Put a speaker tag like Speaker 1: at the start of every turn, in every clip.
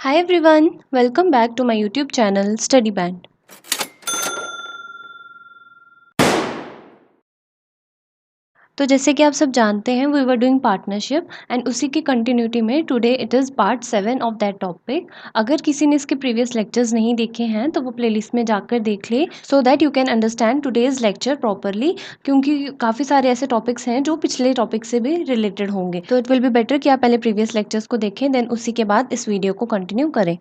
Speaker 1: Hi everyone, welcome back to my YouTube channel Study Band. तो जैसे कि आप सब जानते हैं we were doing partnership and उसी की कंटिन्यूटी में today it is part 7 of that topic. अगर किसी ने इसके प्रीवियस लेक्चर्स नहीं देखे हैं तो वो प्लेलिस्ट में जाकर देख ले so that you can understand today's lecture properly, क्योंकि काफ़ी सारे ऐसे टॉपिक्स हैं जो पिछले टॉपिक से भी रिलेटेड होंगे। तो इट विल बी बेटर कि आप पहले प्रीवियस लेक्चर्स को देखें देन उसी के बाद इस वीडियो को कंटिन्यू करें।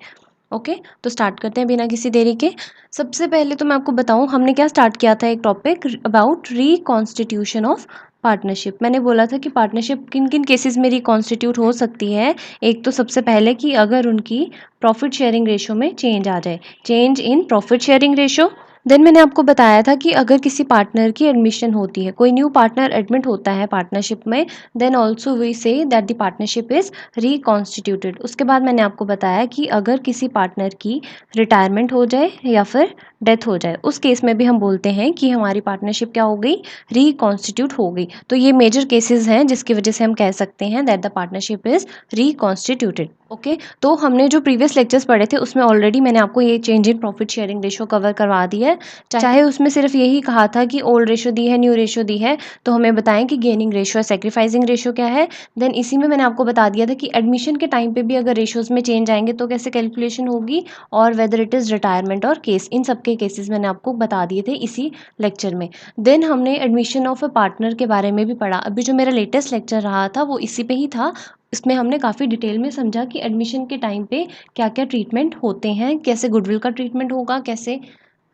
Speaker 1: ओके तो स्टार्ट करते हैं बिना किसी देरी के। सबसे पहले तो मैं आपको बताऊं हमने क्या स्टार्ट किया था, एक topic about reconstitution of partnership. मैंने बोला था कि पार्टनरशिप किन किन केसेस में रिकॉन्स्टिट्यूट हो सकती है। एक तो सबसे पहले कि अगर उनकी प्रॉफिट शेयरिंग रेशो में चेंज आ जाए, change in profit sharing ratio. Then मैंने आपको बताया था कि अगर किसी पार्टनर की एडमिशन होती है, कोई न्यू पार्टनर एडमिट होता है पार्टनरशिप में, then also we say that the partnership is reconstituted. उसके बाद मैंने आपको बताया कि अगर किसी पार्टनर की रिटायरमेंट हो जाए या फिर डेथ हो जाए, उस केस में भी हम बोलते हैं कि हमारी पार्टनरशिप क्या हो गई, रिकॉन्स्टिट्यूट हो गई। तो ये मेजर केसेस हैं जिसकी वजह से हम कह सकते हैं that the partnership is reconstituted. Okay तो हमने जो प्रीवियस लेक्चर्स पढ़े थे उसमें ऑलरेडी मैंने आपको ये change in profit sharing ratio cover करवा दी है। चाहे उसमें सिर्फ यही कहा था कि ओल्ड रेशो दी है, न्यू रेशो दी है, तो हमें बताएं कि गेनिंग रेशो है, सेक्रीफाइसिंग रेशो क्या है। देन इसी में मैंने आपको बता दिया था कि एडमिशन के टाइम पे भी अगर रेशोज में चेंज आएंगे तो कैसे कैलकुलेशन होगी, और वेदर इट इज़ रिटायरमेंट और केस, इन सब के केसेस मैंने आपको बता दिए थे इसी लेक्चर में। देन हमने एडमिशन ऑफ अ पार्टनर के बारे में भी पढ़ा। अभी जो मेरा लेटेस्ट लेक्चर रहा था वो इसी पे ही था। इसमें हमने काफ़ी डिटेल में समझा कि एडमिशन के टाइम पे क्या क्या ट्रीटमेंट होते हैं, कैसे गुडविल का ट्रीटमेंट होगा, कैसे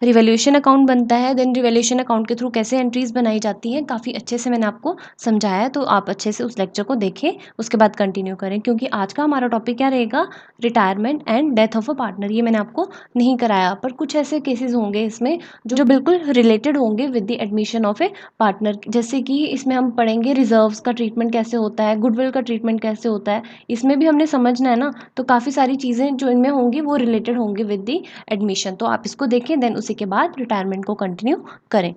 Speaker 1: रिवैल्यूएशन अकाउंट बनता है, देन रिवैल्यूएशन अकाउंट के थ्रू कैसे एंट्रीज बनाई जाती हैं। काफ़ी अच्छे से मैंने आपको समझाया है, तो आप अच्छे से उस लेक्चर को देखें, उसके बाद कंटिन्यू करें, क्योंकि आज का हमारा टॉपिक क्या रहेगा, retirement and death of a partner. ये मैंने आपको नहीं कराया, पर कुछ ऐसे केसेस होंगे इसमें जो बिल्कुल रिलेटेड होंगे with the admission of a partner. जैसे कि इसमें हम पढ़ेंगे रिजर्व्स का ट्रीटमेंट कैसे होता है, गुडविल का ट्रीटमेंट कैसे होता है, इसमें भी हमने समझना है ना। तो काफ़ी सारी चीज़ें जो इनमें होंगी वो रिलेटेड होंगी विद द एडमिशन। तो आप इसको देखें, देन उसी के बाद रिटायरमेंट को कंटिन्यू करें।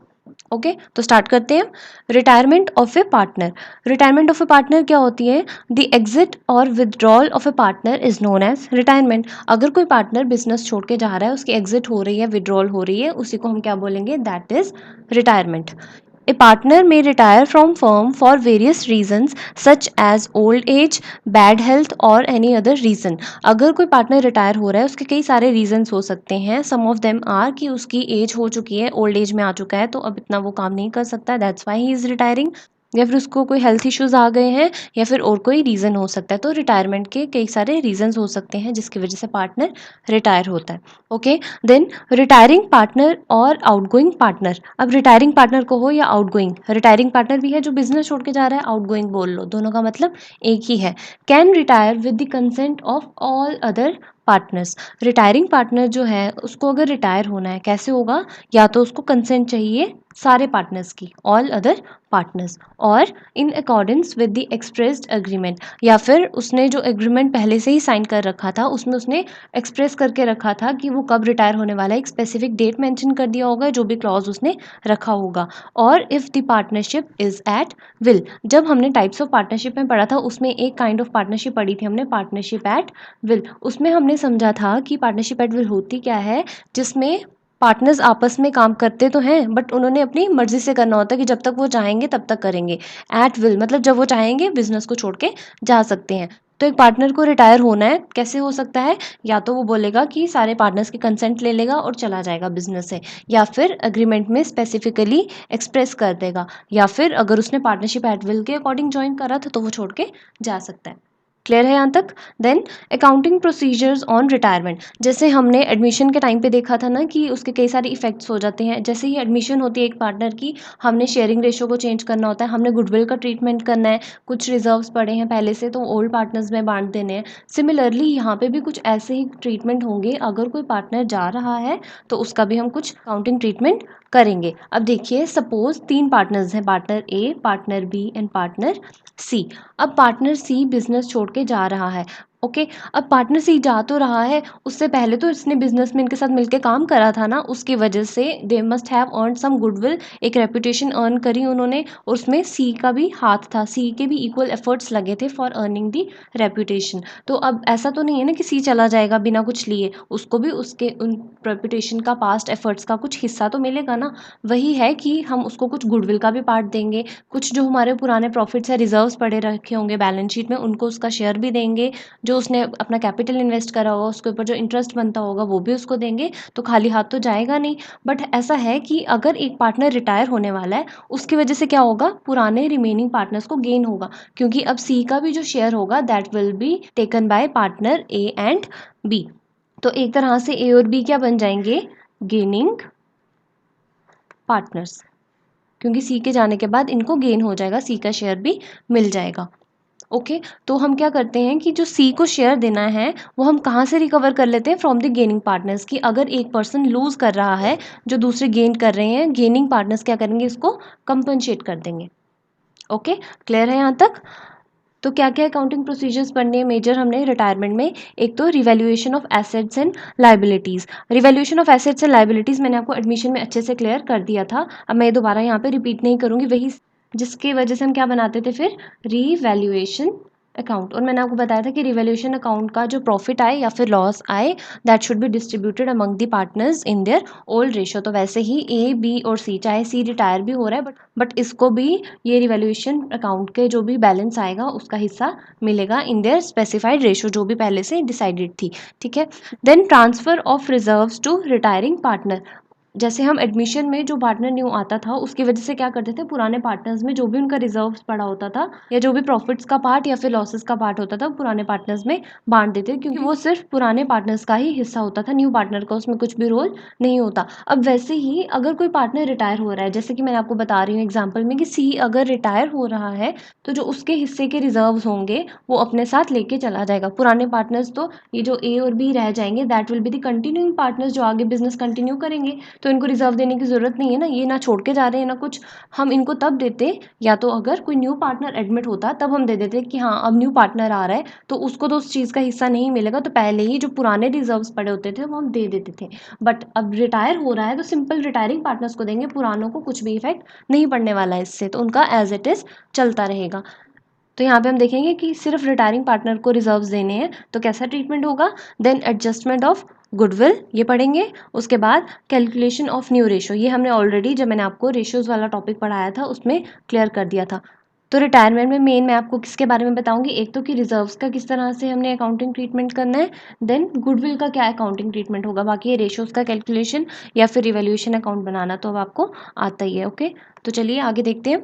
Speaker 1: ओके तो स्टार्ट करते हैं। Retirement of a partner. Retirement of a partner क्या होती है, द एग्जिट और withdrawal of a partner is known as retirement. अगर कोई पार्टनर बिजनेस छोड़ के जा रहा है, उसकी एग्जिट हो रही है, विदड्रॉल हो रही है, उसी को हम क्या बोलेंगे, that is retirement. A partner may retire from firm for various reasons such as old age, bad health और any other reason। अगर कोई पार्टनर रिटायर हो रहा है उसके कई सारे रीजंस हो सकते हैं। सम ऑफ देम आर कि उसकी एज हो चुकी है, ओल्ड एज में आ चुका है, तो अब इतना वो काम नहीं कर सकता, that's why he is retiring. या फिर उसको कोई हेल्थ इश्यूज आ गए हैं, या फिर और कोई रीज़न हो सकता है। तो रिटायरमेंट के कई सारे रीजंस हो सकते हैं जिसकी वजह से पार्टनर रिटायर होता है। ओके देन रिटायरिंग पार्टनर और आउटगोइंग पार्टनर। अब रिटायरिंग पार्टनर को हो या आउटगोइंग, रिटायरिंग पार्टनर भी है जो बिजनेस छोड़ के जा रहा है, आउटगोइंग बोल लो, दोनों का मतलब एक ही है। Can retire with the consent of all other partners. Retiring partner जो है उसको अगर रिटायर होना है कैसे होगा, या तो उसको कंसेंट चाहिए सारे पार्टनर्स की, ऑल अदर पार्टनर्स, और in accordance with the expressed agreement, या फिर उसने जो एग्रीमेंट पहले से ही साइन कर रखा था उसमें उसने एक्सप्रेस करके रखा था कि वो कब रिटायर होने वाला है, एक स्पेसिफिक डेट मेंशन कर दिया होगा, जो भी क्लॉज उसने रखा होगा। और if the partnership is at will. जब हमने टाइप्स ऑफ पार्टनरशिप में पढ़ा था उसमें एक काइंड ऑफ पार्टनरशिप पढ़ी थी हमने, पार्टनरशिप एट विल। उसमें हमने समझा था कि पार्टनरशिप एट विल होती क्या है, जिसमें पार्टनर्स आपस में काम करते तो हैं बट उन्होंने अपनी मर्जी से करना होता है कि जब तक वो चाहेंगे तब तक करेंगे। एट विल मतलब जब वो चाहेंगे बिजनेस को छोड़ के जा सकते हैं। तो एक पार्टनर को रिटायर होना है कैसे हो सकता है, या तो वो बोलेगा कि सारे पार्टनर्स की कंसेंट ले लेगा और चला जाएगा बिजनेस से, या फिर अग्रीमेंट में स्पेसिफिकली एक्सप्रेस कर देगा, या फिर अगर उसने पार्टनरशिप एट विल के अकॉर्डिंग ज्वाइन करा था तो वो छोड़ के जा सकता है। क्लियर है यहाँ तक। Then accounting procedures on retirement. जैसे हमने एडमिशन के टाइम पे देखा था ना कि उसके कई सारे इफेक्ट्स हो जाते हैं। जैसे ही एडमिशन होती है एक पार्टनर की, हमने शेयरिंग रेशो को चेंज करना होता है, हमने गुडविल का ट्रीटमेंट करना है, कुछ रिजर्व्स पड़े हैं पहले से तो ओल्ड पार्टनर्स में बांट देने हैं। सिमिलरली यहाँ पे भी कुछ ऐसे ही ट्रीटमेंट होंगे। अगर कोई पार्टनर जा रहा है तो उसका भी हम कुछ अकाउंटिंग ट्रीटमेंट करेंगे। अब देखिए सपोज 3 पार्टनर्स हैं, partner A, partner B and partner C. अब पार्टनर सी बिजनेस छोड़ के जा रहा है, ओके। अब पार्टनर सी जा तो रहा है, उससे पहले तो इसने बिजनेसमैन के साथ मिलकर काम करा था ना, उसकी वजह से they must have earn some goodwill, एक रेपुटेशन अर्न करी उन्होंने, और उसमें सी का भी हाथ था, सी के भी इक्वल एफर्ट्स लगे थे फॉर अर्निंग दी रेपुटेशन। तो अब ऐसा तो नहीं है ना कि सी चला जाएगा बिना कुछ लिए, उसको भी उसके उन रेपुटेशन का, पास्ट एफर्ट्स का कुछ हिस्सा तो मिलेगा ना। वही है कि हम उसको कुछ गुडविल का भी पार्ट देंगे, कुछ जो हमारे पुराने प्रॉफिट्स है, रिजर्व्स पड़े रखे होंगे बैलेंस शीट में, उनको उसका शेयर भी देंगे, जो उसने अपना कैपिटल इन्वेस्ट करा होगा उसके ऊपर जो इंटरेस्ट बनता होगा वो भी उसको देंगे, तो खाली हाथ तो जाएगा नहीं। बट ऐसा है कि अगर एक पार्टनर रिटायर होने वाला है, उसकी वजह से क्या होगा, पुराने रिमेनिंग पार्टनर्स को गेन होगा, क्योंकि अब सी का भी जो शेयर होगा that will be taken by partner A and B. तो एक तरह से ए और बी क्या बन जाएंगे, गेनिंग पार्टनर्स, क्योंकि सी के जाने के बाद इनको गेन हो जाएगा, सी का शेयर भी मिल जाएगा। ओके। तो हम क्या करते हैं कि जो सी को शेयर देना है वो हम कहाँ से रिकवर कर लेते हैं, फ्रॉम द गेनिंग पार्टनर्स, की अगर एक पर्सन लूज कर रहा है जो दूसरे गेन कर रहे हैं, गेनिंग पार्टनर्स क्या करेंगे, इसको कंपनसेट कर देंगे। ओके, क्लियर है यहाँ तक। तो क्या क्या अकाउंटिंग प्रोसीजर्स पढ़ने हैं मेजर हमने रिटायरमेंट में, एक तो revaluation of assets and liabilities. Revaluation of assets and liabilities मैंने आपको एडमिशन में अच्छे से क्लियर कर दिया था, अब मैं दोबारा यहाँ पे रिपीट नहीं करूँगी, वही जिसकी वजह से हम क्या बनाते थे फिर, रिवैल्यूएशन अकाउंट। और मैंने आपको बताया था कि रिवैल्यूएशन अकाउंट का जो प्रॉफिट आए या फिर लॉस आए, that should B distributed among the partners in their old ratio. तो वैसे ही ए बी और सी, चाहे सी रिटायर भी हो रहा है बट इसको भी ये रिवैल्यूएशन अकाउंट के जो भी बैलेंस आएगा उसका हिस्सा मिलेगा इन देयर स्पेसिफाइड रेशियो, जो भी पहले से डिसाइडेड थी। ठीक है। Then transfer of reserves to retiring partner. जैसे हम एडमिशन में जो पार्टनर न्यू आता था उसकी वजह से क्या करते थे, पुराने पार्टनर्स में जो भी उनका रिजर्व्स पड़ा होता था या जो भी प्रॉफिट्स का पार्ट या फिर लॉसेस का पार्ट होता था पुराने पार्टनर्स में बांट देते, क्योंकि वो सिर्फ पुराने पार्टनर्स का ही हिस्सा होता था, न्यू पार्टनर का उसमें कुछ भी रोल नहीं होता। अब वैसे ही अगर कोई पार्टनर रिटायर हो रहा है, जैसे कि मैंने आपको बता रही हूँ एग्जाम्पल में कि सी अगर रिटायर हो रहा है, तो जो उसके हिस्से के रिजर्व्स होंगे वो अपने साथ लेके चला जाएगा। पुराने पार्टनर्स तो ये जो ए और बी रह जाएंगे, that will be the continuing partners, जो आगे बिजनेस कंटिन्यू करेंगे, तो इनको रिजर्व देने की ज़रूरत नहीं है ना, ये ना छोड़ के जा रहे हैं ना कुछ। हम इनको तब देते, या तो अगर कोई न्यू पार्टनर एडमिट होता तब हम दे देते कि हाँ अब न्यू पार्टनर आ रहा है तो उसको तो उस चीज़ का हिस्सा नहीं मिलेगा, तो पहले ही जो पुराने रिजर्व्स पड़े होते थे वो हम दे देते थे। बट अब रिटायर हो रहा है तो सिंपल रिटायरिंग पार्टनर्स को देंगे, पुरानों को कुछ भी इफेक्ट नहीं पड़ने वाला है इससे, तो उनका एज इट इज़ चलता रहेगा। तो यहाँ पे हम देखेंगे कि सिर्फ रिटायरिंग पार्टनर को रिजर्व्स देने हैं तो कैसा ट्रीटमेंट होगा। देन एडजस्टमेंट ऑफ गुडविल ये पढ़ेंगे, उसके बाद कैलकुलेशन ऑफ न्यू रेशो, ये हमने ऑलरेडी जब मैंने आपको रेशियोज वाला टॉपिक पढ़ाया था उसमें क्लियर कर दिया था। तो रिटायरमेंट में मेन मैं आपको किसके बारे में बताऊंगी, एक तो कि रिजर्व्स का किस तरह से हमने अकाउंटिंग ट्रीटमेंट करना है, देन गुडविल का क्या अकाउंटिंग ट्रीटमेंट होगा, बाकी ये रेशियोज का कैलकुलेशन या फिर रिवैल्यूएशन अकाउंट बनाना तो अब आपको आता ही है। ओके, तो चलिए आगे देखते हैं।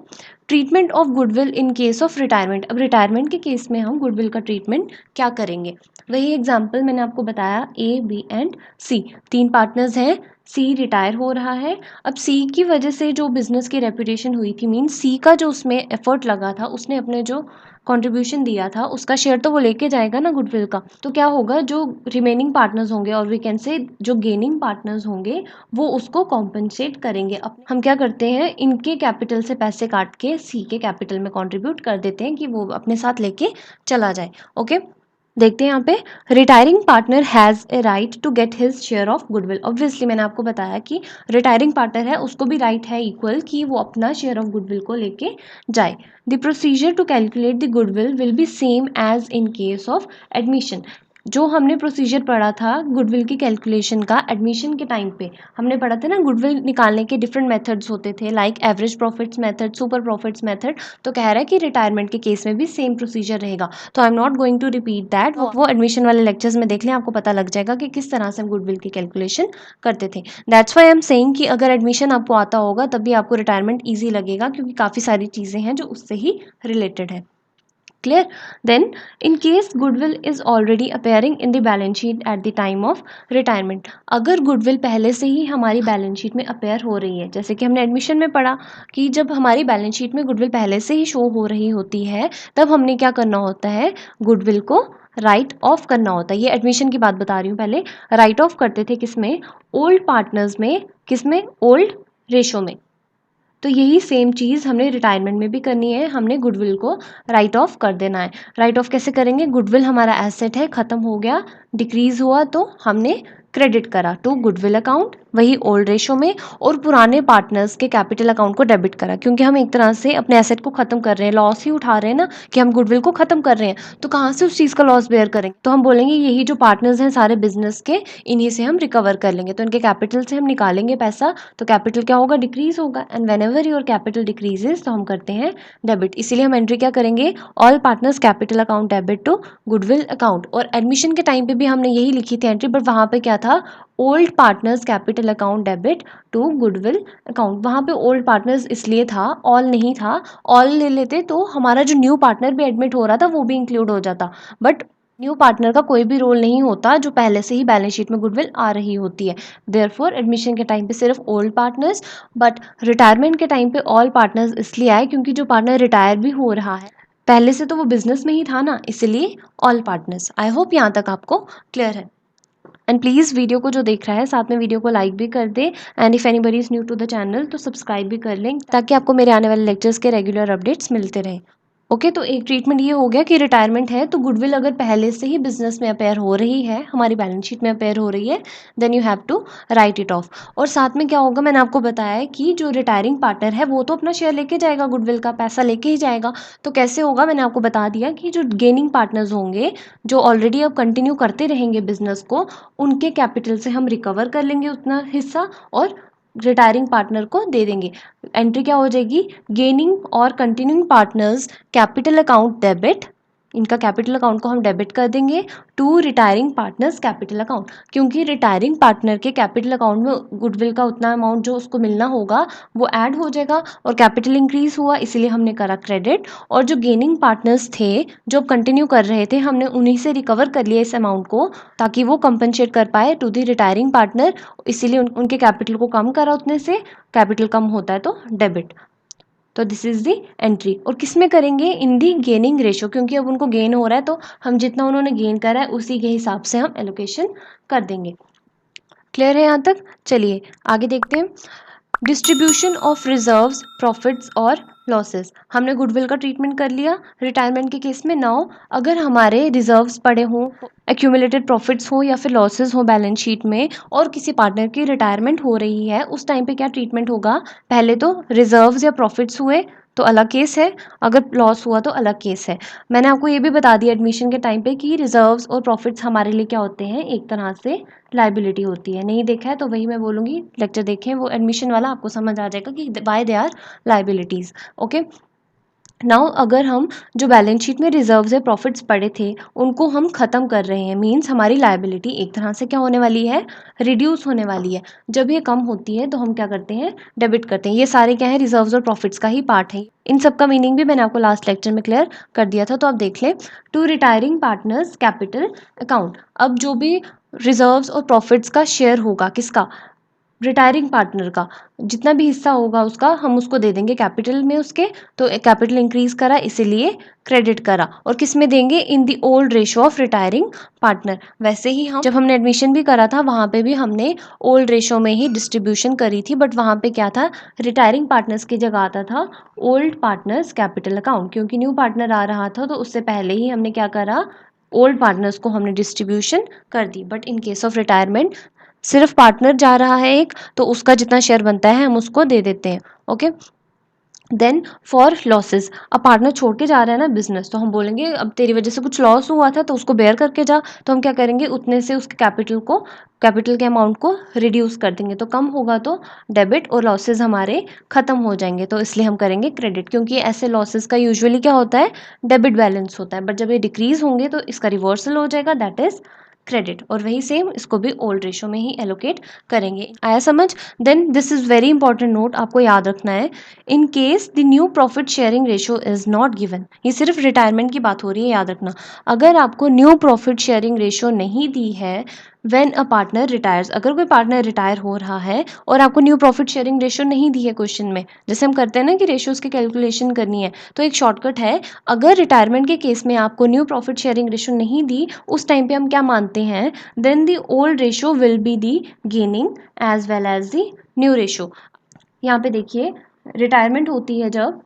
Speaker 1: Treatment of goodwill in case of retirement. अब रिटायरमेंट के केस में हम गुडविल का ट्रीटमेंट क्या करेंगे, वही एग्जाम्पल मैंने आपको बताया, ए बी एंड सी, तीन पार्टनर्स हैं, सी रिटायर हो रहा है। अब सी की वजह से जो बिजनेस की रेपुटेशन हुई थी, मीन सी का जो उसमें एफर्ट लगा था, उसने अपने जो कंट्रीब्यूशन दिया था उसका शेयर तो वो लेके जाएगा ना गुडविल का। तो क्या होगा, जो रिमेनिंग पार्टनर्स होंगे और वी कैन से जो गेनिंग पार्टनर्स होंगे वो उसको कॉम्पनसेट करेंगे। अब हम क्या करते हैं, इनके कैपिटल से पैसे काट के सी के कैपिटल में कंट्रीब्यूट कर देते हैं कि वो अपने साथ लेके चला जाए। ओके, देखते हैं यहाँ पे, retiring partner has a right to get his share of goodwill. Obviously मैंने आपको बताया कि रिटायरिंग पार्टनर है उसको भी राइट है इक्वल कि वो अपना शेयर ऑफ गुडविल को लेके जाए। The procedure to calculate the goodwill will be same as in case of admission. जो हमने प्रोसीजर पढ़ा था गुडविल की कैलकुलेशन का एडमिशन के टाइम पे, हमने पढ़ा था ना गुडविल निकालने के डिफरेंट मेथड्स होते थे, like average profits method, super profits method. तो कह रहा है कि रिटायरमेंट के केस में भी सेम प्रोसीजर रहेगा, तो I am not going to repeat that, वो एडमिशन वाले लेक्चर्स में देख लें, आपको पता लग जाएगा कि किस तरह से हम गुडविल की कैलकुलेशन करते थे। That's why I am saying कि अगर एडमिशन आपको आता होगा तब भी आपको रिटायरमेंट ईजी लगेगा, क्योंकि काफ़ी सारी चीज़ें हैं जो उससे ही रिलेटेड है। Clear? Then, in case goodwill is already appearing in the balance sheet at the time of retirement, अगर गुडविल पहले से ही हमारी बैलेंस शीट में अपेयर हो रही है, जैसे कि हमने एडमिशन में पढ़ा कि जब हमारी बैलेंस शीट में गुडविल पहले से ही शो हो रही होती है तब हमने क्या करना होता है, गुडविल को राइट ऑफ करना होता है। ये एडमिशन की बात बता रही हूँ, पहले राइट ऑफ करते थे किसमें, ओल्ड पार्टनर्स में, किसमें, ओल्ड रेशो में। तो यही सेम चीज़ हमने रिटायरमेंट में भी करनी है, हमने गुडविल को राइट ऑफ कर देना है। राइट ऑफ कैसे करेंगे? गुडविल हमारा एसेट है, ख़त्म हो गया, डिक्रीज़ हुआ तो हमने क्रेडिट करा टू गुडविल अकाउंट, वही ओल्ड रेशो में, और पुराने पार्टनर्स के कैपिटल अकाउंट को डेबिट करा, क्योंकि हम एक तरह से अपने एसेट को ख़त्म कर रहे हैं, लॉस ही उठा रहे हैं ना कि हम गुडविल को ख़त्म कर रहे हैं, तो कहाँ से उस चीज़ का लॉस बेयर करेंगे? तो हम बोलेंगे यही जो पार्टनर्स हैं सारे बिजनेस के, इन्हीं से हम रिकवर कर लेंगे, तो इनके कैपिटल से हम निकालेंगे पैसा, तो कैपिटल क्या होगा? डिक्रीज होगा। And when ever your capital decreases तो हम करते हैं डेबिट, इसीलिए हम एंट्री क्या करेंगे? All partners capital account debit to goodwill account. और एडमिशन के टाइम पे भी हमने यही लिखी थी एंट्री, बट वहाँ पे क्या था? Old partners capital account debit to goodwill account. वहाँ पे ओल्ड पार्टनर्स इसलिए था, ऑल नहीं था। ऑल ले लेते तो हमारा जो न्यू पार्टनर भी एडमिट हो रहा था वो भी इंक्लूड हो जाता, बट न्यू पार्टनर का कोई भी रोल नहीं होता जो पहले से ही बैलेंस शीट में गुडविल आ रही होती है। देयरफॉर एडमिशन के टाइम पे सिर्फ ओल्ड पार्टनर्स, बट रिटायरमेंट के टाइम पे ऑल पार्टनर्स इसलिए आए क्योंकि जो पार्टनर रिटायर भी हो रहा है पहले से तो वो बिजनेस में ही था ना, इसलिए ऑल पार्टनर्स। आई होप यहाँ तक आपको क्लियर है। एंड प्लीज़ वीडियो को जो देख रहा है साथ में वीडियो को लाइक भी कर दे, and if anybody is new to the channel तो सब्सक्राइब भी कर लें ताकि आपको मेरे आने वाले लेक्चर्स के रेगुलर अपडेट्स मिलते रहें। ओके, तो एक ट्रीटमेंट ये हो गया कि रिटायरमेंट है तो गुडविल अगर पहले से ही बिजनेस में अपेयर हो रही है, हमारी बैलेंस शीट में अपेयर हो रही है, then you have to write it off. और साथ में क्या होगा? मैंने आपको बताया है कि जो रिटायरिंग पार्टनर है वो तो अपना शेयर लेके जाएगा, गुडविल का पैसा लेके ही जाएगा। तो कैसे होगा? मैंने आपको बता दिया कि जो गेनिंग पार्टनर्स होंगे, जो ऑलरेडी अब कंटिन्यू करते रहेंगे बिजनेस को, उनके कैपिटल से हम रिकवर कर लेंगे उतना हिस्सा और रिटायरिंग पार्टनर को दे देंगे। एंट्री क्या हो जाएगी? गेनिंग और continuing partners capital account debit, इनका कैपिटल अकाउंट को हम डेबिट कर देंगे to retiring partners capital account, क्योंकि रिटायरिंग पार्टनर के कैपिटल अकाउंट में गुडविल का उतना अमाउंट जो उसको मिलना होगा वो ऐड हो जाएगा, और कैपिटल इंक्रीज हुआ इसीलिए हमने करा क्रेडिट। और जो गेनिंग पार्टनर्स थे जो कंटिन्यू कर रहे थे, हमने उन्हीं से रिकवर कर लिया इस अमाउंट को ताकि वो कंपनसेट कर पाए टू दी रिटायरिंग पार्टनर, इसीलिए उनके कैपिटल को कम करा उतने से, कैपिटल कम होता है तो डेबिट। तो दिस इज दी एंट्री। और किस में करेंगे? इन दी गेनिंग रेशो, क्योंकि अब उनको गेन हो रहा है तो हम जितना उन्होंने गेन करा है उसी के हिसाब से हम एलोकेशन कर देंगे। क्लियर है यहाँ तक? चलिए आगे देखते हैं। डिस्ट्रीब्यूशन ऑफ रिजर्व्स, प्रॉफिट्स और लॉसेस। हमने गुडविल का ट्रीटमेंट कर लिया रिटायरमेंट के केस में। नाउ अगर हमारे रिजर्व्स पड़े हों, एक्यूमुलेटेड प्रॉफिट्स हो या फिर लॉसेस हो बैलेंस शीट में, और किसी पार्टनर की रिटायरमेंट हो रही है, उस टाइम पे क्या ट्रीटमेंट होगा? पहले तो रिजर्व्स या प्रॉफिट्स हुए तो अलग केस है, अगर लॉस हुआ तो अलग केस है। मैंने आपको ये भी बता दिया एडमिशन के टाइम पे कि रिजर्व्स और प्रॉफिट्स हमारे लिए क्या होते हैं? एक तरह से लाइबिलिटी होती है। नहीं देखा है तो वही मैं बोलूँगी, लेक्चर देखें वो एडमिशन वाला, आपको समझ आ जाएगा कि why they are liabilities. Okay, now अगर हम जो बैलेंस शीट में रिजर्व्स या प्रॉफिट्स पड़े थे उनको हम ख़त्म कर रहे हैं, मींस हमारी लाइबिलिटी एक तरह से क्या होने वाली है? रिड्यूस होने वाली है। जब ये कम होती है तो हम क्या करते हैं? डेबिट करते हैं। ये सारे क्या है? रिजर्व्स और प्रॉफिट्स का ही पार्ट है। इन सब का मीनिंग भी मैंने आपको लास्ट लेक्चर में क्लियर कर दिया था, तो आप देख लें। To retiring partners capital account, अब जो भी रिजर्व्स और प्रॉफिट्स का शेयर होगा, किसका? रिटायरिंग पार्टनर का, जितना भी हिस्सा होगा उसका हम उसको दे देंगे कैपिटल में उसके, तो कैपिटल इंक्रीज करा इसीलिए क्रेडिट करा। और किस में देंगे? In the old ratio of retiring partner. वैसे ही हम जब हमने एडमिशन भी करा था वहाँ पे भी हमने ओल्ड रेशो में ही डिस्ट्रीब्यूशन करी थी, बट वहाँ पे क्या था? रिटायरिंग पार्टनर्स की जगह आता था ओल्ड पार्टनर्स कैपिटल अकाउंट, क्योंकि न्यू पार्टनर आ रहा था तो उससे पहले ही हमने क्या करा? ओल्ड पार्टनर्स को हमने डिस्ट्रीब्यूशन कर दी। But in case of retirement सिर्फ पार्टनर जा रहा है एक, तो उसका जितना शेयर बनता है हम उसको दे देते हैं। ओके, देन फॉर लॉसेस, अब पार्टनर छोड़ के जा रहा है ना बिजनेस, तो हम बोलेंगे अब तेरी वजह से कुछ लॉस हुआ था तो उसको बेयर करके जा, तो हम क्या करेंगे? उतने से उसके कैपिटल के अमाउंट को रिड्यूस कर देंगे, तो कम होगा तो डेबिट, और लॉसेस हमारे खत्म हो जाएंगे तो इसलिए हम करेंगे क्रेडिट, क्योंकि ऐसे लॉसेस का यूजुअली क्या होता है? डेबिट बैलेंस होता है, बट जब ये डिक्रीज होंगे तो इसका रिवर्सल हो जाएगा, दैट इज क्रेडिट। और वही सेम इसको भी ओल्ड रेशो में ही एलोकेट करेंगे। आया समझ? Then this is very important note, आपको याद रखना है। In case the new profit sharing ratio is not given, ये सिर्फ रिटायरमेंट की बात हो रही है, याद रखना। अगर आपको न्यू प्रॉफिट शेयरिंग रेशो नहीं दी है व्हेन अ पार्टनर रिटायर्स, अगर कोई पार्टनर रिटायर हो रहा है और आपको न्यू प्रॉफिट शेयरिंग रेशो नहीं दी है क्वेश्चन में, जैसे हम करते हैं ना कि रेशोज की कैलकुलेशन करनी है, तो एक शॉर्टकट है। अगर रिटायरमेंट के केस में आपको न्यू प्रॉफिट शेयरिंग रेशो नहीं दी, उस टाइम पे हम क्या मानते हैं? Then the old ratio will be the gaining as well as the new ratio. यहाँ पे देखिए रिटायरमेंट होती है जब,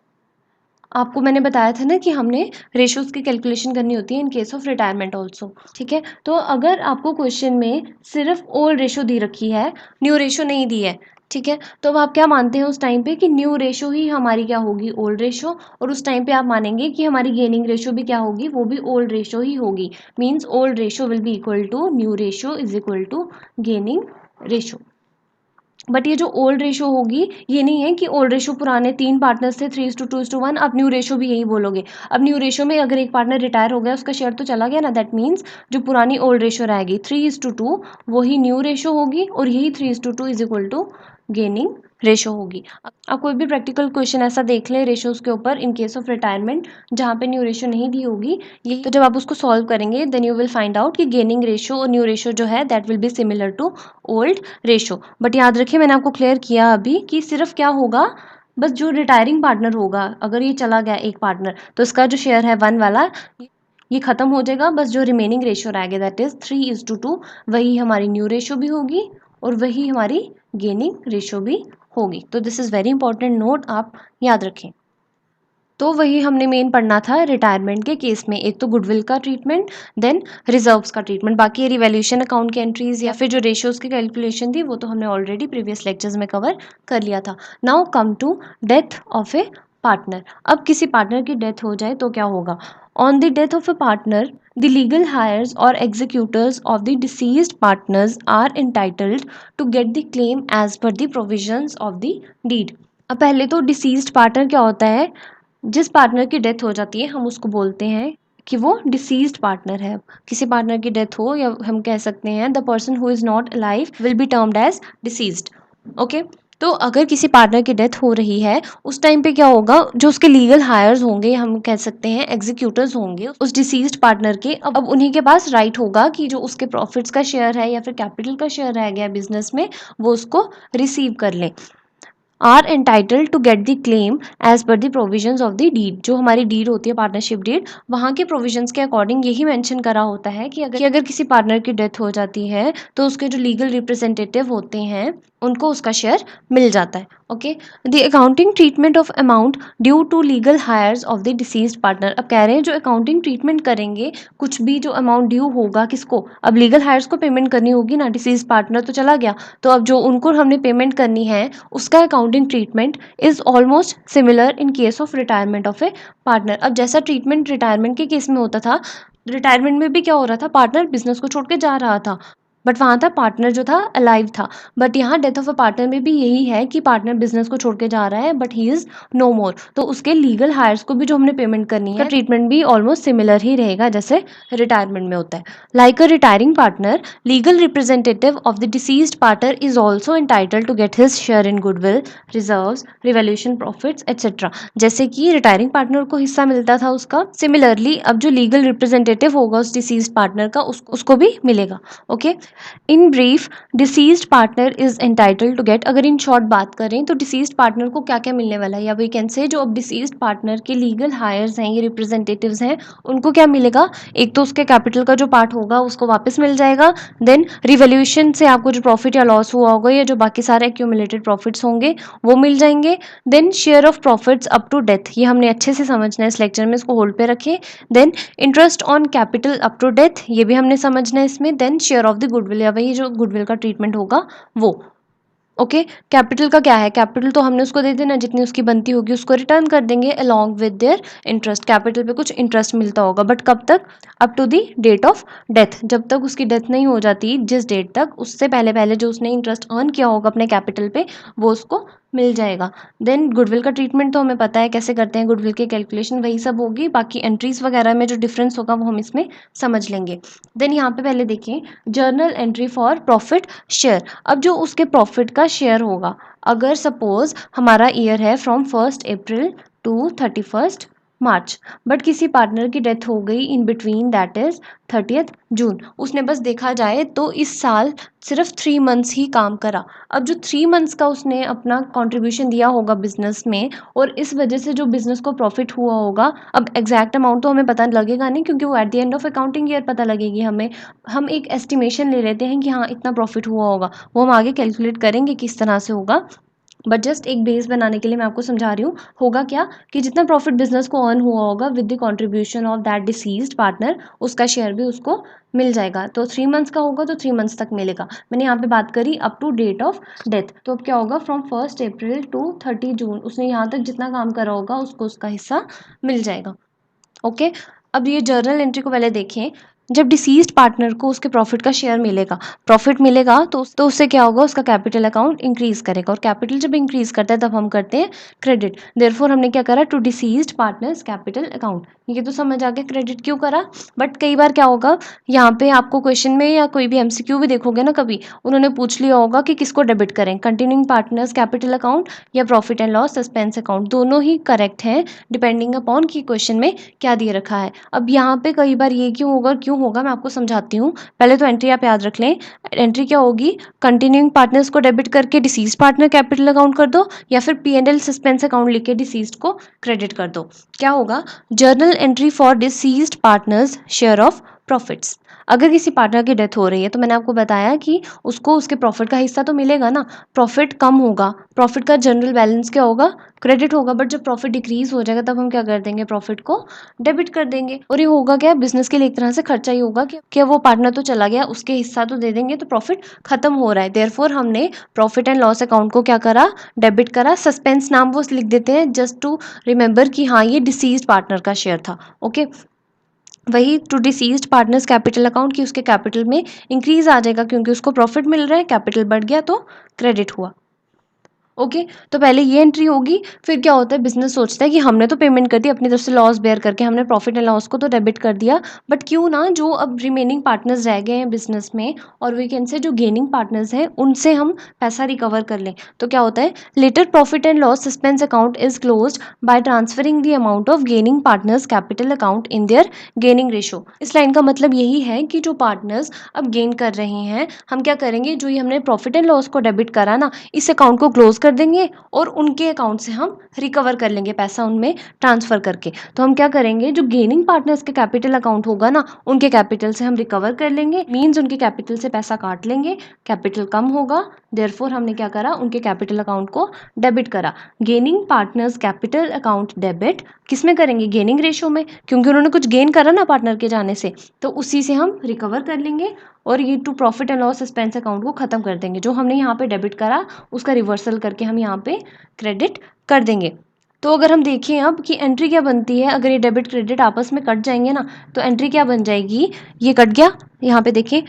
Speaker 1: आपको मैंने बताया था ना कि हमने रेशोज़ की कैलकुलेशन करनी होती है in case of retirement also, ठीक है। तो अगर आपको क्वेश्चन में सिर्फ ओल्ड रेशो दी रखी है, न्यू रेशो नहीं दी है, ठीक है, तो अब आप क्या मानते हैं उस टाइम पे कि न्यू रेशो ही हमारी क्या होगी, ओल्ड रेशो, और उस टाइम पे आप मानेंगे कि हमारी गेनिंग रेशो भी क्या होगी, वो भी ओल्ड रेशो ही होगी। Means old ratio will be equal to new ratio is equal to gaining ratio. But ये जो ओल्ड रेशो होगी, ये नहीं है कि ओल्ड रेशो पुराने 3 पार्टनर्स थे 3:2:1, आप न्यू रेशो भी यही बोलोगे। अब न्यू रेशो में अगर एक पार्टनर रिटायर हो गया, उसका शेयर तो चला गया ना, दैट मीन्स जो पुरानी ओल्ड रेशो रहेगी 3:2 वही न्यू रेशो होगी, और यही 3:2 is equal to gaining ratio होगी। आप कोई भी प्रैक्टिकल क्वेश्चन ऐसा देख लें रेशोज के ऊपर इन केस ऑफ रिटायरमेंट जहाँ पे न्यू रेशो नहीं दी होगी, यही तो जब आप उसको सॉल्व करेंगे then you will find out कि गेनिंग रेशो और न्यू रेशो जो है that will be similar to old ratio. But याद रखिए मैंने आपको क्लियर किया अभी कि सिर्फ क्या होगा, बस जो रिटायरिंग पार्टनर होगा, अगर ये चला गया एक पार्टनर, तो इसका जो शेयर है 1 वाला ये खत्म हो जाएगा, बस जो रिमेनिंग रेशो रह गया दैट इज 3:2 वही हमारी न्यू रेशो भी होगी और वही हमारी गेनिंग रेशो भी होगी। तो this is very important note, आप याद रखें। तो वही हमने मेन पढ़ना था रिटायरमेंट के केस में, एक तो गुडविल का ट्रीटमेंट, देन रिजर्व्स का ट्रीटमेंट। बाकी ये रिवैल्यूएशन अकाउंट की एंट्रीज या फिर जो रेशियोज की कैलकुलेशन थी वो तो हमने ऑलरेडी प्रीवियस लेक्चर्स में कवर कर लिया था। Now come to death of a partner. अब किसी पार्टनर की डेथ हो जाए तो क्या होगा? On the death of a partner the legal heirs or executors of the deceased partners are entitled to get the claim as per the provisions of the deed। अब पहले तो डिसीज्ड पार्टनर क्या होता है? जिस पार्टनर की death हो जाती है हम उसको बोलते हैं कि वो डिसीज्ड पार्टनर है। किसी पार्टनर की डेथ हो, या हम कह सकते हैं the person who is not alive will be termed as deceased. Okay, तो अगर किसी पार्टनर की डेथ हो रही है उस टाइम पे क्या होगा, जो उसके लीगल हायर्स होंगे, हम कह सकते हैं एग्जीक्यूटर्स होंगे उस डिसीज्ड पार्टनर के, अब उन्हीं के पास राइट होगा कि जो उसके प्रॉफिट्स का शेयर है या फिर कैपिटल का शेयर रह गया बिजनेस में वो उसको रिसीव कर ले। Are entitled to get the claim as per the provisions of the deed. जो हमारी डीड होती है पार्टनरशिप डीड, वहाँ के प्रोविजंस के अकॉर्डिंग यही मेंशन करा होता है कि अगर किसी पार्टनर की डेथ हो जाती है तो उसके जो लीगल रिप्रेजेंटेटिव होते हैं उनको उसका शेयर मिल जाता है। Okay, the accounting treatment of amount due to legal heirs of the deceased partner. अब कह रहे हैं जो अकाउंटिंग ट्रीटमेंट करेंगे, कुछ भी जो अमाउंट ड्यू होगा किसको, अब लीगल हायर्स को पेमेंट करनी होगी ना, डिसीज्ड पार्टनर तो चला गया, तो अब जो उनको हमने पेमेंट करनी है उसका accounting treatment is almost similar in case of retirement of a partner. अब जैसा ट्रीटमेंट रिटायरमेंट के केस में होता था, रिटायरमेंट में भी क्या हो रहा था, पार्टनर बिजनेस को छोड़ के जा रहा था बट वहाँ था पार्टनर जो था अलाइव था। बट यहाँ डेथ ऑफ अ पार्टनर में भी यही है कि पार्टनर बिजनेस को छोड़ के जा रहा है बट ही इज़ नो मोर, तो उसके लीगल हायर्स को भी जो हमने पेमेंट करनी है ट्रीटमेंट भी ऑलमोस्ट सिमिलर ही रहेगा जैसे रिटायरमेंट में होता है। Like a retiring partner, legal representative of the deceased partner is also entitled to get his share in goodwill, reserves, revaluation profits etcetera. जैसे कि रिटायरिंग पार्टनर को हिस्सा मिलता था उसका, सिमिलरली अब जो लीगल रिप्रेजेंटेटिव होगा उस डिसीज्ड पार्टनर का उसको भी मिलेगा। Okay, in brief deceased partner is entitled to get. अगर इन शॉर्ट बात करें तो डिसीज्ड पार्टनर को क्या क्या मिलने वाला है, या वी कैन से जो अब डिसीज्ड पार्टनर के लीगल हायर्स हैं, ये रिप्रेजेंटेटिव्स हैं, उनको क्या मिलेगा? एक तो उसके कैपिटल का जो पार्ट होगा उसको वापस मिल जाएगा, देन रिवैल्यूएशन से आपको जो प्रॉफिट या लॉस हुआ होगा या जो बाकी सारे एक्यूमुलेटेड प्रॉफिट्स होंगे वो मिल जाएंगे, then share of profits up to death, ये हमने अच्छे से समझना है इस लेक्चर में, इसको होल्ड पे रखें। Then interest on capital up to death, ये भी हमने समझना है इसमें। Then share of the goodwill, या वही जो गुडविल का ट्रीटमेंट होगा वो। ओके, कैपिटल का क्या है? कैपिटल तो हमने उसको दे देना, जितनी उसकी बनती होगी उसको रिटर्न कर देंगे along with their interest. Capital पे कुछ इंटरेस्ट मिलता होगा बट कब तक? Up to the date of death, जब तक उसकी डेथ नहीं हो जाती, जिस डेट तक, उससे पहले पहले जो उसने इंटरेस्ट अर्न किया होगा अपने कैपिटल पे वो उसको मिल जाएगा। देन गुडविल का ट्रीटमेंट तो हमें पता है कैसे करते हैं, गुडविल की कैलकुलेशन वही सब होगी, बाकी एंट्रीज वगैरह में जो डिफरेंस होगा वो हम इसमें समझ लेंगे। देन यहाँ पे पहले देखें journal entry for profit share. अब जो उसके प्रॉफिट का शेयर होगा, अगर सपोज हमारा ईयर है from 1 April to 31 March, but किसी पार्टनर की डेथ हो गई in between that is 30 June, उसने बस देखा जाए तो इस साल सिर्फ 3 मंथ्स ही काम करा। अब जो 3 मंथ्स का उसने अपना कंट्रीब्यूशन दिया होगा बिजनेस में और इस वजह से जो बिजनेस को प्रॉफिट हुआ होगा, अब एग्जैक्ट अमाउंट तो हमें पता लगेगा नहीं क्योंकि वो at the end of accounting year पता लगेगी हमें, हम एक एस्टिमेशन ले लेते हैं कि हाँ इतना प्रॉफिट हुआ होगा, वो हम आगे कैलकुलेट करेंगे किस तरह से होगा बट जस्ट एक बेस बनाने के लिए मैं आपको समझा रही हूँ। होगा क्या कि जितना प्रॉफिट बिजनेस को अर्न हुआ होगा with the contribution of that deceased partner, उसका शेयर भी उसको मिल जाएगा। तो 3 मंथ्स का होगा तो 3 मंथ्स तक मिलेगा। मैंने यहाँ पे बात करी up to date of death. तो अब क्या होगा, फ्रॉम 1 अप्रैल टू 30 जून उसने यहाँ तक जितना काम करा होगा उसको उसका हिस्सा मिल जाएगा। ओके, अब ये जर्नल एंट्री को पहले देखें। जब डिसीज्ड पार्टनर को उसके प्रॉफिट का शेयर मिलेगा, प्रॉफिट मिलेगा तो उससे क्या होगा, उसका कैपिटल अकाउंट इंक्रीज करेगा, और कैपिटल जब इंक्रीज करता है तब हम करते हैं क्रेडिट। देयरफॉर हमने क्या करा, to deceased partners capital account. ये तो समझ आ गया क्रेडिट क्यों करा। बट कई बार क्या होगा, यहाँ पे आपको क्वेश्चन में या कोई भी एमसीक्यू भी देखोगे ना, कभी उन्होंने पूछ लिया होगा कि किसको डेबिट करें, कंटिन्यूइंग पार्टनर्स कैपिटल अकाउंट या profit and loss suspense account. दोनों ही करेक्ट हैं डिपेंडिंग अपॉन की क्वेश्चन में क्या दिए रखा है। अब यहाँ पे कई बार ये क्यों होगा मैं आपको समझाती हूँ। पहले तो एंट्री आप याद रख लें। एंट्री क्या होगी, कंटिन्यूइंग पार्टनर्स को डेबिट करके डिसीज पार्टनर कैपिटल अकाउंट कर दो, या फिर P&L सस्पेंस अकाउंट लिख के डिसीज को क्रेडिट कर दो। क्या होगा, journal entry for deceased partners share of profits. अगर किसी पार्टनर की डेथ हो रही है तो मैंने आपको बताया कि उसको उसके प्रॉफिट का हिस्सा तो मिलेगा ना। प्रॉफिट कम होगा, प्रॉफिट का जनरल बैलेंस क्या होगा, क्रेडिट होगा। बट जब प्रॉफिट डिक्रीज हो जाएगा तब हम क्या कर देंगे, प्रॉफिट को डेबिट कर देंगे। और ये होगा क्या, बिजनेस के लिए एक तरह से खर्चा ही होगा कि क्या वो पार्टनर तो चला गया, उसके हिस्सा तो दे देंगे, तो प्रॉफिट खत्म हो रहा है। देयरफॉर हमने प्रॉफिट एंड लॉस अकाउंट को क्या करा, डेबिट करा। सस्पेंस नाम वो लिख देते हैं जस्ट टू रिमेंबर कि हाँ ये डिसीज्ड पार्टनर का शेयर था। ओके, वही to deceased partners capital account की उसके कैपिटल में इंक्रीज आ जाएगा क्योंकि उसको प्रॉफिट मिल रहा है, कैपिटल बढ़ गया तो क्रेडिट हुआ। ओके, तो पहले ये एंट्री होगी। फिर क्या होता है, बिजनेस सोचता है कि हमने तो पेमेंट कर दी अपनी तरफ से, लॉस बेयर करके हमने प्रॉफिट एंड लॉस को तो डेबिट कर दिया, बट क्यों ना जो अब रिमेनिंग पार्टनर्स रह गए हैं बिजनेस में, और वी कैन से जो गेनिंग पार्टनर्स हैं उनसे हम पैसा रिकवर कर लें। तो क्या होता है, latter profit and loss suspense account is closed by transferring the amount of gaining partners capital account in their gaining ratio. इस लाइन का मतलब यही है कि जो पार्टनर्स अब गेन कर रहे हैं, हम क्या करेंगे, जो ये हमने प्रॉफिट एंड लॉस को डेबिट करा ना, इस अकाउंट को क्लोज कर देंगे और उनके अकाउंट से हम रिकवर कर लेंगे पैसा उनमें ट्रांसफर करके। तो हम क्या करेंगे, जो गेनिंग पार्टनर्स के कैपिटल अकाउंट होगा ना, उनके कैपिटल से हम रिकवर कर लेंगे, मींस उनके कैपिटल से पैसा काट लेंगे, कैपिटल कम होगा। देयरफॉर हमने क्या करा, उनके कैपिटल अकाउंट को डेबिट करा। Gaining partners capital account debit किस में करेंगे, गेनिंग रेशो में, क्योंकि उन्होंने कुछ गेन करा ना पार्टनर के जाने से, तो उसी से हम रिकवर कर लेंगे और ये to profit and loss suspense account को खत्म कर देंगे। जो हमने यहाँ पे डेबिट करा उसका रिवर्सल करके हम यहाँ पे क्रेडिट कर देंगे। तो अगर हम देखें अब कि एंट्री क्या बनती है, अगर ये डेबिट क्रेडिट आपस में कट जाएंगे ना, तो एंट्री क्या बन जाएगी, ये कट गया, यहाँ पे देखें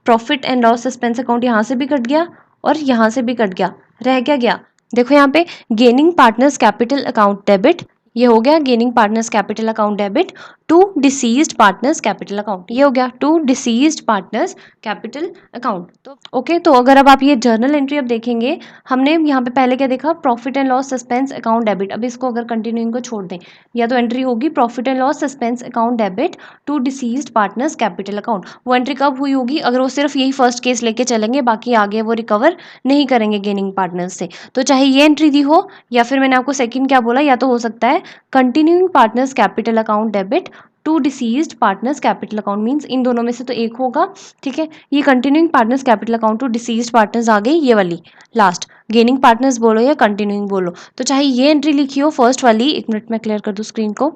Speaker 1: profit and loss suspense account यहाँ से भी कट गया और यहाँ से भी कट गया, रह क्या गया, देखो यहाँ पे gaining partners capital account debit, ये हो गया gaining partners capital account debit to deceased partners capital account, ये हो गया to deceased partners capital account. तो ओके, तो अगर अब आप ये जर्नल एंट्री अब देखेंगे, हमने यहाँ पे पहले क्या देखा, profit and loss suspense account debit. अब इसको अगर कंटिन्यूइंग को छोड़ दें, या तो एंट्री होगी profit and loss suspense account debit to deceased partners capital account. वो एंट्री कब हुई होगी, अगर वो सिर्फ यही फर्स्ट केस लेके चलेंगे, बाकी आगे वो रिकवर नहीं करेंगे गेनिंग पार्टनर्स से। तो चाहे ये एंट्री दी हो, या फिर मैंने आपको सेकंड क्या बोला, या तो हो सकता है continuing partners capital account debit to deceased partners capital account, means इन दोनों में से तो एक होगा। ठीक है, ये continuing partners capital account to deceased partners आ गई, ये वाली लास्ट, गेनिंग पार्टनर्स बोलो या कंटिन्यूइंग बोलो। तो चाहे ये एंट्री लिखी हो फर्स्ट वाली, एक मिनट में क्लियर कर दूं स्क्रीन को,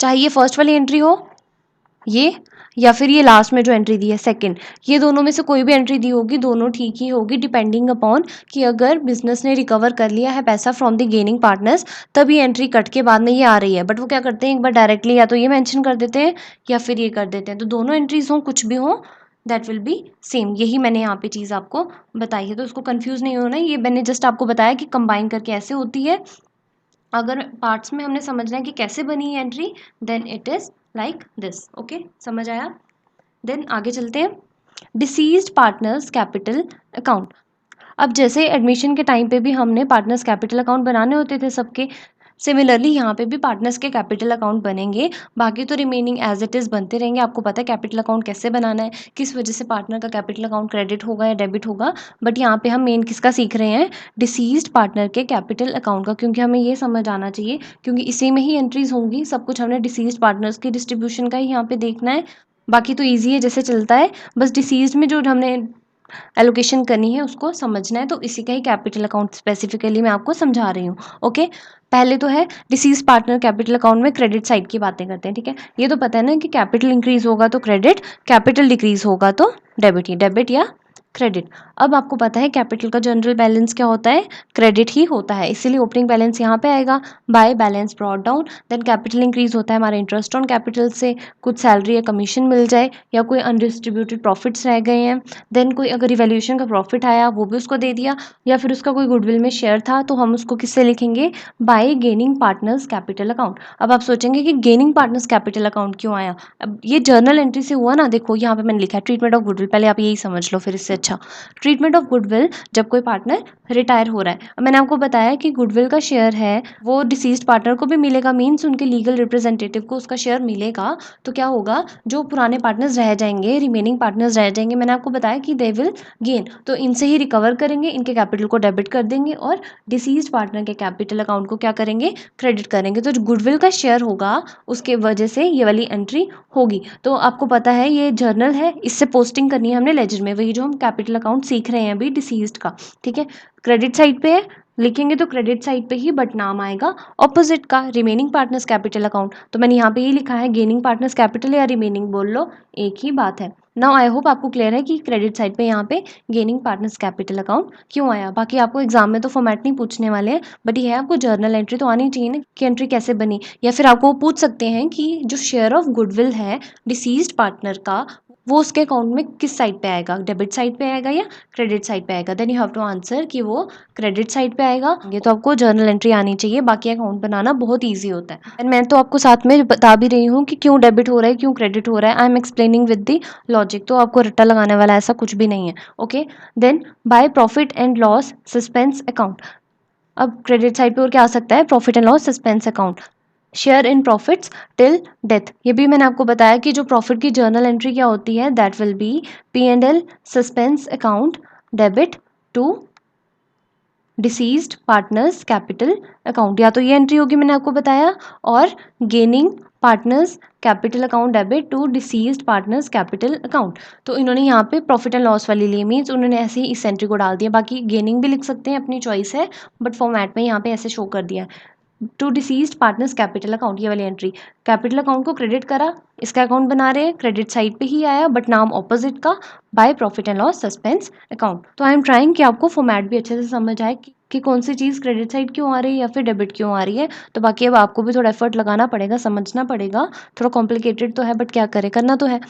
Speaker 1: चाहे ये फर्स्ट वाली एंट्री हो ये, या फिर ये लास्ट में जो एंट्री दी है सेकंड, ये दोनों में से कोई भी एंट्री दी होगी, दोनों ठीक ही होगी, डिपेंडिंग अपॉन कि अगर बिजनेस ने रिकवर कर लिया है पैसा फ्रॉम द गेनिंग पार्टनर्स, तब ये एंट्री कट के बाद में ये आ रही है। बट वो क्या करते हैं, एक बार डायरेक्टली या तो ये मेंशन कर देते हैं या फिर ये कर देते हैं, तो दोनों एंट्रीज हों कुछ भी हो, दैट विल बी सेम। यही मैंने यहाँ पे चीज़ आपको बताई है, तो उसको कंफ्यूज नहीं होना, ये मैंने जस्ट आपको बताया कि कंबाइन करके ऐसे होती है। अगर पार्ट्स में हमने समझना है कि कैसे बनी है entry, then it is like this. Okay, समझ आया। देन आगे चलते हैं, डिसीज्ड पार्टनर्स कैपिटल अकाउंट। अब जैसे एडमिशन के टाइम पे भी हमने पार्टनर्स कैपिटल अकाउंट बनाने होते थे सबके, सिमिलरली यहाँ पे भी पार्टनर्स के कैपिटल अकाउंट बनेंगे। बाकी तो रिमेनिंग एज इट इज़ बनते रहेंगे। आपको पता है कैपिटल अकाउंट कैसे बनाना है, किस वजह से पार्टनर का कैपिटल अकाउंट क्रेडिट होगा या डेबिट होगा। बट यहाँ पे हम मेन किसका सीख रहे हैं, डिसीज्ड पार्टनर के कैपिटल अकाउंट का, क्योंकि हमें ये समझ आना चाहिए, क्योंकि इसी में ही एंट्रीज होंगी। सब कुछ हमने डिसीज्ड पार्टनर्स की डिस्ट्रीब्यूशन का ही यहाँ पे देखना है। बाकी तो ईजी है, जैसे चलता है। बस डिसीज्ड में जो हमने एलोकेशन करनी है उसको समझना है, तो इसी का ही कैपिटल अकाउंट स्पेसिफिकली मैं आपको समझा रही हूँ। ओके, पहले तो है डिसीज पार्टनर कैपिटल अकाउंट में क्रेडिट साइड की बातें करते हैं। ठीक है, ये तो पता है ना कि कैपिटल इंक्रीज होगा तो क्रेडिट, कैपिटल डिक्रीज होगा तो डेबिट, ही डेबिट या क्रेडिट। अब आपको पता है कैपिटल का जनरल बैलेंस क्या होता है, क्रेडिट ही होता है, इसीलिए ओपनिंग बैलेंस यहाँ पे आएगा by balance brought down. Then capital increase होता है हमारा इंटरेस्ट ऑन कैपिटल से, कुछ सैलरी या कमीशन मिल जाए या कोई अनडिस्ट्रीब्यूटेड प्रॉफिट्स रह गए हैं, देन कोई अगर रिवैल्यूएशन का प्रॉफिट आया वो भी उसको दे दिया, या फिर उसका कोई गुडविल में शेयर था तो हम उसको किससे लिखेंगे, bye gaining partners capital account. अब आप सोचेंगे कि गेनिंग पार्टनर्स कैपिटल अकाउंट क्यों आया, अब ये जर्नल एंट्री से हुआ ना, देखो यहाँ पे मैंने लिखा है ट्रीटमेंट ऑफ गुडविल, पहले आप यही समझ लो फिर इससे अच्छा। ट्रीटमेंट ऑफ गुडविल, जब कोई पार्टनर रिटायर हो रहा है, अब मैंने आपको बताया कि गुडविल का शेयर है वो डिसीज्ड पार्टनर को भी मिलेगा, मीन्स उनके लीगल रिप्रेजेंटेटिव को उसका शेयर मिलेगा। तो क्या होगा, जो पुराने पार्टनर्स रह जाएंगे, रिमेनिंग पार्टनर्स रह जाएंगे, मैंने आपको बताया कि दे विल गेन, तो इनसे ही रिकवर करेंगे, इनके कैपिटल को डेबिट कर देंगे और डिसीज्ड पार्टनर के कैपिटल अकाउंट को क्या करेंगे, क्रेडिट करेंगे। तो जो गुडविल का शेयर होगा उसके वजह से ये वाली एंट्री होगी। तो आपको पता है ये जर्नल है, इससे पोस्टिंग करनी है हमने लेजर में, वही जो हम कैपिटल अकाउंट सीख रहे हैं अभी डिसीज्ड का। ठीक है, क्रेडिट साइड पे है, लिखेंगे तो क्रेडिट साइड पे ही, बट नाम आएगा ऑपोजिट का, रिमेनिंग पार्टनर्स कैपिटल अकाउंट। तो मैंने यहाँ पे ये लिखा है गेनिंग पार्टनर्स कैपिटल या रिमेनिंग, बोल लो एक ही बात है। नाउ आई होप आपको क्लियर है कि क्रेडिट साइड पे यहाँ पे गेनिंग पार्टनर्स कैपिटल अकाउंट क्यों आया। बाकी आपको एग्जाम में तो फॉर्मेट नहीं पूछने वाले हैं, बट ये है आपको जर्नल एंट्री तो आनी चाहिए ना कि एंट्री कैसे बनी, या फिर आपको पूछ सकते हैं कि जो शेयर ऑफ गुडविल है डिसीज्ड पार्टनर का, वो उसके अकाउंट में किस साइड पे आएगा, डेबिट साइड पे आएगा या क्रेडिट साइड पे आएगा। Then you have to answer कि वो क्रेडिट साइड पे आएगा। ये तो आपको जर्नल एंट्री आनी चाहिए, बाकी अकाउंट बनाना बहुत ईजी होता है। एंड मैं तो आपको साथ में बता भी रही हूँ कि क्यों डेबिट हो रहा है क्यों क्रेडिट हो रहा है, I am explaining with the logic, तो आपको रट्टा लगाने वाला ऐसा कुछ भी नहीं है। Okay, then by profit and loss suspense account. अब क्रेडिट साइड पे और क्या आ सकता है, profit and loss suspense account, share in profits till death. ये भी मैंने आपको बताया कि जो प्रॉफिट की जर्नल एंट्री क्या होती है, that will be P&L suspense account debit to deceased partners capital account, या तो ये एंट्री होगी मैंने आपको बताया, और gaining partners capital account debit to deceased partners capital account. तो इन्होंने यहाँ पे प्रॉफिट एंड लॉस वाली ली, मीन्स उन्होंने ऐसे ही इस एंट्री को डाल दिया, बाकी गेनिंग भी लिख सकते हैं अपनी चॉइस है, बट फॉर्मेट में यहाँ पे ऐसे शो कर दिया है to deceased partners capital account, ये वाली एंट्री कैपिटल अकाउंट को क्रेडिट करा, इसका अकाउंट बना रहे हैं, क्रेडिट साइड पे ही आया बट नाम ऑपोजिट का, bye profit and loss suspense account. तो आई एम ट्राइंग कि आपको फॉर्मेट भी अच्छे से समझ आए कि कौन सी चीज़ क्रेडिट साइड क्यों आ रही है या फिर डेबिट क्यों आ रही है। तो बाकी अब आपको भी थोड़ा एफर्ट लगाना पड़ेगा, समझना पड़ेगा, थोड़ा कॉम्प्लिकेटेड तो है बट क्या करें, करना तो है।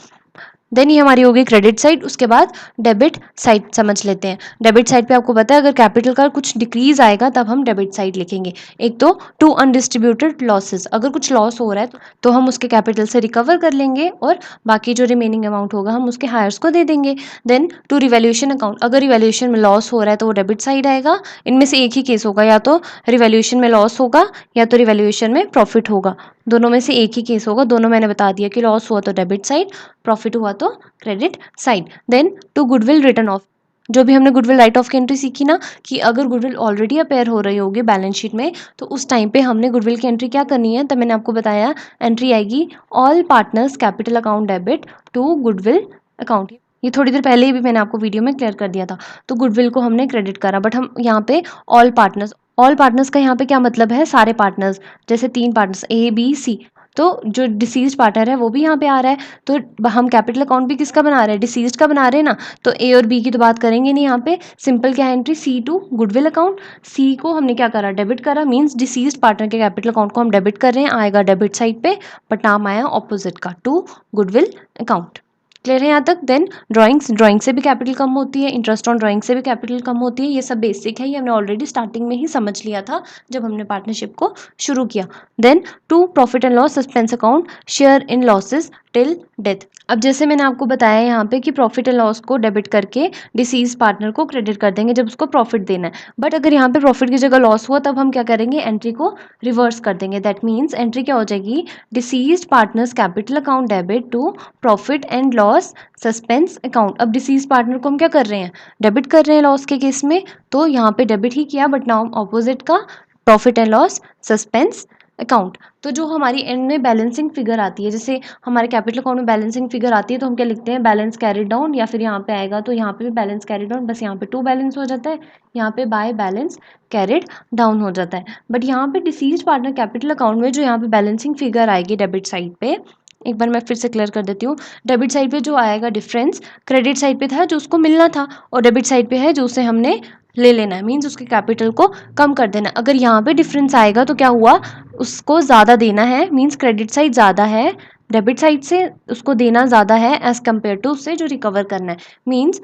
Speaker 1: देन ये हमारी होगी क्रेडिट साइड। उसके बाद डेबिट साइड समझ लेते हैं। डेबिट साइड पे आपको पता है अगर कैपिटल का कुछ डिक्रीज आएगा तब हम डेबिट साइड लिखेंगे। एक तो टू अनडिस्ट्रीब्यूटेड लॉसेस, अगर कुछ लॉस हो रहा है तो हम उसके कैपिटल से रिकवर कर लेंगे और बाकी जो रिमेनिंग अमाउंट होगा हम उसके हायर्स को दे देंगे। देन टू रिवैल्यूएशन अकाउंट, अगर रिवैल्यूएशन में लॉस हो रहा है तो वो डेबिट साइड आएगा। इनमें से एक ही केस होगा, या तो रिवैल्यूएशन में लॉस होगा या तो रिवैल्यूएशन में प्रॉफिट होगा, दोनों में से एक ही केस होगा। दोनों मैंने बता दिया कि लॉस हुआ तो डेबिट साइड, प्रॉफिट हुआ तो credit side. Then to goodwill written off, जो भी हमने गुडविल राइट ऑफ की एंट्री सीखी ना कि अगर गुडविल ऑलरेडी अपेयर हो रही होगी बैलेंस शीट में तो उस टाइम पे हमने गुडविल की एंट्री क्या करनी है, तब मैंने आपको बताया एंट्री आएगी all partners capital account debit to goodwill account. ये थोड़ी देर पहले ही भी मैंने आपको वीडियो में क्लियर कर दिया था। तो गुडविल को हमने क्रेडिट करा, बट हम यहाँ पे ऑल पार्टनर्स का यहाँ पे क्या मतलब है, सारे पार्टनर्स, जैसे 3 पार्टनर्स A B C, तो जो डिसीज्ड पार्टनर है वो भी यहाँ पे आ रहा है, तो हम कैपिटल अकाउंट भी किसका बना रहे हैं, डिसीज्ड का बना रहे हैं ना। तो ए और बी की तो बात करेंगे नहीं यहाँ पे, सिंपल क्या है entry C to goodwill account. C को हमने क्या करा, डेबिट करा, मीन्स डिसीज्ड पार्टनर के कैपिटल अकाउंट को हम डेबिट कर रहे हैं, आएगा डेबिट साइड पे, बट नाम आया ऑपोजिट का टू गुडविल अकाउंट। क्लियर है यहाँ तक। देन ड्राइंग से भी कैपिटल कम होती है, इंटरेस्ट ऑन ड्राइंग से भी कैपिटल कम होती है, ये सब बेसिक है, ये हमने ऑलरेडी स्टार्टिंग में ही समझ लिया था जब हमने पार्टनरशिप को शुरू किया। Then to profit and loss suspense account, share in losses till death. अब जैसे मैंने आपको बताया यहाँ पे कि प्रॉफिट एंड लॉस को डेबिट करके डिसीज पार्टनर को क्रेडिट कर देंगे जब उसको प्रॉफिट देना है, बट अगर यहाँ पे प्रॉफिट की जगह लॉस हुआ तब हम क्या करेंगे, एंट्री को रिवर्स कर देंगे। दैट मीन्स एंट्री क्या हो जाएगी, deceased partners capital account debit to profit and loss suspense account. अब डिसीज पार्टनर को हम क्या कर रहे हैं, डेबिट कर रहे हैं लॉस के केस में, तो यहाँ पे डेबिट ही किया बट नाउ ऑपोजिट का profit and loss suspense account. तो जो हमारी एंड में बैलेंसिंग फिगर आती है, जैसे हमारे कैपिटल अकाउंट में बैलेंसिंग फिगर आती है तो हम क्या लिखते हैं, बैलेंस कैरिड डाउन, या फिर यहाँ पे आएगा तो यहाँ पे भी बैलेंस कैरिड डाउन, बस यहाँ पे टू बैलेंस हो जाता है, यहाँ पे बाय बैलेंस कैरिड डाउन हो जाता है। बट यहाँ पे डिसीज्ड पार्टनर कैपिटल अकाउंट में जो यहाँ पे बैलेंसिंग फिगर आएगी डेबिट साइड पे, एक बार मैं फिर से क्लियर कर देती हूँ। डेबिट साइड पे जो आएगा डिफरेंस क्रेडिट साइड पे था जो उसको मिलना था, और डेबिट साइड पे है जो उसे हमने ले लेना है, मीन्स उसके कैपिटल को कम कर देना। अगर यहाँ पे डिफरेंस आएगा तो क्या हुआ, उसको ज़्यादा देना है, मीन्स क्रेडिट साइड ज़्यादा है, डेबिट साइड से उसको देना ज़्यादा है एज़ कम्पेयर टू उससे जो रिकवर करना है, मीन्स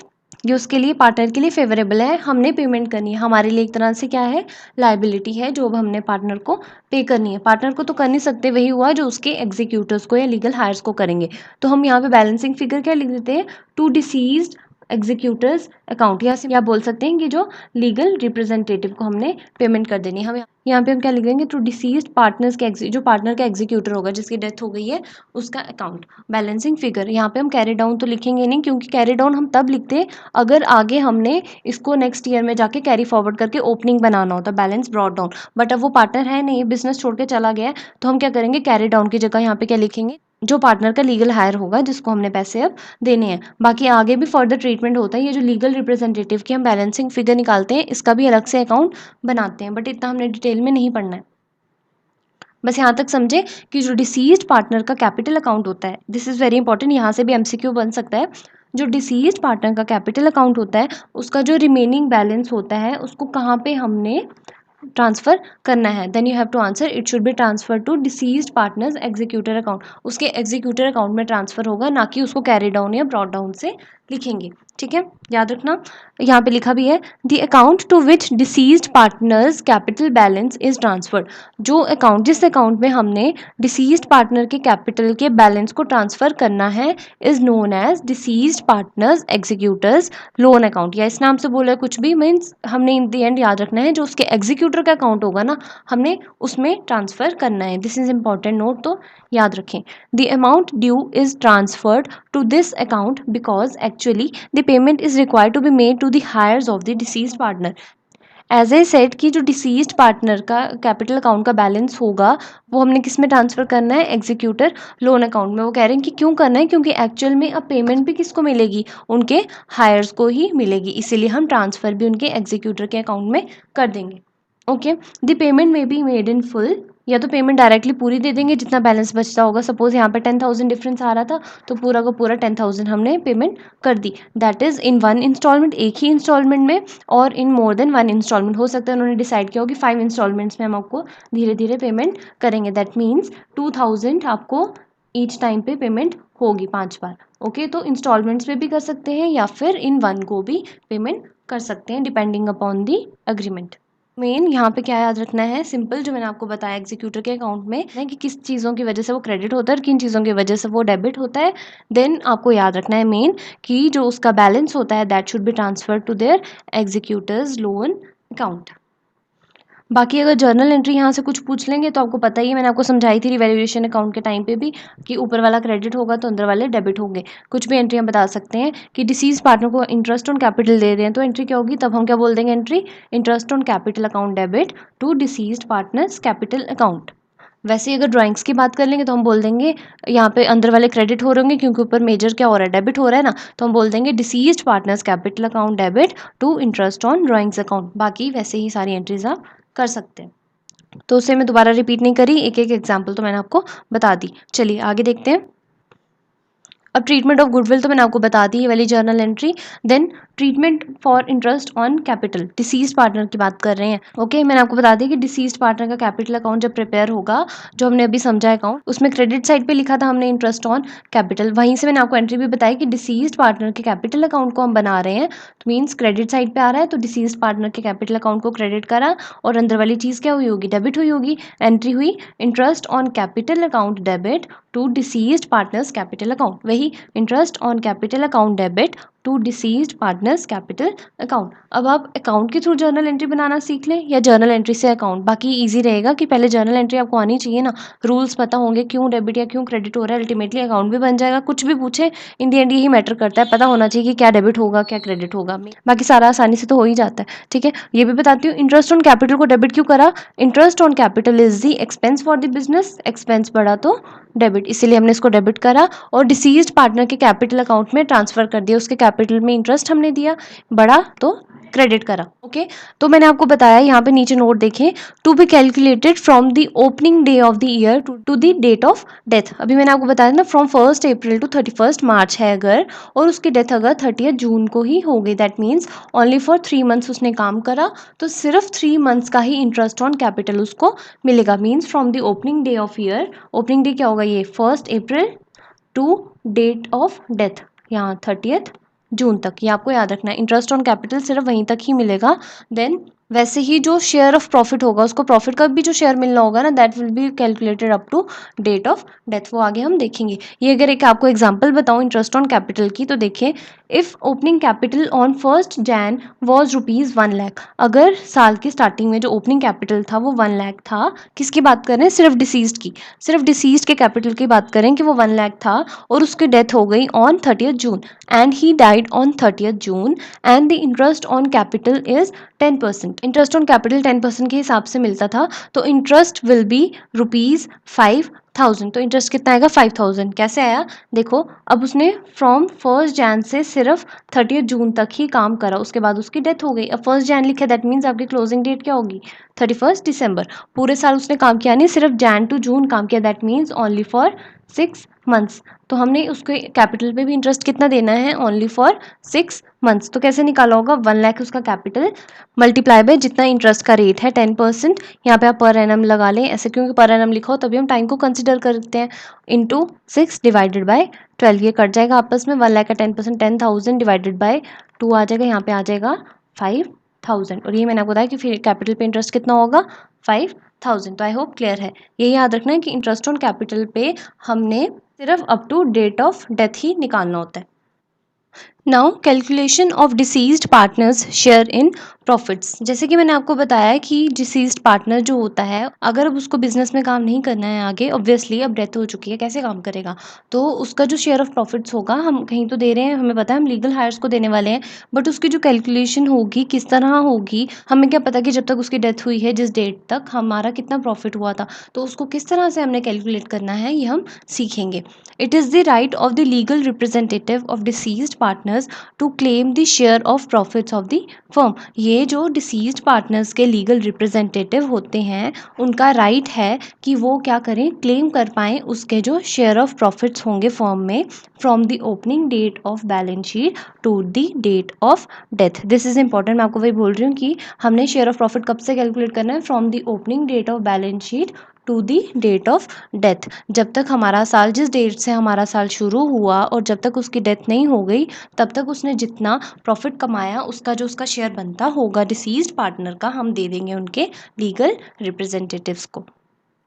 Speaker 1: ये उसके लिए पार्टनर के लिए फेवरेबल है, हमने पेमेंट करनी है, हमारे लिए एक तरह से क्या है, लाइबिलिटी है जो अब हमने पार्टनर को पे करनी है। पार्टनर को तो कर नहीं सकते, वही हुआ जो उसके एग्जीक्यूटर्स को या लीगल हायर्स को करेंगे। तो हम यहाँ पे बैलेंसिंग फिगर क्या लिख देते हैं, टू डिसीज्ड एग्जीक्यूटर्स अकाउंट, या से आप बोल सकते हैं कि जो लीगल रिप्रेजेंटेटिव को हमने पेमेंट कर देनी है। हम यहाँ पे हम क्या लिख देंगे, टू डिसीज्ड पार्टनर्स के जो पार्टनर का एग्जीक्यूटर होगा जिसकी डेथ हो गई है उसका अकाउंट। बैलेंसिंग फिगर यहाँ पे हम कैरी डाउन तो लिखेंगे नहीं, क्योंकि कैरी डाउन हम तब लिखते हैं अगर आगे हमने इसको नेक्स्ट ईयर में जाके कैरी फॉरवर्ड करके ओपनिंग बनाना होता, बैलेंस ब्रॉड डाउन। बट अब वो पार्टनर है नहीं, बिजनेस छोड़ के चला गया है, तो हम क्या करेंगे, कैरी डाउन की जगह यहाँ पे क्या लिखेंगे, जो पार्टनर का लीगल हायर होगा जिसको हमने पैसे अब देने हैं। बाकी आगे भी फर्दर ट्रीटमेंट होता है, ये जो लीगल रिप्रेजेंटेटिव की हम बैलेंसिंग फिगर निकालते हैं इसका भी अलग से अकाउंट बनाते हैं, बट इतना हमने डिटेल में नहीं पढ़ना है। बस यहाँ तक समझे कि जो डिसीज्ड पार्टनर का कैपिटल अकाउंट होता है, दिस इज़ वेरी इंपॉर्टेंट, यहाँ से भी एमसीक्यू बन सकता है। जो डिसीज्ड पार्टनर का कैपिटल अकाउंट होता है उसका जो रिमेनिंग बैलेंस होता है उसको कहाँ पे हमने ट्रांसफ़र करना है, then you have to answer it should be transfer to deceased partners executor account. उसके एग्जीक्यूटर अकाउंट में ट्रांसफ़र होगा, ना कि उसको कैरी डाउन या ब्रॉड डाउन से लिखेंगे। ठीक है, याद रखना। यहाँ पे लिखा भी है the account to which deceased partners capital balance is transferred. जो अकाउंट, जिस अकाउंट में हमने डिसीज्ड पार्टनर के कैपिटल के बैलेंस को ट्रांसफ़र करना है is known as deceased partners executors loan account. या इस नाम से बोला कुछ भी, मीन्स हमने इन द एंड याद रखना है जो उसके एग्जीक्यूटर का अकाउंट होगा ना, हमने उसमें ट्रांसफ़र करना है। दिस इज इंपॉर्टेंट नोट, तो याद रखें। The amount due is transferred to this account because actually the payment is required to be made to the heirs of the deceased partner. As a set कि जो deceased partner का capital account का balance होगा वो हमने किस में transfer करना है, एग्जीक्यूटर लोन अकाउंट में। वो कह रहे हैं कि क्यों करना है, क्योंकि एक्चुअल में अब पेमेंट भी किसको मिलेगी, उनके हायर्स को ही मिलेगी, इसीलिए हम ट्रांसफ़र भी उनके एग्जीक्यूटर के अकाउंट में कर देंगे। ओके, द पेमेंट में बी मेड इन फुल, या तो पेमेंट डायरेक्टली पूरी दे देंगे जितना बैलेंस बचता होगा। सपोज यहाँ पे 10,000 डिफरेंस आ रहा था तो पूरा का पूरा 10,000 हमने पेमेंट कर दी, that is in one installment, एक ही इंस्टॉलमेंट में, और in more than one installment. हो सकता है उन्होंने डिसाइड किया हो कि 5 इंस्टॉलमेंट्स में हम आपको धीरे धीरे पेमेंट करेंगे, दैट मीन्स 2,000 आपको ईच टाइम पे पेमेंट होगी 5 बार। ओके, तो इंस्टॉलमेंट्स में भी कर सकते हैं या फिर इन वन को भी पेमेंट कर सकते हैं depending upon the agreement. Main यहाँ पे क्या याद रखना है, सिंपल जो मैंने आपको बताया एग्जीक्यूटर के अकाउंट में है कि किस चीज़ों की वजह से वो क्रेडिट होता है और किन चीज़ों की वजह से वो डेबिट होता है। देन आपको याद रखना है मेन कि जो उसका बैलेंस होता है that should be transfer to their executors loan account. बाकी अगर जर्नल एंट्री यहाँ से कुछ पूछ लेंगे तो आपको पता ही है, मैंने आपको समझाई थी रिवैल्यूएशन अकाउंट के टाइम पे भी कि ऊपर वाला क्रेडिट होगा तो अंदर वाले डेबिट होंगे। कुछ भी एंट्री हम बता सकते हैं कि डिसीज पार्टनर को इंटरेस्ट ऑन कैपिटल दे रहे हैं तो एंट्री क्या होगी, तब हम क्या बोल देंगे entry, interest on capital account debit to deceased partners capital account. वैसे ही अगर ड्राइंग्स की बात कर लेंगे तो हम बोल देंगे यहाँ पे अंदर वाले क्रेडिट हो रहे होंगे क्योंकि ऊपर मेजर क्या हो रहा है, डेबिट हो रहा है ना, तो हम बोल देंगे deceased partners capital account debit to interest on drawings account. बाकी वैसे ही सारी एंट्रीज आप कर सकते हैं, तो उसे मैं दोबारा रिपीट नहीं करी, एक एक एग्जाम्पल तो मैंने आपको बता दी। चलिए आगे देखते हैं। अब ट्रीटमेंट ऑफ गुडविल तो मैंने आपको बता दी, ये वाली journal entry. Then treatment for interest on capital, deceased partner की बात कर रहे हैं। ओके, मैंने आपको बता दी कि डिसीज्ड पार्टनर का कैपिटल अकाउंट जब प्रिपेयर होगा, जो हमने अभी समझा अकाउंट, उसमें क्रेडिट साइड पे लिखा था हमने इंटरेस्ट ऑन कैपिटल, वहीं से मैंने आपको एंट्री भी बताई कि डिसीज्ड पार्टनर के कैपिटल अकाउंट को हम बना रहे हैं, तो मीन्स क्रेडिट साइड पे आ रहा है तो डिसीज्ड पार्टनर के कैपिटल अकाउंट को क्रेडिट करा और अंदर वाली चीज़ क्या हुई होगी, डेबिट हुई होगी। एंट्री हुई interest on capital account debit to deceased partners capital account, वही interest on capital account debit to deceased partners capital account. अब आप अकाउंट के थ्रू जर्नल एंट्री बनाना सीख लें या जर्नल एंट्री से अकाउंट, बाकी इजी रहेगा कि पहले जर्नल एंट्री आपको आनी चाहिए ना, रूल्स पता होंगे क्यों डेबिट या क्यों क्रेडिट हो रहा है, अल्टीमेटली अकाउंट भी बन जाएगा। कुछ भी पूछे इन दी एंड यही मैटर करता है, पता होना चाहिए कि क्या डेबिट होगा क्या क्रेडिट होगा, बाकी सारा आसानी से तो हो ही जाता है। ठीक है, ये भी बताती हूँ। इंटरेस्ट ऑन कैपिटल को डेबिट क्यों करा? Interest on capital is the expense for the business, expense बढ़ा तो डेबिट, इसीलिए हमने इसको डेबिट करा और डिसीज्ड पार्टनर के कैपिटल अकाउंट में ट्रांसफर कर दिया, उसके कैपिटल में इंटरेस्ट हमने दिया, बढ़ा तो क्रेडिट करा। ओके, तो मैंने आपको बताया यहाँ पे नीचे नोट देखें, to be calculated from the opening day of the year to the date of death. अभी मैंने आपको बताया ना फ्रॉम 1 अप्रैल टू 31 मार्च है अगर, और उसकी डेथ अगर 30 जून को ही हो गई, that means only for 3 months उसने काम करा, तो सिर्फ 3 मंथ्स का ही इंटरेस्ट ऑन कैपिटल उसको मिलेगा। Means from the opening day of year, opening day क्या होगा ये 1 April to date of death, यहाँ 30 जून तक, ये आपको याद रखना है। इंटरेस्ट ऑन कैपिटल सिर्फ वहीं तक ही मिलेगा। देन वैसे ही जो शेयर ऑफ प्रॉफिट होगा, उसको प्रॉफिट का भी जो शेयर मिलना होगा ना, that will be calculated up to date of death, वो आगे हम देखेंगे। ये अगर एक आपको एग्जांपल बताऊं इंटरेस्ट ऑन कैपिटल की, तो देखिए, if opening capital on 1 Jain was ₹1,00,000, अगर साल की स्टार्टिंग में जो ओपनिंग कैपिटल था वो 1,00,000 था, किसकी बात करें? सिर्फ डिसीज्ड की, सिर्फ डिसीज्ड के कैपिटल की बात करें कि वो 1,00,000 था और उसकी डेथ हो गई on 30 June and he died on 30 June and the interest on capital is 10%। Interest on capital 10% के हिसाब से मिलता था, तो इंटरेस्ट विल बी ₹5,000। तो इंटरेस्ट कितना आएगा? 5,000। कैसे आया देखो, अब उसने फ्रॉम 1 जैन से सिर्फ 30 जून तक ही काम करा, उसके बाद उसकी डेथ हो गई। अब 1 जैन लिखा, दैट मीन्स आपकी क्लोजिंग डेट क्या होगी? 31 दिसंबर। पूरे साल उसने काम किया नहीं, सिर्फ जैन टू जून काम किया, that means only for 6 months. तो हमने उसके कैपिटल पे भी इंटरेस्ट कितना देना है? Only for 6 months. तो कैसे निकाला होगा? 1,00,000 उसका कैपिटल मल्टीप्लाई बाय जितना इंटरेस्ट का रेट है 10%, यहाँ पे आप पर एनम लगा लें, ऐसे क्योंकि पर एनम लिखा हो तभी हम टाइम को कंसिडर करते हैं, इंटू 6 डिवाइडेड बाय 12, ये कट जाएगा आपस में। 1,00,000 का 10% 10,000 डिवाइडेड बाय 2 आ जाएगा, यहाँ पे आ जाएगा 5,000, और ये मैंने आपको बताया कि फिर कैपिटल पे इंटरेस्ट कितना होगा? 5,000। तो आई होप क्लियर है। ये याद रखना है कि इंटरेस्ट ऑन कैपिटल पे हमने सिर्फ up to date of death ही निकालना होता है। Now calculation of deceased partners share in profits. जैसे कि मैंने आपको बताया कि डिसीज्ड पार्टनर जो होता है, अगर अब उसको बिजनेस में काम नहीं करना है आगे, ऑब्वियसली अब डेथ हो चुकी है, कैसे काम करेगा? तो उसका जो शेयर ऑफ प्रॉफिट्स होगा, हम कहीं तो दे रहे हैं, हमें पता है हम लीगल हायर्स को देने वाले हैं, बट उसकी जो कैलकुलेशन होगी किस तरह होगी, हमें क्या पता कि जब तक उसकी डेथ हुई है जिस डेट तक हमारा कितना प्रॉफिट हुआ था, तो उसको किस तरह से हमने कैलकुलेट करना है ये हम सीखेंगे। It is the right of the legal representative of deceased partners to claim the share of profits of the firm. ये जो डिसीज्ड पार्टनर्स के लीगल रिप्रेजेंटेटिव होते हैं, उनका राइट है कि वो क्या करें? क्लेम कर पाएँ उसके जो शेयर ऑफ प्रॉफिट्स होंगे फर्म में, from the opening date of balance sheet to the date of death. This is important, मैं आपको वही बोल रही हूँ कि हमने शेयर ऑफ प्रॉफिट कब से कैलकुलेट करना है? From the opening date of balance sheet to the date of death. जब तक हमारा साल, जिस डेट से हमारा साल शुरू हुआ और जब तक उसकी डेथ नहीं हो गई, तब तक उसने जितना प्रॉफिट कमाया, उसका जो उसका शेयर बनता होगा डिसीज्ड पार्टनर का, हम दे देंगे उनके लीगल रिप्रेजेंटेटिव्स को।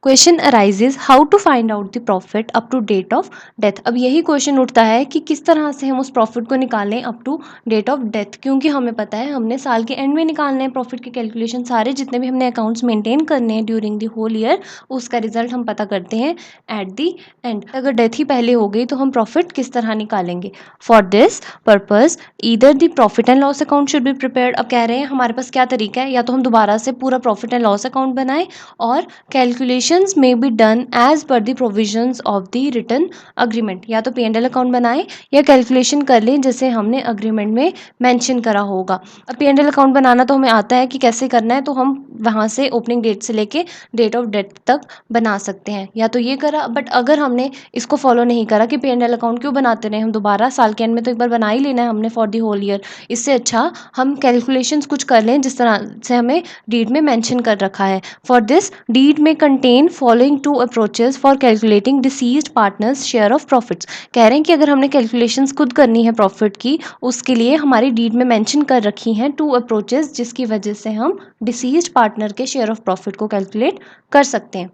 Speaker 1: Question arises how to find out the profit up to date of death. अब यही क्वेश्चन उठता है कि किस तरह से हम उस प्रॉफिट को निकालें up to date of death, क्योंकि हमें पता है हमने साल के एंड में निकालने हैं प्रॉफिट की कैलकुलेशन, सारे जितने भी हमने अकाउंट्स मेंटेन करने हैं ड्यूरिंग द होल ईयर, उसका रिजल्ट हम पता करते हैं एट द एंड। अगर डेथ ही पहले हो गई तो हम प्रॉफिट किस तरह निकालेंगे? For this purpose either the profit and loss account should be prepared. अब कह रहे हैं हमारे पास क्या तरीका है, या तो हम दोबारा से पूरा प्रॉफिट एंड लॉस अकाउंट बनाएं और calculations may be done as per the provisions of the written agreement। या तो P&L अकाउंट बनाएं या कैलकुलेशन कर लें जैसे हमने अग्रीमेंट में मेंशन करा होगा। अब P&L अकाउंट बनाना तो हमें आता है कि कैसे करना है, तो हम वहाँ से ओपनिंग डेट से लेके डेट ऑफ डेथ तक बना सकते हैं, या तो ये करा। बट अगर हमने इसको फॉलो नहीं करा कि P&L अकाउंट क्यों बनाते रहे हम दोबारा, साल के एंड में तो एक बार बना ही लेना है हमने फॉर दी होल ईयर, इससे अच्छा हम कैलकुलेशंस कुछ कर लें जिस तरह से हमें डीड में मेंशन कर रखा है। फॉर दिस डीड में contain following two approaches for calculating deceased partners share of profits. कह रहे हैं कि अगर हमने कैलकुलेशंस खुद करनी है प्रॉफिट की, उसके लिए हमारी डीड में मेंशन कर रखी हैं 2 अप्रोचेस, जिसकी वजह से हम डिसीज्ड पार्टनर के शेयर ऑफ प्रॉफिट को कैलकुलेट कर सकते हैं।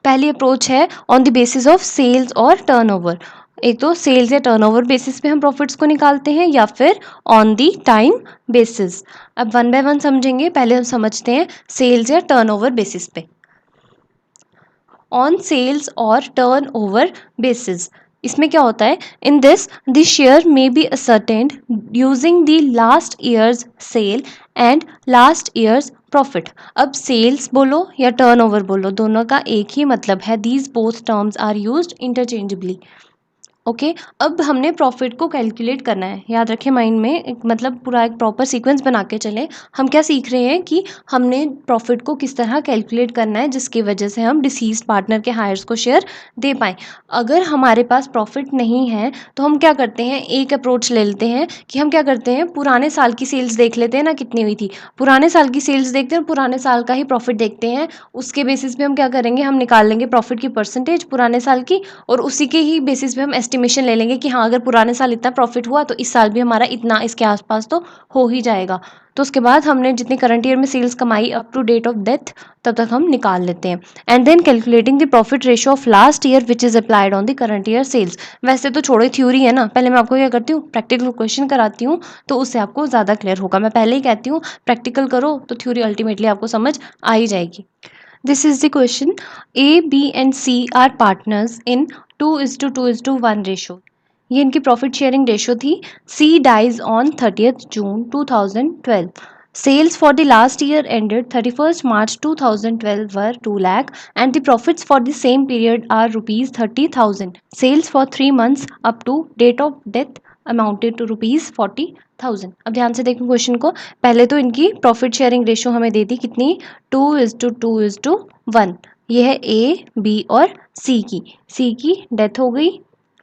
Speaker 1: पहली अप्रोच है on the basis of sales और टर्नओवर। एक तो सेल्स या टर्नओवर बेसिस पे हम प्रॉफिट्स को निकालते हैं या फिर ऑन दी टाइम बेसिस। अब वन बाय वन समझेंगे। पहले हम समझते हैं सेल्स या टर्नओवर बेसिस पे। ऑन सेल्स और टर्नओवर बेसिस, इसमें क्या होता है, in this the share may be ascertained using the last years sale and last years profit. अब सेल्स बोलो या टर्नओवर बोलो, दोनों का एक ही मतलब है। These both terms are used interchangeably. Okay अब हमने प्रॉफिट को कैलकुलेट करना है। याद रखें माइंड में, एक मतलब पूरा एक प्रॉपर सीक्वेंस बना के चलें। हम क्या सीख रहे हैं कि हमने प्रॉफिट को किस तरह कैलकुलेट करना है जिसकी वजह से हम डिसीज्ड पार्टनर के हायर्स को शेयर दे पाएँ। अगर हमारे पास प्रॉफिट नहीं है तो हम क्या करते हैं, एक अप्रोच ले लेते हैं कि हम क्या करते हैं, पुराने साल की सेल्स देख लेते हैं ना कितनी हुई थी। पुराने साल की सेल्स देखते हैं और पुराने साल का ही प्रॉफिट देखते हैं। उसके बेसिस पे हम क्या करेंगे, हम निकाल लेंगे प्रॉफिट की परसेंटेज पुराने साल की, और उसी के ही बेसिस पे हम एस्टिमेशन ले लेंगे कि हाँ अगर पुराने साल इतना प्रॉफिट हुआ तो इस साल भी हमारा इतना इसके आसपास तो हो ही जाएगा। तो उसके बाद हमने जितनी करंट ईयर में सेल्स कमाई up to date of death तब तक हम निकाल लेते हैं। And then calculating the profit ratio of last year which is applied on the current year sales. वैसे तो छोड़ो थ्योरी है ना, पहले मैं आपको क्या करती हूँ, प्रैक्टिकल क्वेश्चन कराती हूँ तो उससे आपको ज़्यादा क्लियर होगा। मैं पहले ही कहती हूँ प्रैक्टिकल करो तो थ्योरी अल्टीमेटली आपको समझ आ ही जाएगी। This is the question. A, B and C are partners in 2:2:1 ratio. ये इनकी प्रॉफिट शेयरिंग रेशियो थी। C dies on 30th June 2012. Sales for the last year ended 31st March 2012 were 2 lakh and the profits for the same period are rupees 30,000. Sales for 3 months up to date of death amounted to rupees 40,000। अब ध्यान से देखो question को। पहले तो इनकी profit sharing ratio हमें दे दी कितनी, 2:2:1। ये है ए, बी और सी की। सी की डेथ हो गई।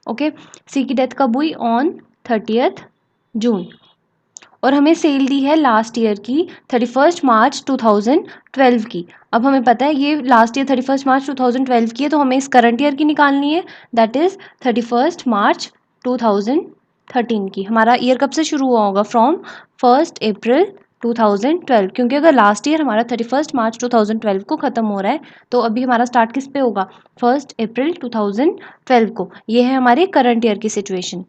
Speaker 1: ओके, सी की डेथ कब हुई, ऑन 30th जून। और हमें सेल दी है लास्ट ईयर की 31st मार्च 2012 की। अब हमें पता है ये लास्ट ईयर 31st मार्च 2012 की है, तो हमें इस करंट ईयर की निकालनी है, दैट इज़ 31st मार्च 2013 की। हमारा ईयर कब से शुरू हुआ होगा, फ्रॉम 1st अप्रैल 2012, क्योंकि अगर लास्ट ईयर हमारा 31st मार्च 2012 को ख़त्म हो रहा है तो अभी हमारा स्टार्ट किस पे होगा, 1st अप्रैल 2012 को। ये है हमारे करंट ईयर की सिचुएशन।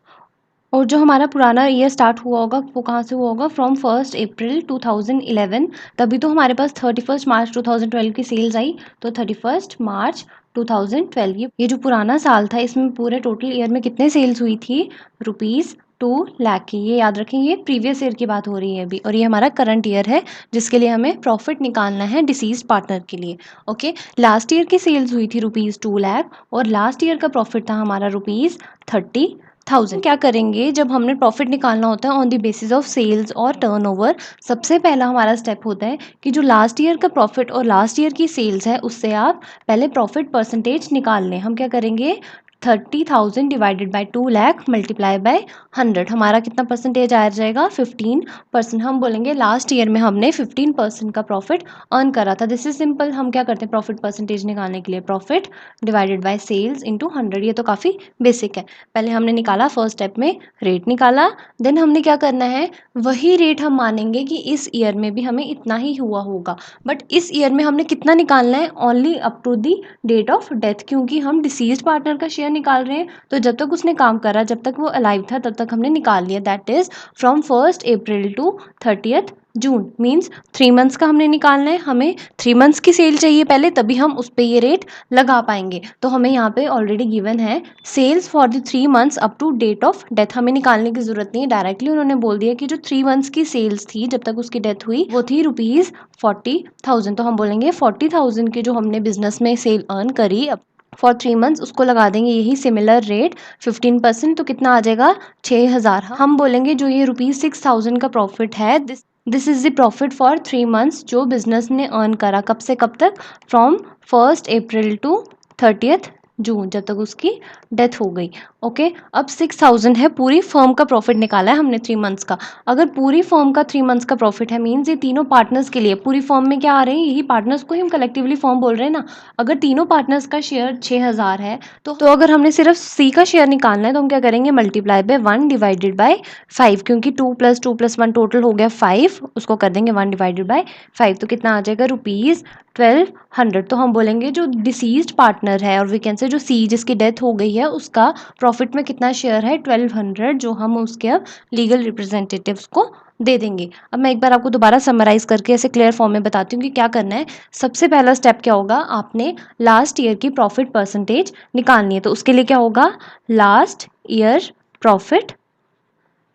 Speaker 1: और जो हमारा पुराना ईयर स्टार्ट हुआ होगा वो कहाँ से हुआ होगा, फ्रॉम 1st अप्रैल 2011। तभी तो हमारे पास 31st मार्च 2012 की सेल्स आई। तो 31st मार्च 2012 ये जो पुराना साल था इसमें पूरे टोटल ईयर में कितने सेल्स हुई थी, रुपीज़ 2 लाख की। ये याद रखें, ये प्रीवियस ईयर की बात हो रही है अभी, और ये हमारा करंट ईयर है जिसके लिए हमें प्रॉफिट निकालना है डिसीज्ड पार्टनर के लिए। ओके, लास्ट ईयर की सेल्स हुई थी रुपीज़ 2 लाख और लास्ट ईयर का प्रॉफिट था हमारा रुपीज़ 30,000। क्या करेंगे जब हमने प्रॉफिट निकालना होता है on the basis of sales और टर्नओवर, सबसे पहला हमारा स्टेप होता है कि जो लास्ट ईयर का प्रॉफिट और लास्ट ईयर की सेल्स है उससे आप पहले प्रॉफिट परसेंटेज निकाल लें। हम क्या करेंगे, 30,000 divided by 2 lakh multiply by 100, हमारा कितना परसेंटेज आ जाएगा, 15%। हम बोलेंगे लास्ट ईयर में हमने 15% का प्रॉफिट अर्न करा था। This is simple. हम क्या करते हैं प्रॉफिट परसेंटेज निकालने के लिए, profit divided by sales into 100। ये तो काफ़ी बेसिक है। पहले हमने निकाला, फर्स्ट स्टेप में रेट निकाला, देन हमने क्या करना है, वही रेट हम मानेंगे कि इस ईयर में भी हमें इतना ही हुआ होगा। बट इस ईयर में हमने कितना निकालना है, only up to the date of death, क्योंकि हम डिसीज्ड पार्टनर का शेयर निकाल रहे हैं। तो जब तक उसने काम करा, जब तक वो अलाइव था तब तक हमने निकाल लिया, that is from 1st April to 30th June. Means 3 months का हमने निकालना है। हमें 3 मंथ्स की सेल चाहिए पहले, तभी हम उस पर ये रेट लगा पाएंगे। तो हमें यहाँ पे ऑलरेडी गिवन है sales for the 3 months up to date of death. हमें निकालने की जरूरत नहीं है, डायरेक्टली उन्होंने बोल दिया कि जो 3 मंथ्स की सेल्स थी जब तक उसकी डेथ हुई वो थी रुपीज़ 40,000। तो हम बोलेंगे 40,000 की जो हमने बिजनेस में सेल अर्न करी फॉर 3 मंथ्स, उसको लगा देंगे यही सिमिलर रेट 15%। तो कितना आ जाएगा, 6,000। हम बोलेंगे जो ये रुपीज़ 6,000 का प्रॉफिट है, this is the profit for 3 months जो बिजनेस ने अर्न करा। कब से कब तक, from 1st April to 30th जून, जब तक उसकी डेथ हो गई। ओके, अब 6,000 है, पूरी फर्म का प्रॉफिट निकाला है हमने 3 मंथ्स का। अगर पूरी फर्म का 3 मंथ्स का प्रॉफिट है, मीन्स ये तीनों पार्टनर्स के लिए, पूरी फर्म में क्या आ रहे हैं, यही पार्टनर्स को ही हम कलेक्टिवली फर्म बोल रहे हैं ना। अगर तीनों पार्टनर्स का शेयर 6,000 है तो अगर हमने सिर्फ सी का शेयर निकालना है तो हम क्या करेंगे, मल्टीप्लाई बाय 1 डिवाइडेड बाय 5, क्योंकि 2 + 2 + 1 टोटल हो गया 5, उसको कर देंगे 1 डिवाइडेड बाय 5। तो कितना आ जाएगा, रुपीज़ 1200। तो हम बोलेंगे जो डिसीज्ड पार्टनर है, और वी कैन से जो सी जिसकी डेथ हो गई है उसका प्रॉफिट में कितना शेयर है 1200, जो हम उसके अब लीगल रिप्रेजेंटेटिव्स को दे देंगे। अब मैं एक बार आपको दोबारा समराइज करके ऐसे क्लियर फॉर्म में बताती हूँ कि क्या करना है। सबसे पहला स्टेप क्या होगा, आपने लास्ट ईयर की प्रॉफिट परसेंटेज निकालनी है। तो उसके लिए क्या होगा, last year profit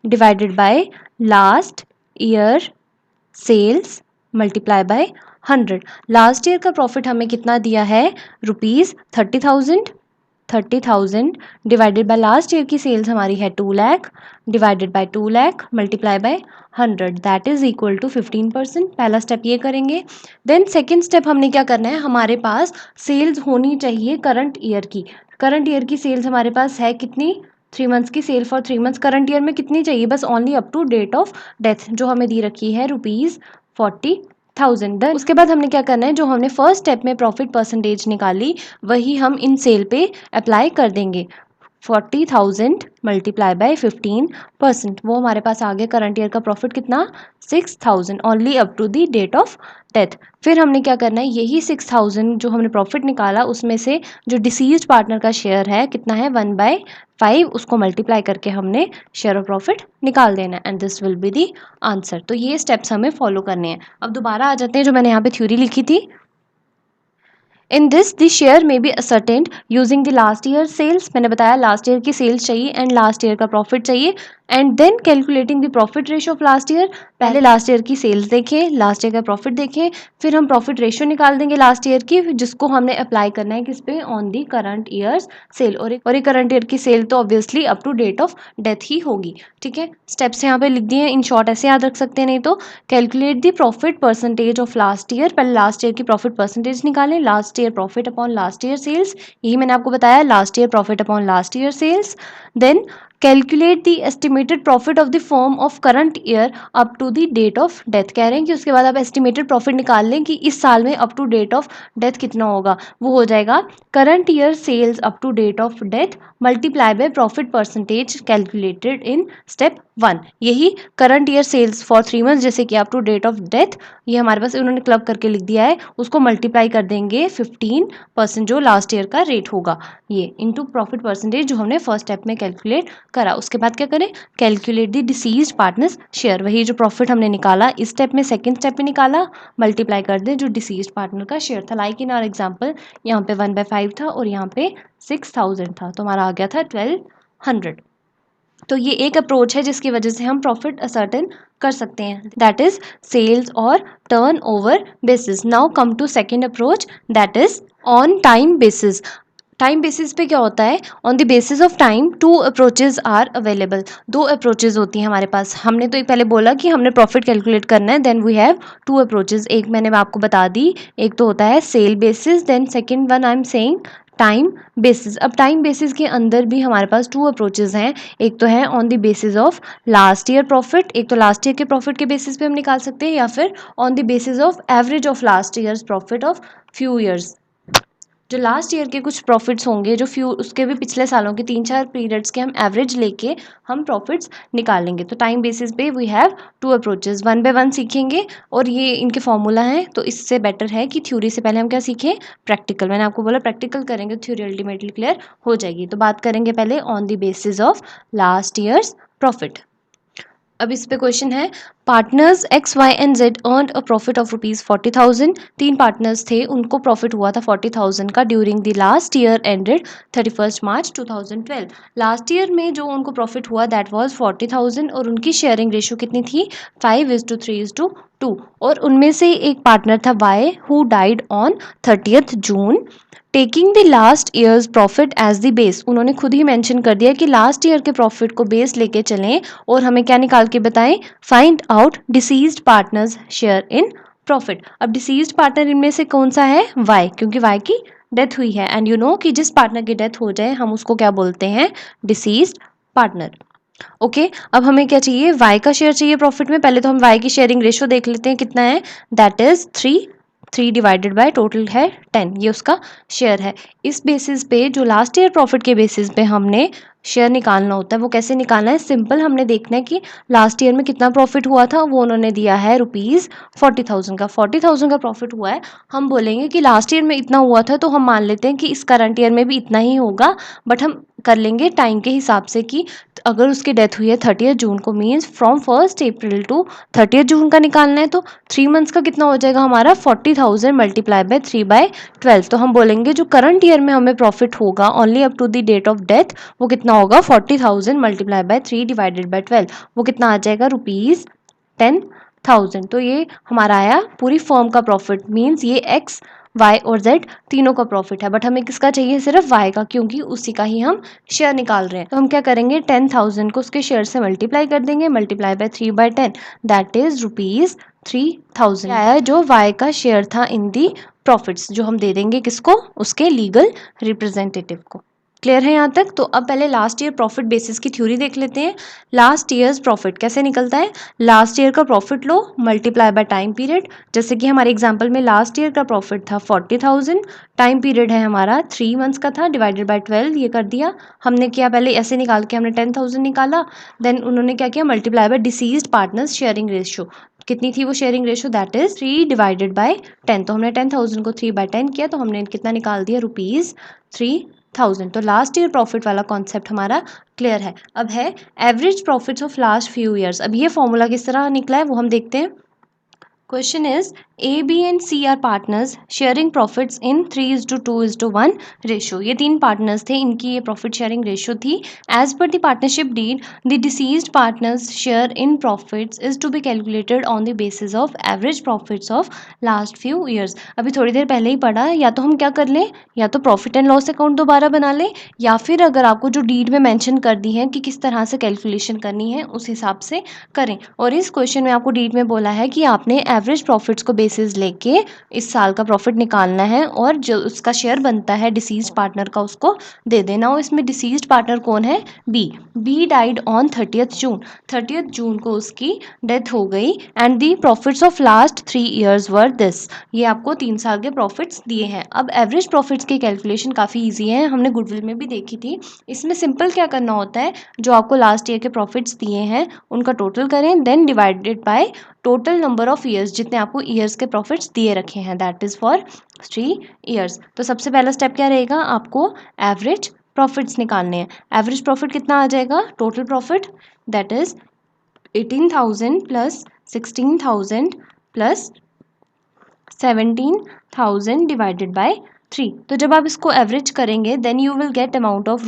Speaker 1: divided by last year sales multiply by 100। Last year का प्रॉफिट हमें कितना दिया है, ₹30,000। 30,000 डिवाइडेड बाय लास्ट ईयर की सेल्स हमारी है 2 lakh, divided by 2 lakh multiply by 100, that is equal to 15%। पहला स्टेप ये करेंगे। देन सेकेंड स्टेप हमने क्या करना है, हमारे पास सेल्स होनी चाहिए करंट ईयर की। करंट ईयर की सेल्स हमारे पास है कितनी, 3 मंथ्स की sale for 3 months current year में कितनी चाहिए, बस only up to date of death, जो हमें दी रखी है ₹40,000। देन उसके बाद हमने क्या करना है, जो हमने फर्स्ट स्टेप में प्रॉफिट परसेंटेज निकाली वही हम इन सेल पे अप्लाई कर देंगे। 40,000 मल्टीप्लाई बाय 15%, वो हमारे पास आ गया करंट ईयर का प्रॉफिट कितना, 6,000 only up to the date of death. फिर हमने क्या करना है, यही 6,000 जो हमने प्रॉफिट निकाला उसमें से जो डिसीज्ड पार्टनर का शेयर है कितना है 1/5, उसको मल्टीप्लाई करके हमने शेयर ऑफ प्रॉफिट निकाल देना है, and this will be the answer. तो ये स्टेप्स हमें फॉलो करने हैं। अब दोबारा आ जाते हैं जो मैंने यहाँ पे थ्योरी लिखी थी। In this the share may be ascertained using the last year sales, मैंने बताया लास्ट ईयर की सेल्स चाहिए एंड लास्ट ईयर का प्रॉफिट चाहिए, and then calculating the profit ratio of last year. पहले लास्ट ईयर की सेल्स देखें, last year का प्रॉफिट देखें, फिर हम प्रॉफिट रेशियो निकाल देंगे लास्ट ईयर की, जिसको हमने अप्लाई करना है किस पे, on the current year's sale. और एक करंट ईयर की सेल तो obviously up to date of death ही होगी। ठीक है, स्टेप्स यहाँ पे लिख दिए हैं, इन शॉर्ट ऐसे याद रख सकते हैं, नहीं तो calculate the profit percentage of last year, पहले लास्ट ईयर की प्रॉफिट परसेंटेज निकालें, last year profit upon last year sales, यही मैंने आपको बताया, last year profit upon last year sales. Then calculate the estimated profit of the firm of current year up to the date of death, कह रहे हैं कि उसके बाद आप एस्टिमेटेड प्रॉफिट निकाल लें कि इस साल में up to date of death कितना होगा, वो हो जाएगा current year sales up to date of death multiply by profit percentage calculated in step 1। यही current year sales for 3 months जैसे कि up to date of death, ये हमारे पास उन्होंने क्लब करके लिख दिया है, उसको मल्टीप्लाई कर देंगे 15% जो लास्ट ईयर का रेट होगा, ये इनटू प्रॉफिट परसेंटेज जो हमने फर्स्ट स्टेप में कैलकुलेट करा। उसके बाद क्या करें, calculate the deceased partners share, वही जो प्रॉफिट हमने निकाला इस स्टेप में सेकंड स्टेप में निकाला, मल्टीप्लाई कर दें जो डिसीज्ड पार्टनर का शेयर था। लाइक इन आवर एग्जांपल यहाँ पे 1/5 था और यहाँ पे 6,000 था, तो हमारा आ गया था 1200। तो ये एक अप्रोच है जिसकी वजह से हम प्रॉफिट असर्टेन कर सकते हैं, दैट इज सेल्स और turnover basis. Now come to second approach, that is on time basis. Time basis पे क्या होता है, on the basis of time 2 approaches are available. 2 approaches होती हैं हमारे पास। हमने तो एक पहले बोला कि हमने प्रॉफिट कैलकुलेट करना है, देन वी हैव 2 अप्रोचेज। एक मैंने आपको बता दी, एक तो होता है sale basis, then second one I am saying time basis. अब टाइम बेसिस के अंदर भी हमारे पास 2 अप्रोचेज हैं, एक तो है on the basis of last year profit, एक तो लास्ट ईयर के प्रॉफिट के बेसिस पे हम निकाल सकते हैं, या फिर on the basis of average of last years profit of few years. जो लास्ट ईयर के कुछ प्रॉफिट्स होंगे, जो फ्यू उसके भी पिछले सालों के 3-4 पीरियड्स के हम एवरेज लेके हम प्रॉफिट्स निकालेंगे। तो टाइम बेसिस पे वी हैव 2 अप्रोचेज, 1 बाय 1 सीखेंगे और ये इनके फॉर्मूला हैं, तो इससे बेटर है कि थ्योरी से पहले हम क्या सीखें, प्रैक्टिकल। मैंने आपको बोला प्रैक्टिकल करेंगे थ्योरी अल्टीमेटली क्लियर हो जाएगी। तो बात करेंगे पहले on the basis of last years profit. अब इस पे क्वेश्चन है, partners X Y and Z earn a profit of ₹40,000। 3 partners थे, उनको प्रॉफिट हुआ था 40,000 का during the last year ended 31 March 2012। Last year में जो उनको प्रॉफिट हुआ दैट वाज 40,000 और उनकी शेयरिंग रेशियो कितनी थी 5:3:2। और उनमें से एक पार्टनर था Y who died on 30th June. Taking the last years profit as the base, उन्होंने खुद ही मेंशन कर दिया कि लास्ट ईयर के प्रॉफिट को बेस लेके चलें और हमें क्या निकाल के बताएं, find out deceased partners share in profit. अब डिसीज्ड पार्टनर इनमें से कौन सा है, वाई, क्योंकि वाई की डेथ हुई है, एंड यू नो कि जिस पार्टनर की डेथ हो जाए हम उसको क्या बोलते हैं, डिसीज्ड पार्टनर। ओके अब हमें क्या चाहिए, वाई का शेयर चाहिए प्रॉफिट में। पहले तो हम वाई की शेयरिंग रेशियो देख लेते हैं कितना है, that is 3 divided by total है 10, ये उसका शेयर है। इस बेसिस पे जो लास्ट ईयर प्रॉफिट के बेसिस पे हमने शेयर निकालना होता है, वो कैसे निकालना है, सिंपल हमने देखना है कि लास्ट ईयर में कितना प्रॉफिट हुआ था, वो उन्होंने दिया है ₹40,000 का। 40,000 का प्रॉफिट हुआ है, हम बोलेंगे कि लास्ट ईयर में इतना हुआ था, तो हम मान लेते हैं कि इस करंट ईयर में भी इतना ही होगा, बट हम कर लेंगे टाइम के हिसाब से कि अगर उसकी डेथ हुई है 30 जून को, मीन्स फ्रॉम 1 अप्रैल टू 30 जून का निकालना है, तो 3 मंथ्स का कितना हो जाएगा हमारा 40,000 मल्टीप्लाई बाय 3/12। तो हम बोलेंगे जो करंट ईयर में हमें प्रॉफिट होगा only up to the date of death, वो कितना होगा 40,000 मल्टीप्लाई बाय 3 डिवाइडेड बाय 12, वो कितना आ जाएगा ₹10,000। तो ये हमारा आया पूरी फर्म का प्रॉफिट, मीन्स ये एक्स वाई और जेड तीनों का प्रॉफिट है, बट हमें किसका चाहिए, सिर्फ वाई का, क्योंकि उसी का ही हम शेयर निकाल रहे हैं। तो हम क्या करेंगे 10,000 को उसके शेयर से मल्टीप्लाई कर देंगे, मल्टीप्लाई बाय 3/10, दैट इज ₹3,000 आया जो वाई का शेयर था इन दी प्रॉफिट्स, जो हम दे देंगे किसको, उसके लीगल रिप्रेजेंटेटिव को। क्लियर है यहाँ तक। तो अब पहले लास्ट ईयर प्रॉफिट बेसिस की थ्योरी देख लेते हैं। लास्ट ईयर्स प्रॉफिट कैसे निकलता है, लास्ट ईयर का profit low multiply by time period. जैसे कि हमारे एग्जांपल में लास्ट ईयर का प्रॉफिट था 40,000, टाइम पीरियड है हमारा 3 मंथ्स का था, डिवाइडेड बाय 12 ये कर दिया हमने। क्या पहले ऐसे निकाल के हमने 10,000 निकाला, देन उन्होंने क्या किया multiply by deceased partners sharing ratio, कितनी थी वो sharing ratio, that is 3 divided by 10। तो हमने 10,000 को 3/10 किया, तो हमने कितना निकाल दिया ₹3,000। तो लास्ट ईयर प्रॉफिट वाला कॉन्सेप्ट हमारा क्लियर है। अब है average profits of last few years. अब ये फॉर्मूला किस तरह निकला है वो हम देखते हैं। Question is A B and C are partners sharing profits in 3:2:1 ratio. ये 3 पार्टनर्स थे, इनकी ये प्रॉफिट शेयरिंग रेशियो थी। As per the partnership deed the deceased partners share in profits is to be calculated on the basis of average profits of last few years. अभी थोड़ी देर पहले ही पढ़ा, या तो हम क्या कर लें, या तो प्रॉफिट एंड लॉस अकाउंट दोबारा बना लें, या फिर अगर आपको जो डीड में मेंशन कर दी है कि किस तरह से कैलकुलेशन करनी है उस हिसाब से करें। और इस क्वेश्चन में आपको डीड में बोला है कि आपने एवरेज प्रॉफिट्स को बेसिस लेके इस साल का प्रॉफिट निकालना है, और जो उसका शेयर बनता है डिसीज्ड पार्टनर का उसको दे देना। और इसमें डिसीज्ड पार्टनर कौन है, बी डाइड ऑन 30 जून को उसकी डेथ हो गई, and the profits of last 3 years were this, ये आपको 3 साल के प्रॉफिट्स दिए हैं। अब एवरेज प्रॉफिट्स की कैलकुलेशन काफ़ी ईजी है, हमने गुडविल में भी देखी थी। इसमें सिंपल क्या करना होता है, जो आपको लास्ट ईयर के प्रॉफिट्स दिए हैं उनका टोटल करें, then divided by total number of years, जितने आपको ईयर्स के प्रॉफिट्स दिए रखे हैं, दैट इज फॉर 3 ईयर्स। तो सबसे पहला स्टेप क्या रहेगा, आपको एवरेज प्रॉफिट्स निकालने हैं। एवरेज प्रॉफिट कितना आ जाएगा, total profit that is 18,000 plus 16,000 plus 17,000 divided by 3। तो जब आप इसको एवरेज करेंगे then you will get amount of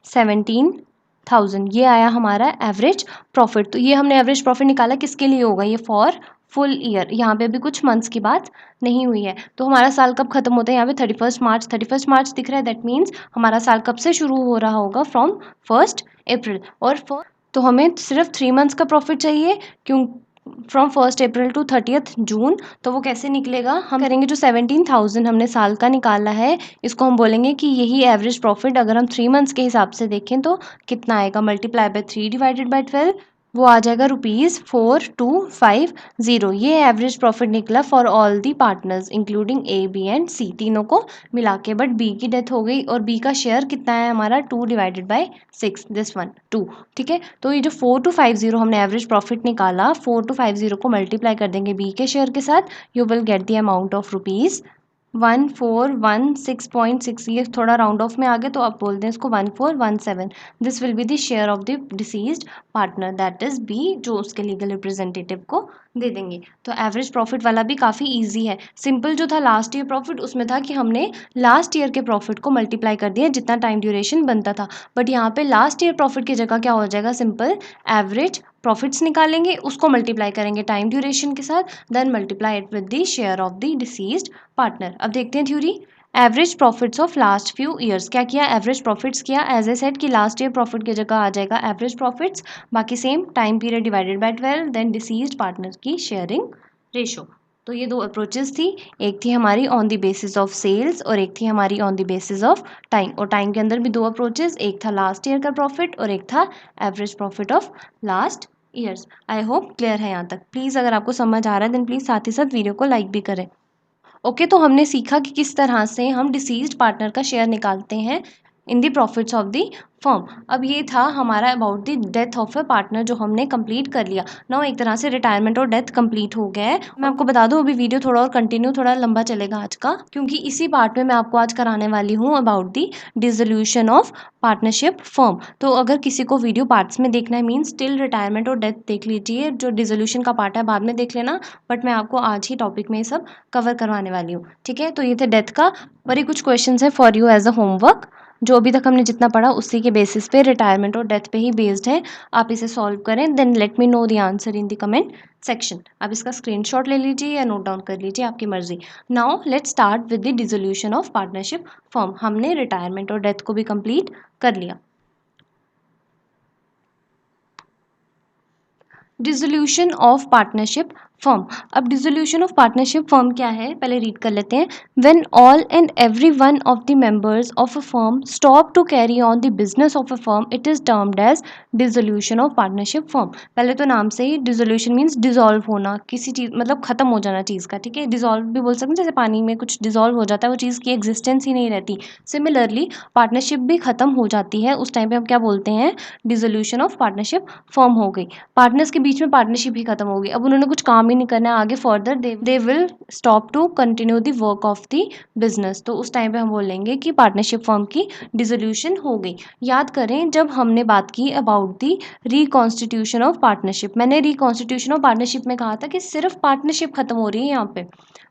Speaker 1: ₹17,000। ये आया हमारा एवरेज प्रॉफिट। तो ये हमने एवरेज प्रॉफिट निकाला किसके लिए होगा, ये फॉर फुल ईयर। यहाँ पे अभी कुछ मंथ्स की बात नहीं हुई है। तो हमारा साल कब खत्म होता है, यहाँ पे 31 मार्च दिख रहा है, दैट मीन्स हमारा साल कब से शुरू हो रहा होगा, फ्रॉम 1 अप्रैल। और तो हमें सिर्फ 3 मंथ्स का प्रॉफिट चाहिए, क्यों, फ्रॉम 1 अप्रैल टू 30 जून। तो वो कैसे निकलेगा, हम करेंगे जो 17,000 हमने साल का निकाला है, इसको हम बोलेंगे कि यही एवरेज प्रॉफिट अगर हम 3 मंथ्स के हिसाब से देखें तो कितना आएगा, मल्टीप्लाई बाय 3 डिवाइडेड बाय 12, वो आ जाएगा ₹4250। ये एवरेज प्रॉफिट निकला for all the partners including a B and c, तीनों को मिला के। बट बी की डेथ हो गई, और बी का शेयर कितना है हमारा 2 डिवाइडेड बाय 6, दिस वन 2। ठीक है, तो ये जो 4250 हमने एवरेज प्रॉफिट निकाला, 4250 को मल्टीप्लाई कर देंगे बी के शेयर के साथ, you will get the amount of ₹1416.6। ये थोड़ा राउंड ऑफ में आ गया, तो आप बोल दें इसको 1417। This will be the share of the deceased partner, that is B, जो उसके लीगल रिप्रेजेंटेटिव को दे देंगे। तो एवरेज प्रॉफिट वाला भी काफ़ी इजी है। सिंपल जो था लास्ट ईयर प्रॉफिट, उसमें था कि हमने लास्ट ईयर के प्रॉफिट को मल्टीप्लाई कर दिया जितना टाइम ड्यूरेशन बनता था। बट यहाँ पे लास्ट ईयर प्रॉफिट की जगह क्या हो जाएगा, सिंपल एवरेज प्रॉफिट्स निकालेंगे, उसको मल्टीप्लाई करेंगे टाइम ड्यूरेशन के साथ, then multiply it with the share of the deceased partner. अब देखते हैं theory. Average profits of last few years, क्या किया, एवरेज प्रॉफिट्स किया, एज ए सेट कि लास्ट ईयर प्रॉफिट की जगह आ जाएगा एवरेज प्रॉफिट्स, बाकी same time period divided by 12, then deceased partner की शेयरिंग रेशो। तो ये 2 अप्रोचेस थी, एक थी हमारी on the basis of sales और एक थी हमारी on the basis of time. और टाइम के अंदर भी 2 अप्रोचेस, एक था लास्ट ईयर का प्रॉफिट और एक था average profit of last years. I hope clear है यहाँ तक। प्लीज़ अगर आपको समझ आ रहा है देन प्लीज़ साथ ही साथ वीडियो को लाइक भी करें। ओके, तो हमने सीखा कि किस तरह से हम डिसीज्ड पार्टनर का शेयर निकालते हैं in the profits of the firm. अब ये था हमारा about the death of a partner जो हमने कंप्लीट कर लिया। नाउ एक तरह से रिटायरमेंट और डेथ कंप्लीट हो गया है। मैं आपको बता दूं अभी वीडियो थोड़ा और कंटिन्यू थोड़ा लंबा चलेगा आज का, क्योंकि इसी पार्ट में मैं आपको आज कराने वाली हूँ about the dissolution of partnership firm. तो अगर किसी को वीडियो पार्ट्स में देखना है मीन्स टिल रिटायरमेंट और डेथ देख लीजिए, जो डिसोल्यूशन का पार्ट है बाद में देख लेना, बट मैं आपको आज ही टॉपिक में ये सब कवर करवाने वाली हूँ। ठीक है, तो ये थे डेथ का। और ये कुछ क्वेश्चन है for you as a homework, जो अभी तक हमने जितना पढ़ा उसी के बेसिस पे रिटायरमेंट और डेथ पे ही बेस्ड है। आप इसे सॉल्व करें, then let me know the answer in the comment section. आप इसका स्क्रीनशॉट ले लीजिए या नोट डाउन कर लीजिए, आपकी मर्जी। Now let's start with the dissolution of partnership firm. हमने रिटायरमेंट और डेथ को भी कंप्लीट कर लिया। Dissolution of partnership firm. अब डिसोल्यूशन ऑफ पार्टनरशिप फर्म क्या है पहले रीड कर लेते हैं। When all and every one of the members of a firm stop to carry on the business of a firm, it is termed as dissolution of partnership firm. पहले तो नाम से ही डिसोल्यूशन मीन्स डिसॉल्व होना, किसी चीज़ मतलब खत्म हो जाना चीज़ का। ठीक है, डिसॉल्व भी बोल सकते हैं, जैसे पानी में कुछ डिसॉल्व हो जाता है, वो चीज़ की एग्जिस्टेंस ही नहीं रहती। सिमिलरली पार्टनरशिप भी खत्म हो जाती है, उस टाइम पे हम क्या बोलते हैं, डिसोल्यूशन ऑफ पार्टनरशिप फर्म हो गई। पार्टनर्स के बीच में पार्टनरशिप ही खत्म होगी, अब उन्होंने कुछ काम ही नहीं करना है आगे further, they will stop to continue the work of the business. तो उस टाइम पे हम बोलेंगे कि पार्टनरशिप फर्म की डिसोल्यूशन हो गई। याद करें जब हमने बात की about the reconstitution of partnership, मैंने रिकॉन्स्टिट्यूशन ऑफ पार्टनरशिप में कहा था कि सिर्फ पार्टनरशिप खत्म हो रही है। यहाँ पे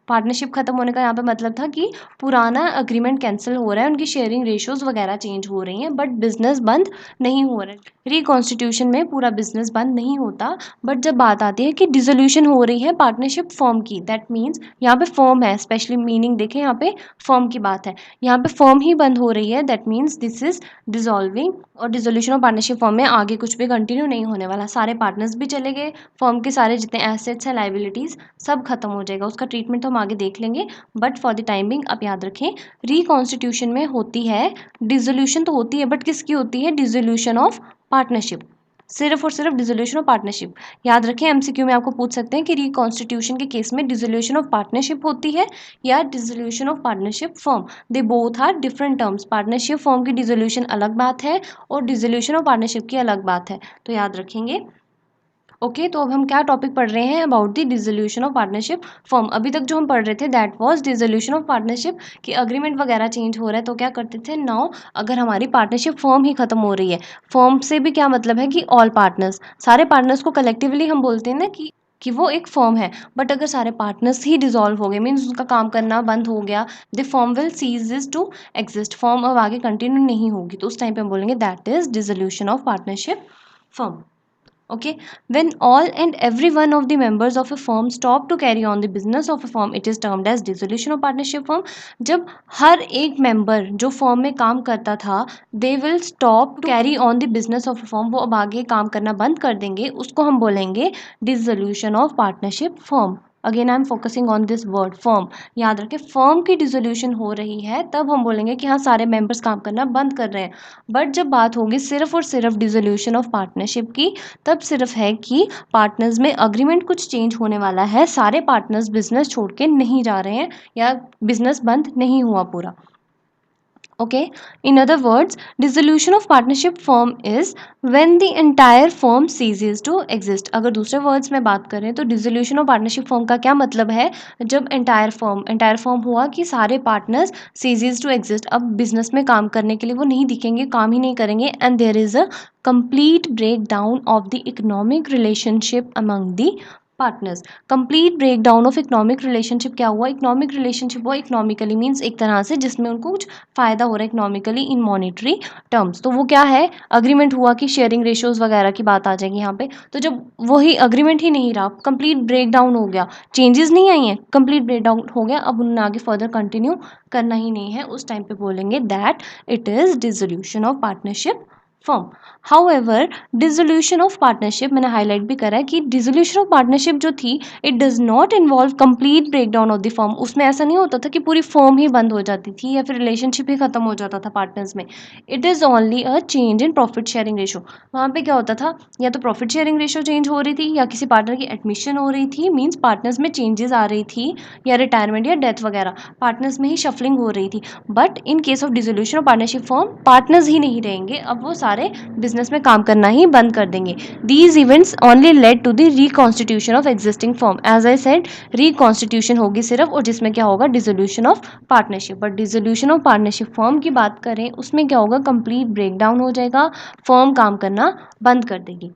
Speaker 1: पार्टनरशिप खत्म होने का यहाँ पे मतलब था कि पुराना अग्रीमेंट कैंसिल हो रहा है, उनकी शेयरिंग रेशियोज वगैरह चेंज हो रही हैं, बट बिजनेस बंद नहीं हो रहा है। रिकॉन्स्टिट्यूशन में पूरा बिजनेस बंद नहीं होता, बट जब बात आती है कि डिसोल्यूशन हो रही है पार्टनरशिप फर्म की, दैट मीन्स यहाँ पे फर्म है, स्पेशली मीनिंग देखें, यहाँ पे फर्म की बात है, यहाँ पे फर्म ही बंद हो रही है, that means this is dissolving. और डिसोल्यूशन ऑफ पार्टनरशिप फर्म में आगे कुछ भी कंटिन्यू नहीं होने वाला, सारे पार्टनर्स भी चले गए, फर्म के सारे जितने एसेट्स हैं लाइबिलिटीज सब खत्म हो जाएगा। उसका ट्रीटमेंट तो हम आगे देख लेंगे, बट फॉर द टाइमिंग आप याद रखें रिकॉन्स्टिट्यूशन में होती है डिसोल्यूशन, तो होती है बट किसकी होती है, डिसोल्यूशन ऑफ पार्टनरशिप, सिर्फ और सिर्फ डिसोल्यूशन ऑफ पार्टनरशिप। याद रखें एमसीक्यू में आपको पूछ सकते हैं कि रिकॉन्स्टिट्यूशन के केस में डिसोल्यूशन ऑफ पार्टनरशिप होती है या dissolution of partnership firm, they both are different terms. Partnership firm की डिसोल्यूशन अलग बात है और डिसोल्यूशन ऑफ पार्टनरशिप की अलग बात है, तो याद रखेंगे। ओके, तो अब हम क्या टॉपिक पढ़ रहे हैं, about the dissolution of partnership firm. अभी तक जो हम पढ़ रहे थे that was dissolution of partnership, कि अग्रीमेंट वगैरह चेंज हो रहा है तो क्या करते थे, नाउ अगर हमारी पार्टनरशिप फर्म ही खत्म हो रही है, फर्म से भी क्या मतलब है कि ऑल पार्टनर्स, सारे पार्टनर्स को कलेक्टिवली हम बोलते हैं ना कि वो एक फर्म है, बट अगर सारे पार्टनर्स ही डिसॉल्व हो गए मीन्स उनका काम करना बंद हो गया, the firm will cease to exist, firm अब आगे कंटिन्यू नहीं होगी, तो उस टाइम पे हम बोलेंगे that is dissolution of partnership firm. Okay, when all and every one of the members of a firm stop to carry on the business of a firm, it is termed as dissolution of partnership firm। जब हर एक member जो firm में काम करता था, they will stop to carry on the business of a firm, वो अब आगे काम करना बंद कर देंगे, उसको हम बोलेंगे dissolution of partnership firm। Again I am focusing on this word firm, याद रखें फर्म की डिसोल्यूशन हो रही है तब हम बोलेंगे कि हाँ सारे मेंबर्स काम करना बंद कर रहे हैं, बट जब बात होगी सिर्फ और सिर्फ डिसोल्यूशन ऑफ पार्टनरशिप की, तब सिर्फ है कि पार्टनर्स में अग्रीमेंट कुछ चेंज होने वाला है, सारे पार्टनर्स बिजनेस छोड़ के नहीं जा रहे हैं या बिजनेस बंद नहीं हुआ पूरा। Okay, in other words, dissolution of partnership firm is when the entire firm ceases to exist। अगर दूसरे वर्ड्स में बात करें तो dissolution of partnership firm का क्या मतलब है, जब entire firm हुआ कि सारे partners ceases to exist, अब business में काम करने के लिए वो नहीं दिखेंगे, काम ही नहीं करेंगे, and there is a complete breakdown of the economic relationship among the partners. Complete breakdown of economic relationship क्या हुआ, इकोनॉमिक रिलेशनशिप हुआ इकोनॉमिकली मीन्स एक तरह से जिसमें उनको कुछ फ़ायदा हो रहा है इकोनॉमिकली इन मॉनिटरी टर्म्स, तो वो क्या है, अग्रीमेंट हुआ कि शेयरिंग रेशियोज वगैरह की बात आ जाएगी यहाँ पे। तो जब वही अग्रीमेंट ही नहीं रहा, कंप्लीट ब्रेक डाउन हो गया, चेंजेस नहीं आई हैं, कंप्लीट ब्रेक डाउन हो गया, अब उन्होंने आगे फर्दर कंटिन्यू करना ही नहीं है, उस टाइम पे बोलेंगे that it is dissolution of partnership firm. However dissolution of partnership, मैंने हाईलाइट भी करा है कि डिसोल्यूशन ऑफ पार्टनरशिप जो थी it does not involve complete breakdown of the firm. उसमें ऐसा नहीं होता था कि पूरी फर्म ही बंद हो जाती थी या फिर रिलेशनशिप ही खत्म हो जाता था पार्टनर्स में। It is only a change in profit sharing ratio. वहाँ पे क्या होता था, या तो प्रॉफिट शेयरिंग रेशो चेंज हो रही थी या किसी पार्टनर की एडमिशन हो रही थी, मीन्स पार्टनर्स में चेंजेस आ रही थी, या रिटायरमेंट या डेथ वगैरह, पार्टनर्स में ही शफलिंग हो रही थी। But in case of dissolution of partnership firm partners ही नहीं रहेंगे, अब वो सारे बिजनेस में काम करना ही बंद कर देंगे। These events only led to the reconstitution of existing firm. As I said, reconstitution होगी सिर्फ, और जिसमें क्या होगा, dissolution of partnership. But dissolution of partnership firm की बात करें, उसमें क्या होगा, कंप्लीट ब्रेकडाउन हो जाएगा, फर्म काम करना बंद कर देगी।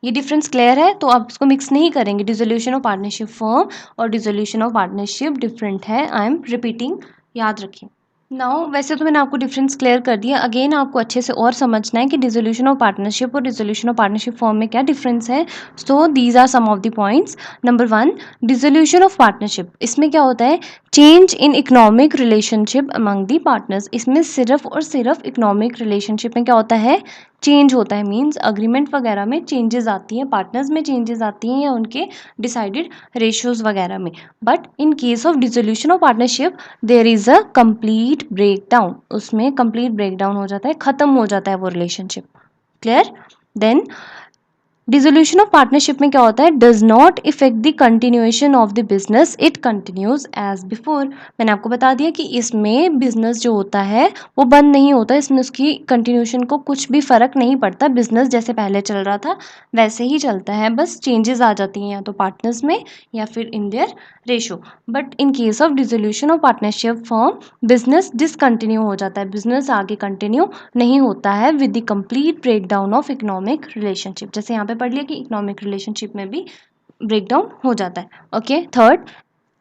Speaker 1: ये डिफरेंस क्लियर है, तो आप इसको मिक्स नहीं करेंगे। डिसोल्यूशन ऑफ पार्टनरशिप फर्म और डिसोल्यूशन ऑफ पार्टनरशिप डिफरेंट है। आई एम रिपीटिंग, याद रखें। नाउ वैसे तो मैंने आपको डिफरेंस क्लियर कर दिया, अगेन आपको अच्छे से और समझना है कि डिसोल्यूशन ऑफ पार्टनरशिप और डिसोल्यूशन ऑफ पार्टनरशिप फॉर्म में क्या डिफरेंस है। So these are some of the points. Number 1, dissolution of partnership, इसमें क्या होता है, change in economic relationship among the partners. इसमें सिर्फ और सिर्फ इकोनॉमिक रिलेशनशिप में क्या होता है, चेंज होता है, मीन्स अग्रीमेंट वगैरह में चेंजेस आती हैं, पार्टनर्स में चेंजेस आती हैं, या उनके डिसाइडेड रेशियोज वगैरह में। But in case of dissolution of partnership there is a complete breakdown, उसमें कंप्लीट ब्रेकडाउन हो जाता है, ख़त्म हो जाता है वो relationship. Clear? Then dissolution of partnership में क्या होता है, does not effect the continuation of the business, it continues as before. मैंने आपको बता दिया कि इसमें बिजनेस जो होता है वो बंद नहीं होता, इसमें उसकी कंटिन्यूएशन को कुछ भी फर्क नहीं पड़ता, बिजनेस जैसे पहले चल रहा था वैसे ही चलता है, बस चेंजेस आ जाती हैं या तो पार्टनर्स में या फिर in their ratio. But in case of dissolution of partnership form, business discontinue हो जाता है, बिजनेस आगे कंटिन्यू नहीं होता है with the complete breakdown of economic relationship. जैसे यहाँ पे पढ़ लिया कि इकोनॉमिक रिलेशनशिप में भी ब्रेकडाउन हो जाता है। Okay, third,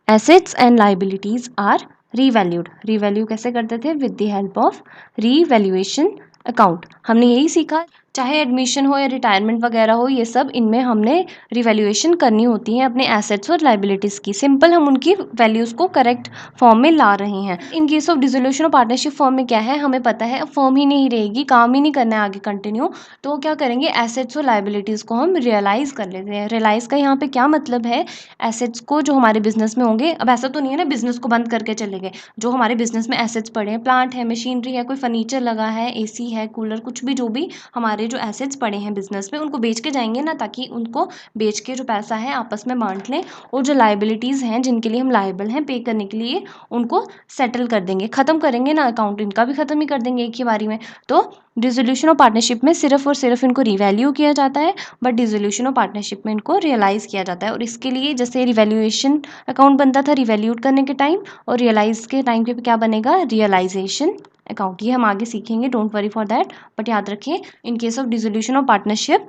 Speaker 1: assets and liabilities are revalued. Revalue कैसे करते थे, with the help of revaluation account. हमने यही सीखा, चाहे एडमिशन हो या रिटायरमेंट वगैरह हो, ये सब इनमें हमने रिवैल्यूएशन करनी होती है अपने एसेट्स और लाइबिलिटीज़ की। सिंपल हम उनकी वैल्यूज़ को करेक्ट फॉर्म में ला रहे हैं। इन case of dissolution of partnership form में क्या है, हमें पता है फॉर्म ही नहीं रहेगी, काम ही नहीं करना है आगे कंटिन्यू, तो क्या करेंगे, एसेट्स और लाइबिलिटीज़ को हम रियलाइज़ कर लेते हैं। रियलाइज़ का यहाँ पे क्या मतलब है, एसेट्स को जो हमारे बिजनेस में होंगे, अब ऐसा तो नहीं है ना बिजनेस को बंद करके चले गए, जो हमारे बिजनेस में एसेट्स पड़े हैं, प्लांट है, मशीनरी है, कोई फर्नीचर लगा है, एसी है, कूलर, कुछ भी जो भी हमारे जो एसेट्स पड़े हैं बिजनेस में, उनको बेच के जाएंगे ना, ताकि उनको बेच के जो पैसा है आपस में बांट लें, और जो लाइबिलिटीज़ हैं जिनके लिए हम लाइबल हैं पे करने के लिए, उनको सेटल कर देंगे, ख़त्म करेंगे ना, अकाउंट इनका भी ख़त्म ही कर देंगे एक ही बारी में। तो डिसोल्यूशन ऑफ पार्टनरशिप में सिर्फ और सिर्फ इनको रिवैल्यू किया जाता है, बट डिसोल्यूशन ऑफ पार्टनरशिप में इनको रियलाइज़ किया जाता है। और इसके लिए जैसे रिवैल्यूएशन अकाउंट बनता था रिवैल्यूट करने के टाइम, और रियलाइज़ के टाइम पे क्या बनेगा, रियलाइजेशन अकाउंट। ये हम आगे सीखेंगे, don't worry for that. But याद रखिए, in case of dissolution of partnership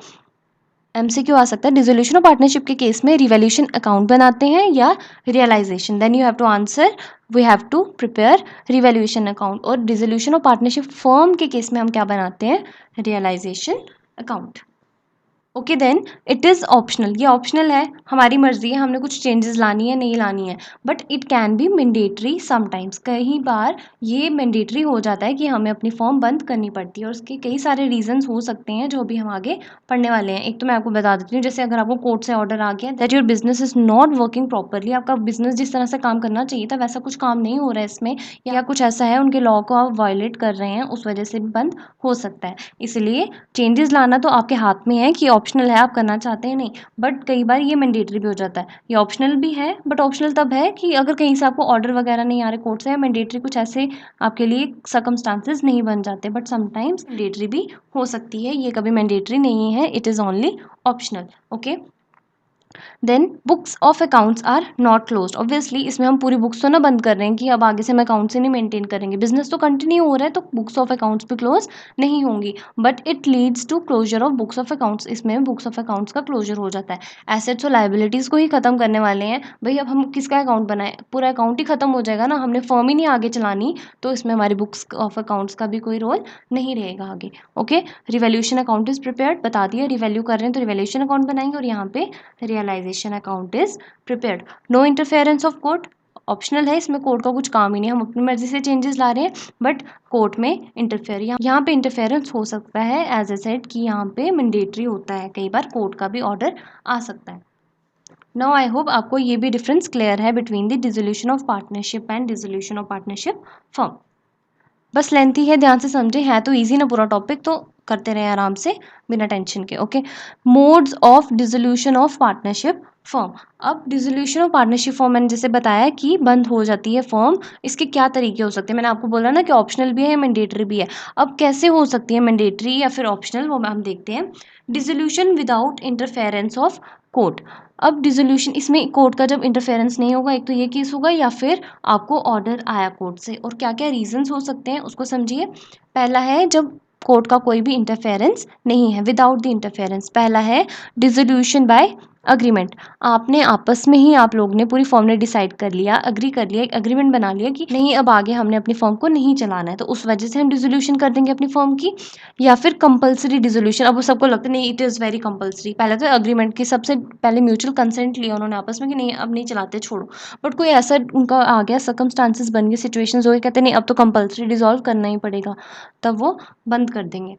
Speaker 1: MCQ आ सकता है, डिसोल्यूशन ऑफ पार्टनरशिप के केस में रिवैल्यूएशन अकाउंट बनाते हैं या realization, then you have to answer, we have to prepare revaluation account. और डिसोल्यूशन ऑफ पार्टनरशिप फर्म के केस में हम क्या बनाते हैं, realization account. Okay then, it is optional, ये ऑप्शनल है, हमारी मर्जी है हमने कुछ चेंजेस लानी है नहीं लानी है, but it can be mandatory sometimes. कई बार ये मैंडेटरी हो जाता है कि हमें अपनी फॉर्म बंद करनी पड़ती है, और उसके कई सारे रीजंस हो सकते हैं जो भी हम आगे पढ़ने वाले हैं। एक तो मैं आपको बता देती हूँ, जैसे अगर आपको कोर्ट से ऑर्डर आ गया that your business is not working properly, आपका बिजनेस जिस तरह से काम करना चाहिए था वैसा कुछ काम नहीं हो रहा है इसमें, या कुछ ऐसा है उनके लॉ को आप वायलेट कर रहे हैं, उस वजह से भी बंद हो सकता है। इसलिए चेंजेस लाना तो आपके हाथ में है कि ऑप्शनल है, आप करना चाहते हैं नहीं, बट कई बार ये मैंडेटरी भी हो जाता है। ये ऑप्शनल भी है, बट ऑप्शनल तब है कि अगर कहीं से आपको ऑर्डर वगैरह नहीं आ रहे कोर्ट से, मैंडेटरी कुछ ऐसे आपके लिए सर्कमस्टांसेस नहीं बन जाते, बट समटाइम्स मैंडेटरी भी हो सकती है, ये कभी मैंडेटरी नहीं है, it is only optional. Okay, then books of accounts are not close. Obviously इसमें हम पूरी बुक्स तो ना बंद कर रहे हैं कि अब आगे से हम अकाउंट से नहीं मेंटेन करेंगे, बिजनेस तो कंटिन्यू हो रहा है, तो बुक्स ऑफ अकाउंट्स भी क्लोज नहीं होंगी, but it leads to closure of books of accounts. इसमें बुक्स ऑफ अकाउंट्स का क्लोजर हो जाता है। एसेट्स और लाइबिलिटीज़ को ही खत्म करने वाले हैं भाई, अब हम किसका अकाउंट बनाए, पूरा अकाउंट ही खत्म हो जाएगा ना, हमने फर्म ही नहीं आगे चलानी, तो इसमें हमारी बुक्स ऑफ अकाउंट्स का भी कोई रोल नहीं रहेगा आगे। Okay, revaluation account is prepared, बता दिया रिवैल्यू कर रहे हैं तो रिवैल्यूएशन अकाउंट बनाएंगे, और यहाँ पे realisation account is prepared. No interference of court, optional है, इसमें कोर्ट का कुछ काम ही नहीं, हम अपनी मर्जी से चेंजेस ला रहे हैं, बट कोर्ट में इंटरफेयर, यहाँ पे इंटरफेरेंस हो सकता है एज ए सेड कि यहाँ पे मैंडेटरी होता है, कई बार कोर्ट का भी ऑर्डर आ सकता है। नाउ आई होप आपको ये भी डिफरेंस क्लियर है between the dissolution of partnership and dissolution of partnership firm. बस लेंथी है, ध्यान से समझे, है तो इजी ना पूरा टॉपिक, तो करते रहे आराम से बिना टेंशन के। Okay, modes of dissolution of partnership firm. अब डिसोल्यूशन ऑफ पार्टनरशिप फर्म मैंने जैसे बताया कि बंद हो जाती है फर्म, इसके क्या तरीके हो सकते हैं, मैंने आपको बोला ना कि ऑप्शनल भी है, मैंडेटरी भी है। अब कैसे हो सकती है मैंडेटरी या फिर ऑप्शनल, वो हम देखते हैं। Dissolution without interference of court. अब डिसोल्यूशन, इसमें कोर्ट का जब इंटरफेरेंस नहीं होगा, एक तो ये केस होगा, या फिर आपको ऑर्डर आया कोर्ट से, और क्या क्या रीजंस हो सकते हैं उसको समझिए। पहला है जब कोर्ट का कोई भी इंटरफेरेंस नहीं है, विदाउट द इंटरफेरेंस। पहला है डिसोल्यूशन बाय अग्रीमेंट। आपने आपस में ही, आप लोग ने, पूरी फॉर्म ने डिसाइड कर लिया, अग्री कर लिया, एक अग्रीमेंट बना लिया कि नहीं अब आगे हमने अपनी फॉर्म को नहीं चलाना है, तो उस वजह से हम डिसोल्यूशन कर देंगे अपनी फॉर्म की। या फिर कंपलसरी डिसोल्यूशन, अब वो सबको लगता है नहीं इट इज़ वेरी कंपलसरी, पहले तो अग्रीमेंट की, सबसे पहले म्यूचुअल कंसेंट लिया उन्होंने आपस में कि नहीं अब नहीं चलाते, छोड़ो। बट कोई ऐसा उनका आ गया, सर्कमस्टांसिस बन गए, सिचुएशंस हो गए, कहते नहीं अब तो कंपलसरी डिसॉल्व करना ही पड़ेगा, तब वो बंद कर देंगे।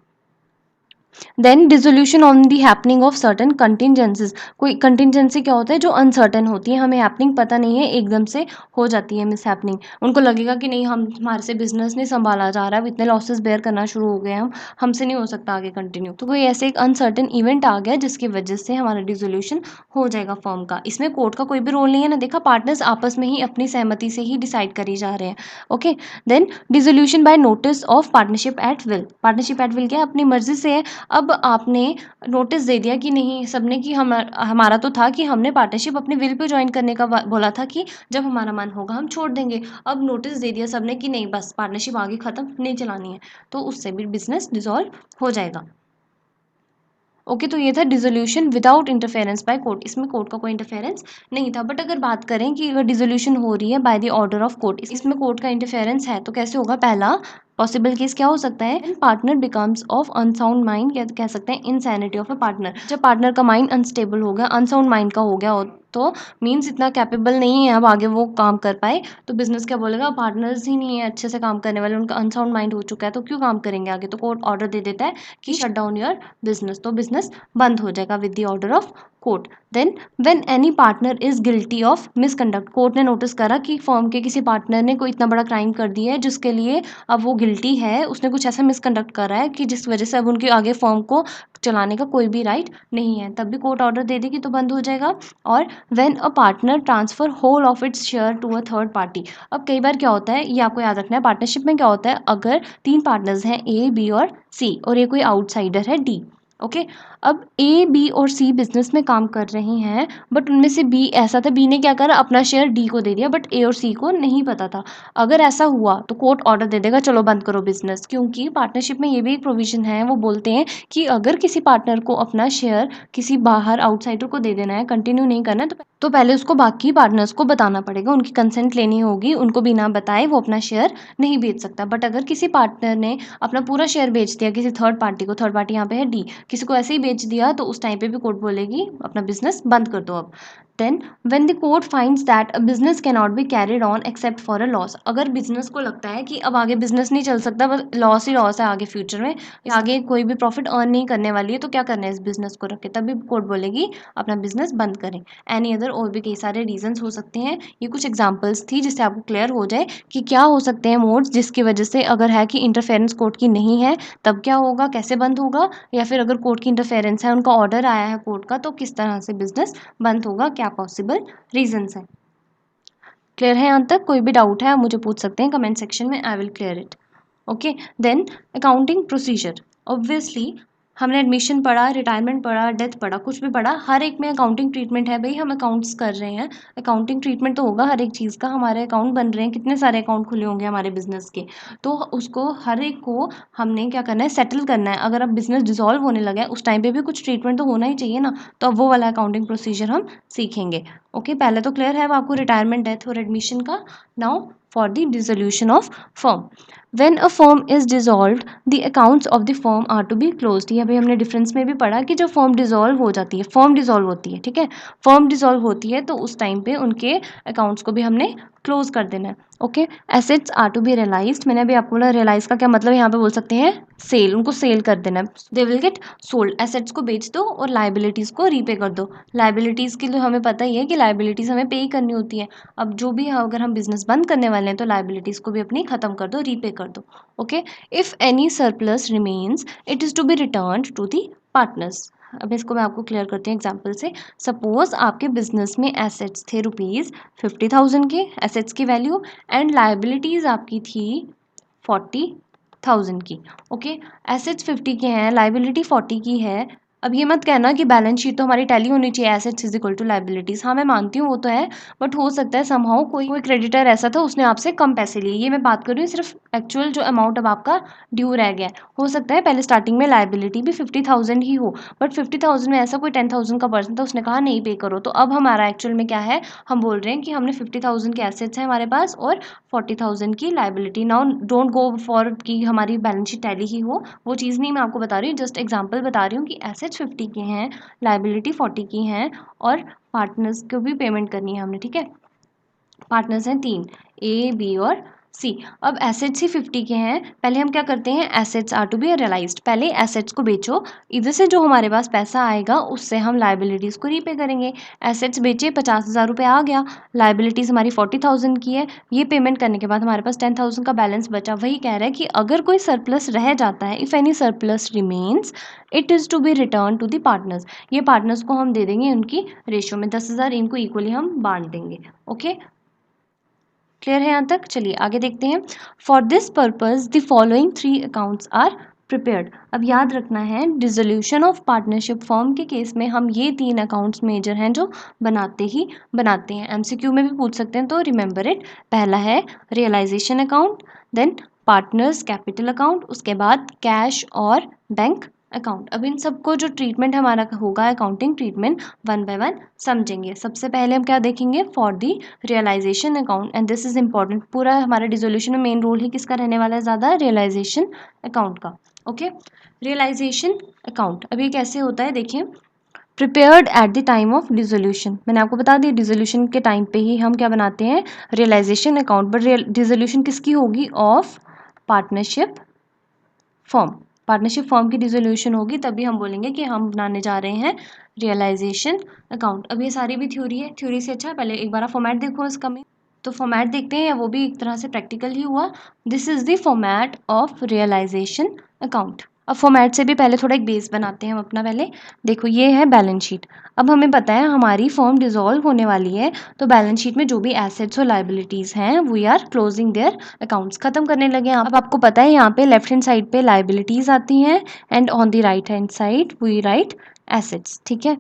Speaker 1: Then dissolution on the happening of certain contingencies. कोई कंटिजेंसी क्या होता है, जो अनसर्टन होती है, हमें हैपनिंग पता नहीं है, एकदम से हो जाती है मिस हैपनिंग, उनको लगेगा कि नहीं हम, हमारे से बिजनेस नहीं संभाला जा रहा है, इतने लॉसेस बेयर करना शुरू हो गए हम, हमसे नहीं हो सकता आगे कंटिन्यू, तो कोई ऐसे एक अनसर्टन इवेंट आ गया जिसकी वजह से हमारा डिसोल्यूशन हो जाएगा फर्म का। इसमें कोर्ट का कोई भी रोल नहीं है ना, देखा, पार्टनर्स आपस में ही अपनी सहमति से ही डिसाइड करी जा रहे हैं। Okay, then dissolution by notice of partnership at will. Partnership at will क्या है, अपनी मर्जी से है। अब आपने नोटिस दे दिया कि नहीं सबने, कि हमारा तो था कि हमने पार्टनरशिप अपने विल पे ज्वाइन करने का बोला था कि जब हमारा मन होगा हम छोड़ देंगे। अब नोटिस दे दिया सबने कि नहीं बस पार्टनरशिप आगे ख़त्म नहीं चलानी है, तो उससे भी बिजनेस डिसॉल्व हो जाएगा। ओके, तो ये था dissolution without interference by court, इसमें कोर्ट का कोई इंटरफेरेंस नहीं था। बट अगर बात करें कि अगर डिसोल्यूशन हो रही है by the order of court, इसमें कोर्ट का इंटरफेरेंस है, तो कैसे होगा। पहला पॉसिबल केस क्या हो सकता है, partner becomes of unsound mind, कह सकते हैं इनसैनिटी ऑफ अ पार्टनर। जब पार्टनर का माइंड अनस्टेबल हो गया, अनसाउंड माइंड का हो गया हो, तो मीन्स इतना कैपेबल नहीं है अब आगे वो काम कर पाए, तो बिजनेस क्या बोलेगा, पार्टनर्स ही नहीं है अच्छे से काम करने वाले, उनका अनसाउंड माइंड हो चुका है, तो क्यों काम करेंगे आगे, तो कोर्ट ऑर्डर दे देता है कि शट डाउन योर बिजनेस, तो बिजनेस बंद हो जाएगा with the order of court. Then when any partner is guilty of misconduct, court ने नोटिस करा कि फर्म के किसी पार्टनर ने कोई इतना बड़ा क्राइम कर दिया है जिसके लिए अब वो गिल्टी है, उसने कुछ ऐसा मिसकंडक्ट करा है कि जिस वजह से अब उनके आगे फर्म को चलाने का कोई भी राइट नहीं है, तब भी कोर्ट ऑर्डर दे देगी तो बंद हो जाएगा। और when a partner transfer whole of its share to a third party. अब कई बार क्या होता है, ये आपको याद रखना है, पार्टनरशिप में क्या होता है, अगर 3 पार्टनर्स हैं ए, बी और सी, और ये कोई आउटसाइडर है डी। ओके, अब ए, बी और सी बिजनेस में काम कर रहे हैं, बट उनमें से बी ऐसा था, बी ने क्या करा, अपना शेयर डी को दे दिया, बट ए और सी को नहीं पता था। अगर ऐसा हुआ तो कोर्ट ऑर्डर दे देगा चलो बंद करो बिजनेस, क्योंकि पार्टनरशिप में ये भी एक प्रोविजन है, वो बोलते हैं कि अगर किसी पार्टनर को अपना शेयर किसी बाहर आउटसाइडर को दे देना है, कंटिन्यू नहीं करना है, तो पहले उसको बाकी पार्टनर्स को बताना पड़ेगा, उनकी कंसेंट लेनी होगी, उनको बिना बताए वो अपना शेयर नहीं बेच सकता। बट अगर किसी पार्टनर ने अपना पूरा शेयर बेच दिया किसी थर्ड पार्टी को, थर्ड पार्टी यहाँ पे है डी, किसी को ऐसे ही बेच दिया, तो उस टाइम पे भी कोर्ट बोलेगी अपना बिजनेस बंद कर दो अब। Then when the court finds that a business can not be carried on except for a loss. अगर बिजनेस को लगता है कि अब आगे बिजनेस नहीं चल सकता, बस लॉस ही लॉस है आगे फ्यूचर में, आगे कोई भी प्रॉफिट अर्न नहीं करने वाली है, तो क्या करना है इस बिजनेस को रख के, तभी कोर्ट बोलेगी अपना बिजनेस बंद करें। एनी अदर और भी कई सारे रीजंस हो सकते हैं, ये कुछ एग्जांपल्स थी जिससे आपको क्लियर हो जाए कि क्या हो सकते हैं मोड्स, जिसकी वजह से अगर है कि इंटरफेरेंस कोर्ट की नहीं है तब क्या होगा, कैसे बंद होगा, या फिर अगर कोर्ट की इंटरफेरेंस है, उनका ऑर्डर आया है कोर्ट का, तो किस तरह से बिजनेस बंद होगा, क्या पॉसिबल रीजंस हैं। क्लियर है यहाँ तक, कोई भी डाउट है आप मुझे पूछ सकते हैं कमेंट सेक्शन में, I will clear it. Okay, then accounting procedure. Obviously हमने एडमिशन पढ़ा, रिटायरमेंट पढ़ा, डेथ पढ़ा, कुछ भी पढ़ा, हर एक में अकाउंटिंग ट्रीटमेंट है भाई, हम अकाउंट्स कर रहे हैं, अकाउंटिंग ट्रीटमेंट तो होगा हर एक चीज़ का, हमारे अकाउंट बन रहे हैं, कितने सारे अकाउंट खुले होंगे हमारे बिजनेस के, तो उसको हर एक को हमने क्या करना है, सेटल करना है। अगर अब बिजनेस डिसॉल्व होने लगा है उस टाइम पे भी कुछ ट्रीटमेंट तो होना ही चाहिए ना, तो अब वो वाला अकाउंटिंग प्रोसीजर हम सीखेंगे। ओके, पहले तो क्लियर है अब आपको रिटायरमेंट, डेथ और एडमिशन का। Now for the dissolution of firm. When a firm is dissolved the accounts of the firm are to be closed. ये अभी हमने डिफरेंस में भी पढ़ा कि जब फर्म डिसॉल्व हो जाती है, फर्म डिसॉल्व होती है, ठीक है, फर्म डिसॉल्व होती है तो उस टाइम पे उनके अकाउंट्स को भी हमने क्लोज कर देना है। Okay, assets are to be realised, मैंने अभी आपको बोला रियलाइज का क्या मतलब, यहाँ पे बोल सकते हैं सेल, उनको सेल कर देना है, they will get sold. Assets को बेच दो और लाइबिलिटीज़ को रीपे कर दो। लाइबिलिटीज़ के लिए हमें पता ही है कि लाइबिलिटीज़ हमें पे ही करनी होती है। अब जो भी अगर हम बिजनेस बंद करने वाले हैं तो लाइबिलिटीज़ को भी अपनी ख़त्म कर दो, रीपे कर दो। Okay, if any surplus remains it is to be return to the partners. अब इसको मैं आपको क्लियर करती हूँ एग्जाम्पल से। सपोज आपके बिजनेस में एसेट्स थे ₹50,000 के, एसेट्स की वैल्यू, एंड लाइबिलिटीज़ आपकी थी 40,000 की। ओके, एसेट्स 50 के हैं, लाइबिलिटी 40 की है। अब ये मत कहना कि बैलेंस शीट तो हमारी टैली होनी चाहिए assets is equal to liabilities. हाँ, मैं मानती हूँ वो तो है, बट हो सकता है समहाउ कोई क्रेडिटर ऐसा था उसने आपसे कम पैसे लिए। ये मैं बात कर रही हूँ सिर्फ एक्चुअल जो अमाउंट अब आपका ड्यू रह गया है। हो सकता है पहले स्टार्टिंग में लाइबिलिटी भी 50,000 ही हो, बट 50,000 में ऐसा कोई 10,000 का पर्सन था उसने कहा नहीं पे करो, तो अब हमारा एक्चुअल में क्या है, हम बोल रहे हैं कि हमने 50,000 के एसेट्स हैं हमारे पास और 40,000 की liability. Now don't go for कि हमारी बैलेंस शीट टैली ही हो, वो चीज़ नहीं मैं आपको बता रही हूँ, जस्ट एग्जांपल बता रही हूँ कि एसेट्स 50 के हैं, लाइबिलिटी 40 की हैं और पार्टनर्स को भी पेमेंट करनी है हमने, ठीक है। पार्टनर्स हैं 3, ए बी और सी। अब एसेट्स ही 50 के हैं, पहले हम क्या करते हैं, assets are to be realised, पहले एसेट्स को बेचो, इधर से जो हमारे पास पैसा आएगा उससे हम लाइबिलिटीज़ को रीपे करेंगे। एसेट्स बेचे, 50,000 रुपये आ गया, लाइबिलिटीज़ हमारी 40,000 की है, ये पेमेंट करने के बाद हमारे पास 10,000 का बैलेंस बचा। वही कह रहा है कि अगर कोई सरप्लस रह जाता है, if any surplus remains it is to be return to the partners. ये पार्टनर्स को हम दे देंगे उनकी रेशियो में, 10,000 इनको इक्वली हम बांट देंगे। ओके, क्लियर है यहाँ तक? चलिए आगे देखते हैं। For this purpose the following 3 accounts are prepared. अब याद रखना है डिसोल्यूशन ऑफ पार्टनरशिप फॉर्म के केस में हम ये 3 अकाउंट्स मेजर हैं जो बनाते ही बनाते हैं। एमसीक्यू में भी पूछ सकते हैं तो रिमेंबर इट। पहला है realisation account, then partners capital account, उसके बाद कैश और बैंक अकाउंट। अब इन सबको जो ट्रीटमेंट हमारा होगा accounting treatment one by one समझेंगे। सबसे पहले हम क्या देखेंगे, for the realisation account, and this is important. पूरा हमारा डिसोल्यूशन में मेन रोल ही किसका रहने वाला है ज़्यादा, रियलाइजेशन अकाउंट का। ओके, रियलाइजेशन अकाउंट अब ये कैसे होता है देखिए, prepared at the time of dissolution. मैंने आपको बता दिया डिसोल्यूशन के टाइम पे ही हम क्या बनाते हैं, रियलाइजेशन अकाउंट। बट डिसोल्यूशन किसकी होगी, of partnership form. Partnership form की डिसोल्यूशन होगी तभी हम बोलेंगे कि हम बनाने जा रहे हैं रियलाइजेशन अकाउंट। अब ये सारी भी थ्योरी है, थ्योरी से अच्छा पहले एक बार आप फॉर्मेट देखो इसका में, तो फॉर्मेट देखते हैं, या वो भी एक तरह से प्रैक्टिकल ही हुआ। This is the format of realisation account. अब फॉर्मेट से भी पहले थोड़ा एक बेस बनाते हैं हम अपना। पहले देखो ये है बैलेंस शीट। अब हमें पता है हमारी फर्म डिसॉल्व होने वाली है, तो बैलेंस शीट में जो भी एसेट्स और लाइबिलिटीज़ हैं we are closing their accounts, खत्म करने लगे हैं। अब आपको पता है यहाँ पे लेफ्ट हैंड साइड पे लाइबिलिटीज़ आती हैं and on the right hand side we write assets, ठीक है।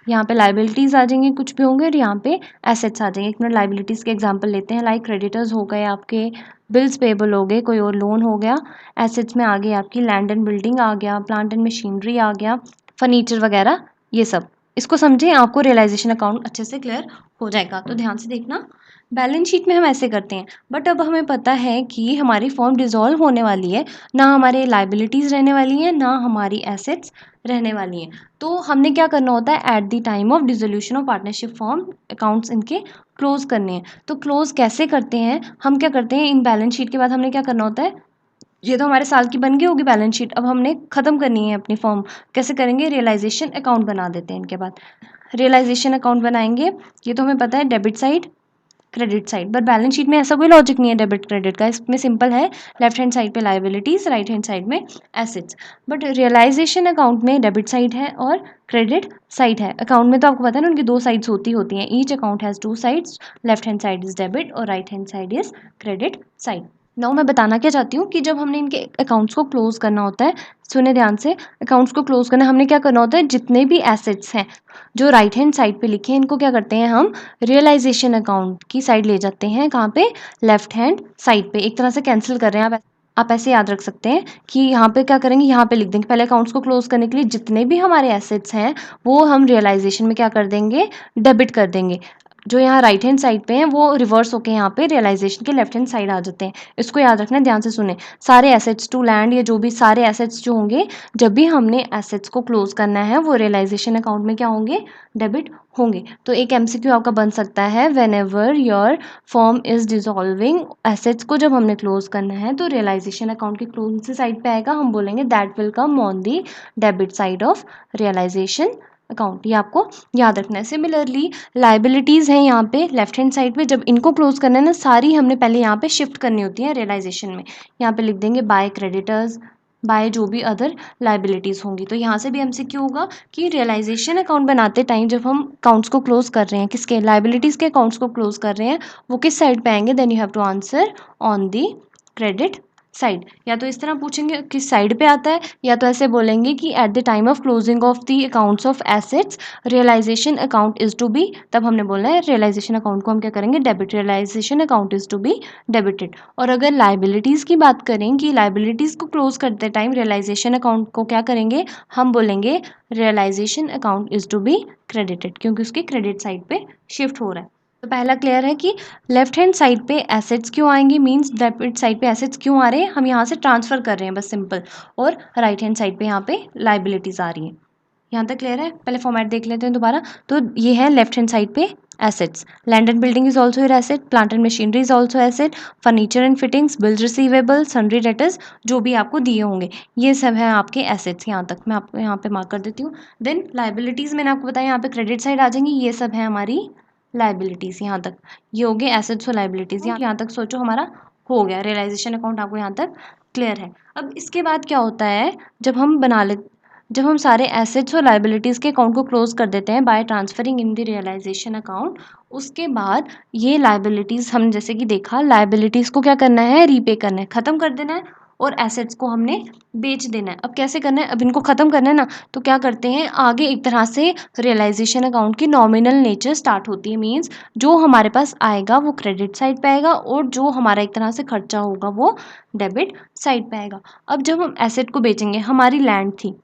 Speaker 1: यहाँ पे लाइबिलिटीज़ आ जाएंगे कुछ भी होंगे और यहाँ पे एसेट्स आ जाएंगे। एक मिनट लाइबिलिटीज़ के एग्जांपल लेते हैं, लाइक क्रेडिटर्स हो गए आपके, बिल्स पेबल हो गए, कोई और लोन हो गया। एसेट्स में आ गई आपकी लैंड एंड बिल्डिंग आ गया, प्लांट एंड मशीनरी आ गया, फर्नीचर वगैरह, ये सब। इसको समझें, आपको रियलाइजेशन अकाउंट अच्छे से क्लियर हो जाएगा। तो ध्यान से देखना, बैलेंस शीट में हम ऐसे करते हैं, बट अब हमें पता है कि हमारी फर्म डिसॉल्व होने वाली है, ना हमारे लाइबिलिटीज़ रहने वाली हैं ना हमारी एसेट्स रहने वाली हैं। तो हमने क्या करना होता है, eight the time of dissolution of partnership form accounts इनके क्लोज करने हैं। तो क्लोज कैसे करते हैं, हम क्या करते हैं, इन बैलेंस शीट के बाद हमने क्या करना होता है, ये तो हमारे साल की बन गई होगी बैलेंस शीट, अब हमने ख़त्म करनी है अपनी फॉर्म। कैसे करेंगे, रियलाइजेशन अकाउंट बना देते हैं इनके बाद। रियलाइजेशन अकाउंट बनाएंगे, ये तो हमें पता है debit side credit side, but balance sheet में ऐसा कोई लॉजिक नहीं है डेबिट क्रेडिट का, इसमें सिंपल है, लेफ्ट हैंड साइड पे लाइबिलिटीज, राइट हैंड साइड में एसेट्स। बट रियलाइजेशन अकाउंट में डेबिट साइड है और क्रेडिट साइड है। अकाउंट में तो आपको पता है ना उनकी 2 साइड्स होती हैं, each account has 2 sides, left hand side is debit और right hand side is credit side. Now मैं बताना क्या चाहती हूँ कि जब हमने इनके अकाउंट्स को क्लोज करना होता है, सुने ध्यान से, अकाउंट्स को क्लोज करना हमने क्या करना होता है, जितने भी एसेट्स हैं जो राइट हैंड साइड पे लिखे हैं इनको क्या करते हैं हम रियलाइजेशन अकाउंट की साइड ले जाते हैं, कहाँ पे, लेफ्ट हैंड साइड पे, एक तरह से कैंसिल कर रहे हैं आप ऐसे याद रख सकते हैं कि यहाँ पे क्या करेंगे, यहाँ पे लिख देंगे पहले अकाउंट्स को क्लोज करने के लिए जितने भी हमारे एसेट्स हैं वो हम रियलाइजेशन में क्या कर देंगे, डेबिट कर देंगे। जो यहाँ राइट हैंड साइड पे हैं वो रिवर्स होके यहाँ पे रियलाइजेशन के लेफ्ट हैंड साइड आ जाते हैं। इसको याद रखना है, ध्यान से सुने। सारे एसेट्स टू लैंड या जो भी सारे एसेट्स जो होंगे, जब भी हमने एसेट्स को क्लोज करना है वो रियलाइजेशन अकाउंट में क्या होंगे, डेबिट होंगे। तो एक एमसीक्यू आपका बन सकता है, when ever your firm is dissolving, assets को जब हमने क्लोज करना है तो रियलाइजेशन अकाउंट की कौन सी साइड पे आएगा, हम बोलेंगे that will come on the debit side of realisation account. ये आपको याद रखना है। सिमिलरली लाइबिलिटीज़ हैं यहाँ पे लेफ्ट हैंड साइड पे, जब इनको क्लोज करना है ना, सारी हमने पहले यहाँ पे शिफ्ट करनी होती है रियलाइजेशन में। यहाँ पे लिख देंगे बाय क्रेडिटर्स, बाय जो भी अदर लाइबिलिटीज़ होंगी। तो यहाँ से भी एमसीक्यू होगा कि रियलाइजेशन अकाउंट बनाते टाइम जब हम अकाउंट्स को क्लोज कर रहे हैं, किसके, लाइबिलिटीज़ के अकाउंट्स को क्लोज कर रहे हैं, वो किस साइड पे आएंगे, then you have to answer on the credit side. या तो इस तरह पूछेंगे किस साइड पे आता है, या तो ऐसे बोलेंगे कि at the time of closing of the accounts of assets realisation account is to be, तब हमने बोला है रियलाइजेशन अकाउंट को हम क्या करेंगे, debit, realisation account is to be debited. और अगर लाइबिलिटीज़ की बात करें कि लाइबिलिटीज़ को क्लोज करते टाइम रियलाइजेशन अकाउंट को क्या करेंगे, हम बोलेंगे realisation account is to be credited, क्योंकि उसकी क्रेडिट साइड पे शिफ्ट हो रहा है। तो पहला क्लियर है कि लेफ्ट हैंड साइड पे एसेट्स क्यों आएंगे, मींस डेबिट साइड पे एसेट्स क्यों आ रहे हैं, हम यहाँ से ट्रांसफर कर रहे हैं बस सिंपल। और राइट हैंड साइड पे यहाँ पे लाइबिलिटीज आ रही हैं। यहाँ तक क्लियर है। पहले फॉर्मेट देख लेते हैं दोबारा। तो ये है लेफ्ट हैंड साइड पे assets, land and building is also asset, plant and machinery is also asset, furniture and fittings, bills receivable, sundry debtors, जो भी आपको दिए होंगे ये सब है आपके एसेट्स। यहाँ तक मैं आपको यहाँ पे मार्क कर देती हूँ। देन लाइबिलिटीज मैंने आपको बताया यहाँ पे क्रेडिट साइड आ जाएंगी, ये सब है हमारी लाइबिलिटीज़। यहाँ तक ये हो गए एसेट्स और लाइबिलिटीज़। यहाँ तक सोचो हमारा हो गया, रियलाइजेशन अकाउंट आपको यहाँ तक क्लियर है। अब इसके बाद क्या होता है, जब हम जब हम सारे एसेट्स और लाइबिलिटीज़ के अकाउंट को क्लोज कर देते हैं by transferring in the realisation account, उसके बाद ये लाइबिलिटीज़ हम जैसे कि देखा, लाइबिलिटीज़ को क्या करना है, रीपे करना है, ख़त्म कर देना है, और एसेट्स को हमने बेच देना है। अब कैसे करना है, अब इनको ख़त्म करना है ना, तो क्या करते हैं आगे एक तरह से रियलाइजेशन अकाउंट की नॉमिनल नेचर स्टार्ट होती है। मीन्स जो हमारे पास आएगा वो क्रेडिट साइड पे आएगा, और जो हमारा एक तरह से खर्चा होगा वो डेबिट साइड पे आएगा। अब जब हम एसेट को बेचेंगे, हमारी लैंड थी,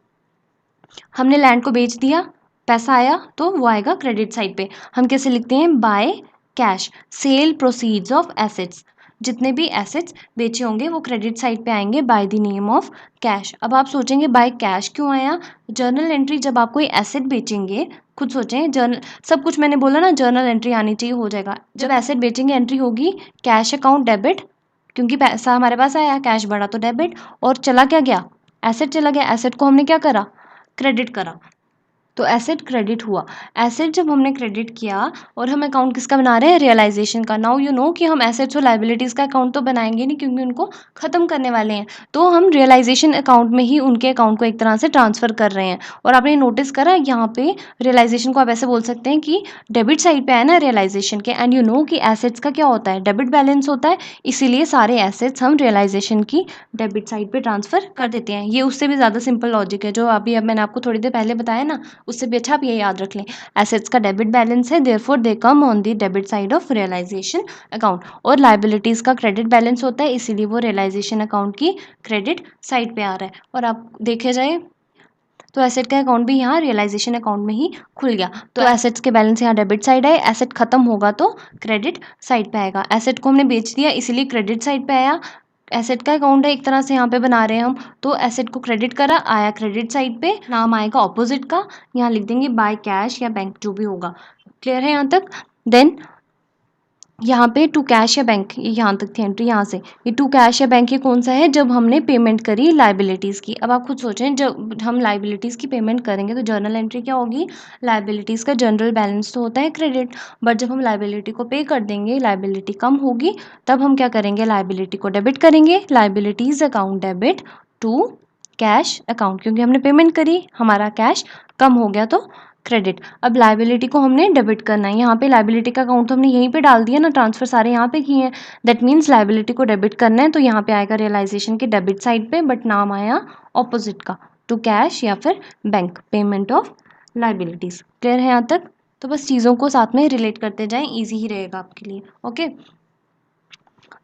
Speaker 1: हमने लैंड को बेच दिया, पैसा आया तो वो आएगा क्रेडिट साइड पे। हम कैसे लिखते हैं, by cash, sale proceeds of assets, जितने भी एसेट्स बेचे होंगे वो क्रेडिट साइड पे आएंगे by the name of cash. अब आप सोचेंगे बाय कैश क्यों आया, जर्नल एंट्री जब आप कोई एसेट बेचेंगे, खुद सोचें, जर्नल सब कुछ मैंने बोला ना, जर्नल एंट्री आनी चाहिए, हो जाएगा। जब एसेट बेचेंगे एंट्री होगी कैश अकाउंट डेबिट, क्योंकि पैसा हमारे पास आया, कैश बढ़ा तो डेबिट, और चला क्या गया, एसेट चला गया, एसेट को हमने क्या करा, क्रेडिट करा, तो एसेट क्रेडिट हुआ। एसेट जब हमने क्रेडिट किया, और हम अकाउंट किसका बना रहे हैं, रियलाइजेशन का। नाउ यू नो कि हम एसेट्स और लाइबिलिटीज़ का अकाउंट तो बनाएंगे नहीं, क्योंकि उनको ख़त्म करने वाले हैं, तो हम रियलाइजेशन अकाउंट में ही उनके अकाउंट को एक तरह से ट्रांसफ़र कर रहे हैं। और आपने नोटिस करा यहाँ पे रियलाइजेशन को आप ऐसे बोल सकते हैं कि डेबिट साइड पे है ना रियलाइजेशन के, एंड यू नो कि एसेट्स का क्या होता है, डेबिट बैलेंस होता है, इसीलिए सारे एसेट्स हम रियलाइजेशन की डेबिट साइड पे ट्रांसफ़र कर देते हैं। ये उससे भी ज़्यादा सिंपल लॉजिक है जो अभी अब मैंने आपको थोड़ी देर पहले बताया ना, उससे भी अच्छा आप ये याद रख लें। एसेट्स का डेबिट बैलेंस है, therefore they come on the debit side of realisation account, और लाइबिलिटीज़ का क्रेडिट बैलेंस होता है, इसीलिए वो रियलाइजेशन अकाउंट की क्रेडिट साइड पे आ रहा है। और आप देखे जाए तो एसेट का अकाउंट भी यहाँ रियलाइजेशन अकाउंट में ही खुल गया। तो एसेट्स के बैलेंस यहाँ डेबिट साइड है, एसेट खत्म होगा तो क्रेडिट साइड पे आएगा। एसेट को हमने बेच दिया इसीलिए क्रेडिट साइड पे आया, एसेट का अकाउंट है एक तरह से यहाँ पे बना रहे हैं हम, तो एसेट को क्रेडिट करा, आया क्रेडिट साइड पे, नाम आएगा ऑपोजिट का, यहाँ लिख देंगे बाय कैश या बैंक, जो भी होगा। क्लियर है यहाँ तक। देन यहाँ पे टू कैश या बैंक, यहाँ तक थी एंट्री। यहाँ से ये टू कैश या बैंक ये कौन सा है, जब हमने पेमेंट करी लाइबिलिटीज़ की। अब आप खुद सोचें, जब हम लाइबिलिटीज़ की पेमेंट करेंगे तो जर्नल एंट्री क्या होगी, लाइबिलिटीज़ का जनरल बैलेंस तो होता है क्रेडिट, बट जब हम लाइबिलिटी को पे कर देंगे, लाइबिलिटी कम होगी, तब हम क्या करेंगे, लाइबिलिटी को डेबिट करेंगे, liabilities account debit to cash account, क्योंकि हमने पेमेंट करी, हमारा कैश कम हो गया तो क्रेडिट। अब लाइबिलिटी को हमने डेबिट करना है, यहाँ पे लाइबिलिटी का अकाउंट तो हमने यहीं पे डाल दिया ना, ट्रांसफर सारे यहाँ पे किए हैं, दैट मीन्स लाइबिलिटी को डेबिट करना है, तो यहाँ पे आएगा रियलाइजेशन के डेबिट साइड पे, बट नाम आया ऑपोजिट का, टू कैश या फिर bank, payment of liabilities. Clear है यहाँ तक। तो बस चीज़ों को साथ में रिलेट करते जाएं, ईजी ही रहेगा आपके लिए। ओके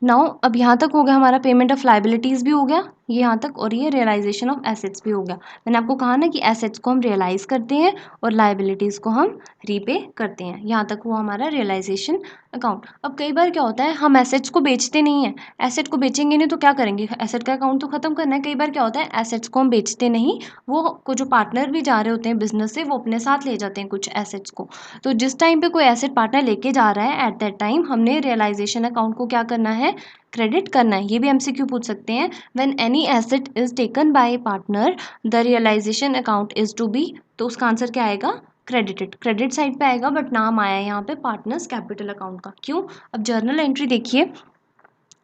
Speaker 1: नाउ अब यहाँ तक हो गया हमारा, पेमेंट ऑफ लाइबिलिटीज़ भी हो गया, ये यहाँ तक, और ये रियलाइजेशन ऑफ एसेट्स भी हो गया। मैंने आपको कहा ना कि एसेट्स को हम रियलाइज़ करते हैं और लाइबिलिटीज़ को हम रीपे करते हैं। यहाँ तक वो हमारा रियलाइजेशन अकाउंट। अब कई बार क्या होता है, हम एसेट्स को बेचते नहीं हैं। एसेट को बेचेंगे नहीं तो क्या करेंगे, एसेट का अकाउंट तो ख़त्म करना है। कई बार क्या होता है, एसेट्स को हम बेचते नहीं, वो को जो पार्टनर भी जा रहे होते हैं बिजनेस से, वो अपने साथ ले जाते हैं कुछ एसेट्स को। तो जिस टाइम पे कोई एसेट पार्टनर लेके जा रहा है, एट दैट टाइम हमने रियलाइजेशन अकाउंट को क्या करना है, क्रेडिट करना है। ये भी एमसीक्यू पूछ सकते हैं। When any asset is taken by partner the realisation account is to be, तो उसका आंसर क्या आएगा, क्रेडिटेड। क्रेडिट साइड पे आएगा, बट नाम आया है यहाँ पे पार्टनर्स कैपिटल अकाउंट का। क्यों, अब जर्नल एंट्री देखिए,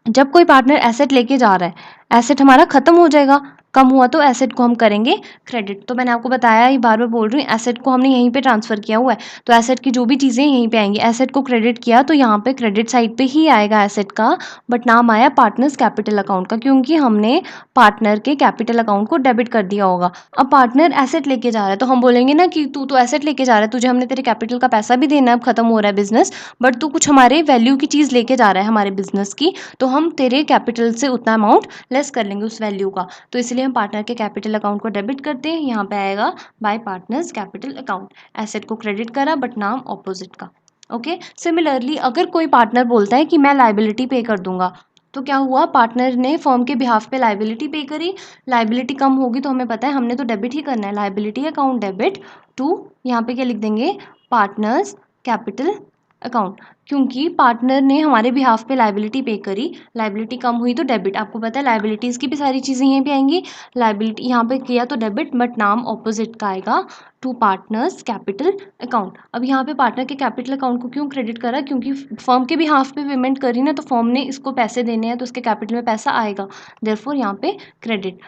Speaker 1: जब कोई पार्टनर एसेट लेके जा रहा है, एसेट हमारा खत्म हो जाएगा, कम हुआ तो एसेट को हम करेंगे क्रेडिट। तो मैंने आपको बताया, ये बार बार बोल रही हूँ, एसेट को हमने यहीं पे ट्रांसफर किया हुआ है, तो एसेट की जो भी चीज़ें यहीं पे आएंगी। एसेट को क्रेडिट किया तो यहाँ पे क्रेडिट साइड पे ही आएगा एसेट का, बट नाम आया पार्टनर्स कैपिटल अकाउंट का, क्योंकि हमने पार्टनर के कैपिटल अकाउंट को डेबिट कर दिया होगा। अब पार्टनर एसेट लेके जा रहा है तो हम बोलेंगे ना कि तू तो एसेट लेके जा रहा है, तुझे हमने तेरे कैपिटल का पैसा भी देना है, अब खत्म हो रहा है बिजनेस, बट तू कुछ हमारे वैल्यू की चीज़ लेके जा रहा है हमारे बिजनेस की, तो हम तेरे कैपिटल से उतना अमाउंट लेस कर लेंगे उस वैल्यू का। तो इसलिए हम पार्टनर के कैपिटल अकाउंट को डेबिट करते हैं। यहाँ पे आएगा bye partners capital account. Asset को क्रेडिट करा बट नाम ऑपोजिट का। ओके, सिमिलरली अगर कोई पार्टनर बोलता है कि मैं लाइबिलिटी पे कर दूंगा, तो क्या हुआ, पार्टनर ने फर्म के बिहाफ पे लाइबिलिटी पे करी, लाइबिलिटी कम होगी तो हमें पता है हमने तो डेबिट ही करना है, लाइबिलिटी अकाउंट डेबिट टू, यहाँ पे क्या लिख देंगे, पार्टनर्स कैपिटल अकाउंट, क्योंकि पार्टनर ने हमारे बिहाफ पे लाइबिलिटी पे करी, लाइबिलिटी कम हुई तो डेबिट। आपको पता है लाइबिलिटीज़ की भी सारी चीज़ें यहीं पे आएंगी, लाइबिलिटी यहाँ पे किया तो डेबिट, बट नाम ऑपोजिट का आएगा टू पार्टनर्स कैपिटल अकाउंट। अब यहाँ पे पार्टनर के कैपिटल अकाउंट को क्यों क्रेडिट करा, क्योंकि फर्म के बिहाफ पे पेमेंट करी ना, तो फर्म ने इसको पैसे देने हैं तो उसके कैपिटल में पैसा आएगा, देयरफॉर यहाँ पे क्रेडिट।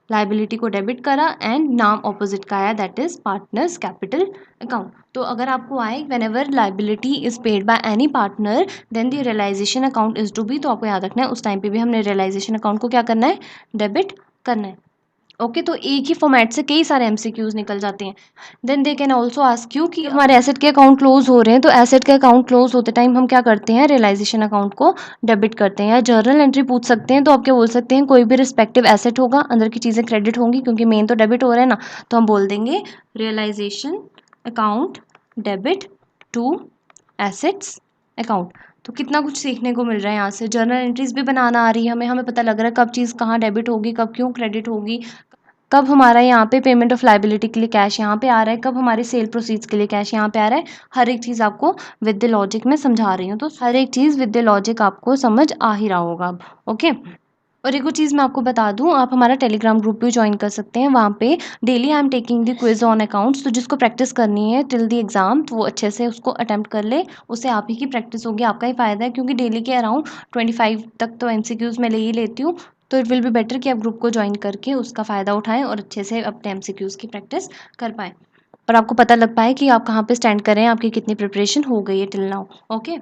Speaker 1: लाइबिलिटी को डेबिट करा एंड नाम ऑपोजिट का आया, that is partners capital account. तो अगर आपको आए whenever liability is paid by any partner then the realisation account is to be, तो आपको याद रखना है उस टाइम पे भी हमने रियलाइजेशन अकाउंट को क्या करना है, डेबिट करना है। ओके, तो एक ही फॉर्मेट से कई सारे एमसीक्यूज निकल जाते हैं। Then they can also ask you कि हमारे एसेट के अकाउंट क्लोज हो रहे हैं, तो एसेट के अकाउंट क्लोज होते टाइम हम क्या करते हैं, रियलाइजेशन अकाउंट को डेबिट करते हैं। या जर्नल एंट्री पूछ सकते हैं, तो आप क्या बोल सकते हैं, कोई भी रिस्पेक्टिव एसेट होगा, अंदर की चीज़ें क्रेडिट होंगी क्योंकि मेन तो डेबिट हो रहा है ना, तो हम बोल देंगे realisation account debit to assets account. तो कितना कुछ सीखने को मिल रहा है यहाँ से, जर्नल एंट्रीज भी बनाना आ रही है हमें, हमें पता लग रहा है कब चीज़ कहाँ डेबिट होगी, कब क्यों क्रेडिट होगी, कब हमारा यहाँ पे पेमेंट ऑफ लाइबिलिटी के लिए कैश यहाँ पे आ रहा है, कब हमारे सेल प्रोसीड्स के लिए कैश यहाँ पे आ रहा है। हर एक चीज़ आपको विद द लॉजिक में समझा रही हूँ, तो हर एक चीज़ विद द लॉजिक आपको समझ आ ही रहा होगा अब। ओके, और एक और चीज़ मैं आपको बता दूँ, आप हमारा टेलीग्राम ग्रुप भी ज्वाइन कर सकते हैं। वहाँ पे daily I am taking the quiz on accounts, तो जिसको प्रैक्टिस करनी है टिल द एग्ज़ाम, तो वो अच्छे से उसको अटेम्प्ट कर ले, उससे आप ही की प्रैक्टिस होगी, आपका ही फ़ायदा है, क्योंकि डेली के अराउंड 25 तक तो एमसीक्यूज़ मैं ले ही लेती हूँ। तो इट विल बी बेटर कि आप ग्रुप को ज्वाइन करके उसका फ़ायदा उठाएं और अच्छे से अपने एमसीक्यूज़ की प्रैक्टिस कर पाएँ, और आपको पता लग पाए कि आप कहाँ पे स्टैंड कर रहे हैं, आपकी कितनी प्रिपरेशन हो गई है टिल नाउ। ओके,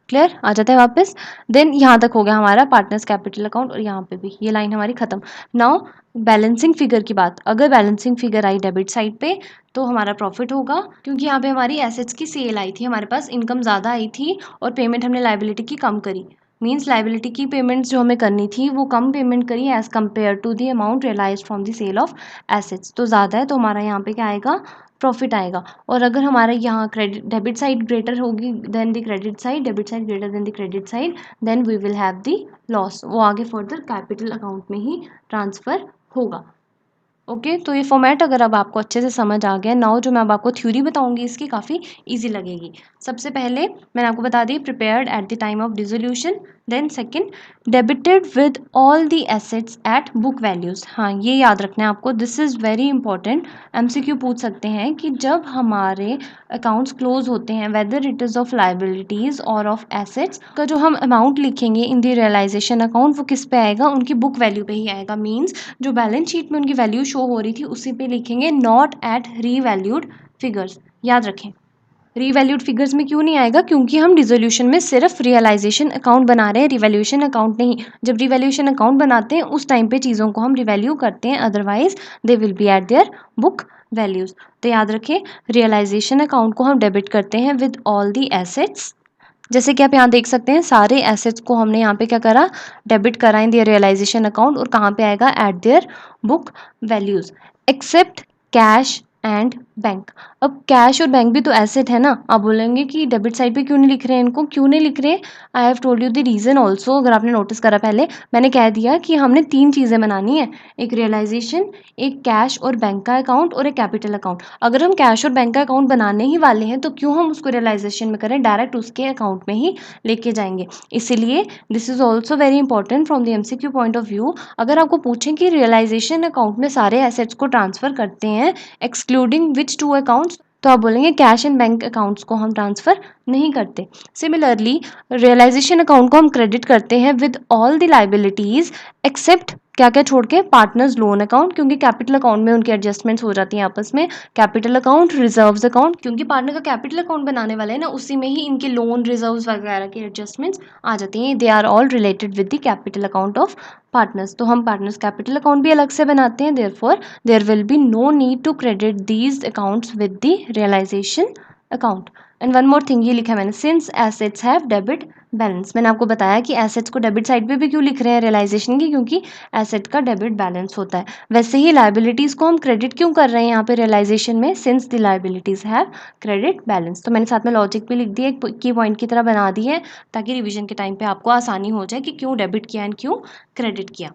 Speaker 1: क्लियर, आ जाता है वापस। देन यहाँ तक हो गया हमारा पार्टनर्स कैपिटल अकाउंट, और यहाँ पे भी ये लाइन हमारी खत्म। नाउ बैलेंसिंग फिगर की बात, अगर balancing figure I debit side पे तो हमारा प्रॉफिट होगा, क्योंकि यहाँ पे हमारी एसेट्स की सेल आई थी, हमारे पास इनकम ज़्यादा आई थी और पेमेंट हमने लाइबिलिटी की कम करी। मीन्स लाइबिलिटी की पेमेंट्स जो हमें करनी थी वो कम पेमेंट करी as compare to the amount realise from the sale of assets, तो ज़्यादा है तो हमारा यहाँ पे क्या आएगा, प्रॉफिट आएगा। और अगर हमारा यहाँ क्रेडिट डेबिट साइड ग्रेटर होगी than the credit side, debit side greater than the credit side, then we will have the loss, वो आगे फर्दर कैपिटल अकाउंट में ही ट्रांसफ़र होगा। ओके, तो ये फॉर्मेट अगर अब आपको अच्छे से समझ आ गया, नाउ जो मैं अब आपको थ्योरी बताऊंगी इसकी काफ़ी इजी लगेगी। सबसे पहले मैंने आपको बता दी prepared at the time of dissolution, then second debited with all the assets at book values. हाँ, ये याद रखना है आपको, this is very important. MCQ पूछ सकते हैं कि जब हमारे अकाउंट्स क्लोज होते हैं, whether it is of liabilities और ऑफ एसेट्स, का जो हम अमाउंट लिखेंगे इन द रियलाइजेशन अकाउंट वो किस पे आएगा, उनकी बुक वैल्यू पे ही आएगा। मीन्स जो बैलेंस शीट में उनकी वैल्यू शो हो रही थी उसी पे लिखेंगे, नॉट एट रीवैल्यूड फिगर्स। याद रखें, रीवैल्यूड फिगर्स में क्यों नहीं आएगा, क्योंकि हम डिसोल्यूशन में सिर्फ रियलाइजेशन अकाउंट बना रहे हैं, रिवैल्यूएशन अकाउंट नहीं। जब रिवैल्यूएशन अकाउंट बनाते हैं उस टाइम पे चीज़ों को हम रिवैल्यू करते हैं, otherwise they will be eight their book values. तो याद रखें, रियलाइजेशन अकाउंट को हम डेबिट करते हैं विद ऑल दी एसेट्स, जैसे कि आप यहाँ देख सकते हैं सारे एसेट्स को हमने यहाँ पे क्या करा, डेबिट करा इन दियर रियलाइजेशन अकाउंट, और कहाँ पे आएगा, at their book values, except cash and bank. अब कैश और बैंक भी तो एसेट है ना। आप बोलेंगे कि डेबिट साइड पे क्यों नहीं लिख रहे हैं इनको, क्यों नहीं लिख रहे, I have told you the reason also. अगर आपने नोटिस करा पहले मैंने कह दिया कि हमने 3 चीज़ें बनानी है, एक रियलाइजेशन, एक कैश और बैंक का अकाउंट, और एक कैपिटल अकाउंट। अगर हम कैश और बैंक का अकाउंट बनाने ही वाले हैं तो क्यों हम उसको रियलाइजेशन में करें, डायरेक्ट उसके अकाउंट में ही लेके जाएंगे। इसीलिए this is also very important from the MCQ point of view. अगर आपको पूछें कि रियलाइजेशन अकाउंट में सारे एसेट्स को ट्रांसफर करते हैं एक्सक्लूडिंग विच 2 अकाउंट्स, तो आप बोलेंगे कैश एंड बैंक अकाउंट्स को हम ट्रांसफर नहीं करते। सिमिलरली रियलाइजेशन अकाउंट को हम क्रेडिट करते हैं with all the liabilities except क्या क्या छोड़ के, पार्टनर्स लोन अकाउंट, क्योंकि कैपिटल अकाउंट में उनकी एडजस्टमेंट्स हो जाती हैं आपस में, कैपिटल अकाउंट, रिजर्व्स अकाउंट, क्योंकि पार्टनर का कैपिटल अकाउंट बनाने वाले हैं ना, उसी में ही इनके लोन रिजर्व्स वगैरह की एडजस्टमेंट्स आ जाती हैं। They are all related with the capital account of partners. तो हम पार्टनर्स कैपिटल अकाउंट भी अलग से बनाते हैं, therefore there will be no need to credit these accounts with the realisation account. And one more thing, ये लिखा है मैंने, since assets have debit balance. मैंने आपको बताया कि एसेट्स को डेबिट साइड पे भी क्यों लिख रहे हैं रियलाइजेशन की, क्योंकि एसेट का डेबिट बैलेंस होता है। वैसे ही लाइबिलिटीज को हम क्रेडिट क्यों कर रहे हैं यहाँ पे रियलाइजेशन में, since the liabilities have credit balance. तो मैंने साथ में लॉजिक भी लिख दिया, एक की पॉइंट की तरह बना दी है, ताकि रिविजन के टाइम पे आपको आसानी हो जाए कि क्यों डेबिट किया एंड क्यों क्रेडिट किया।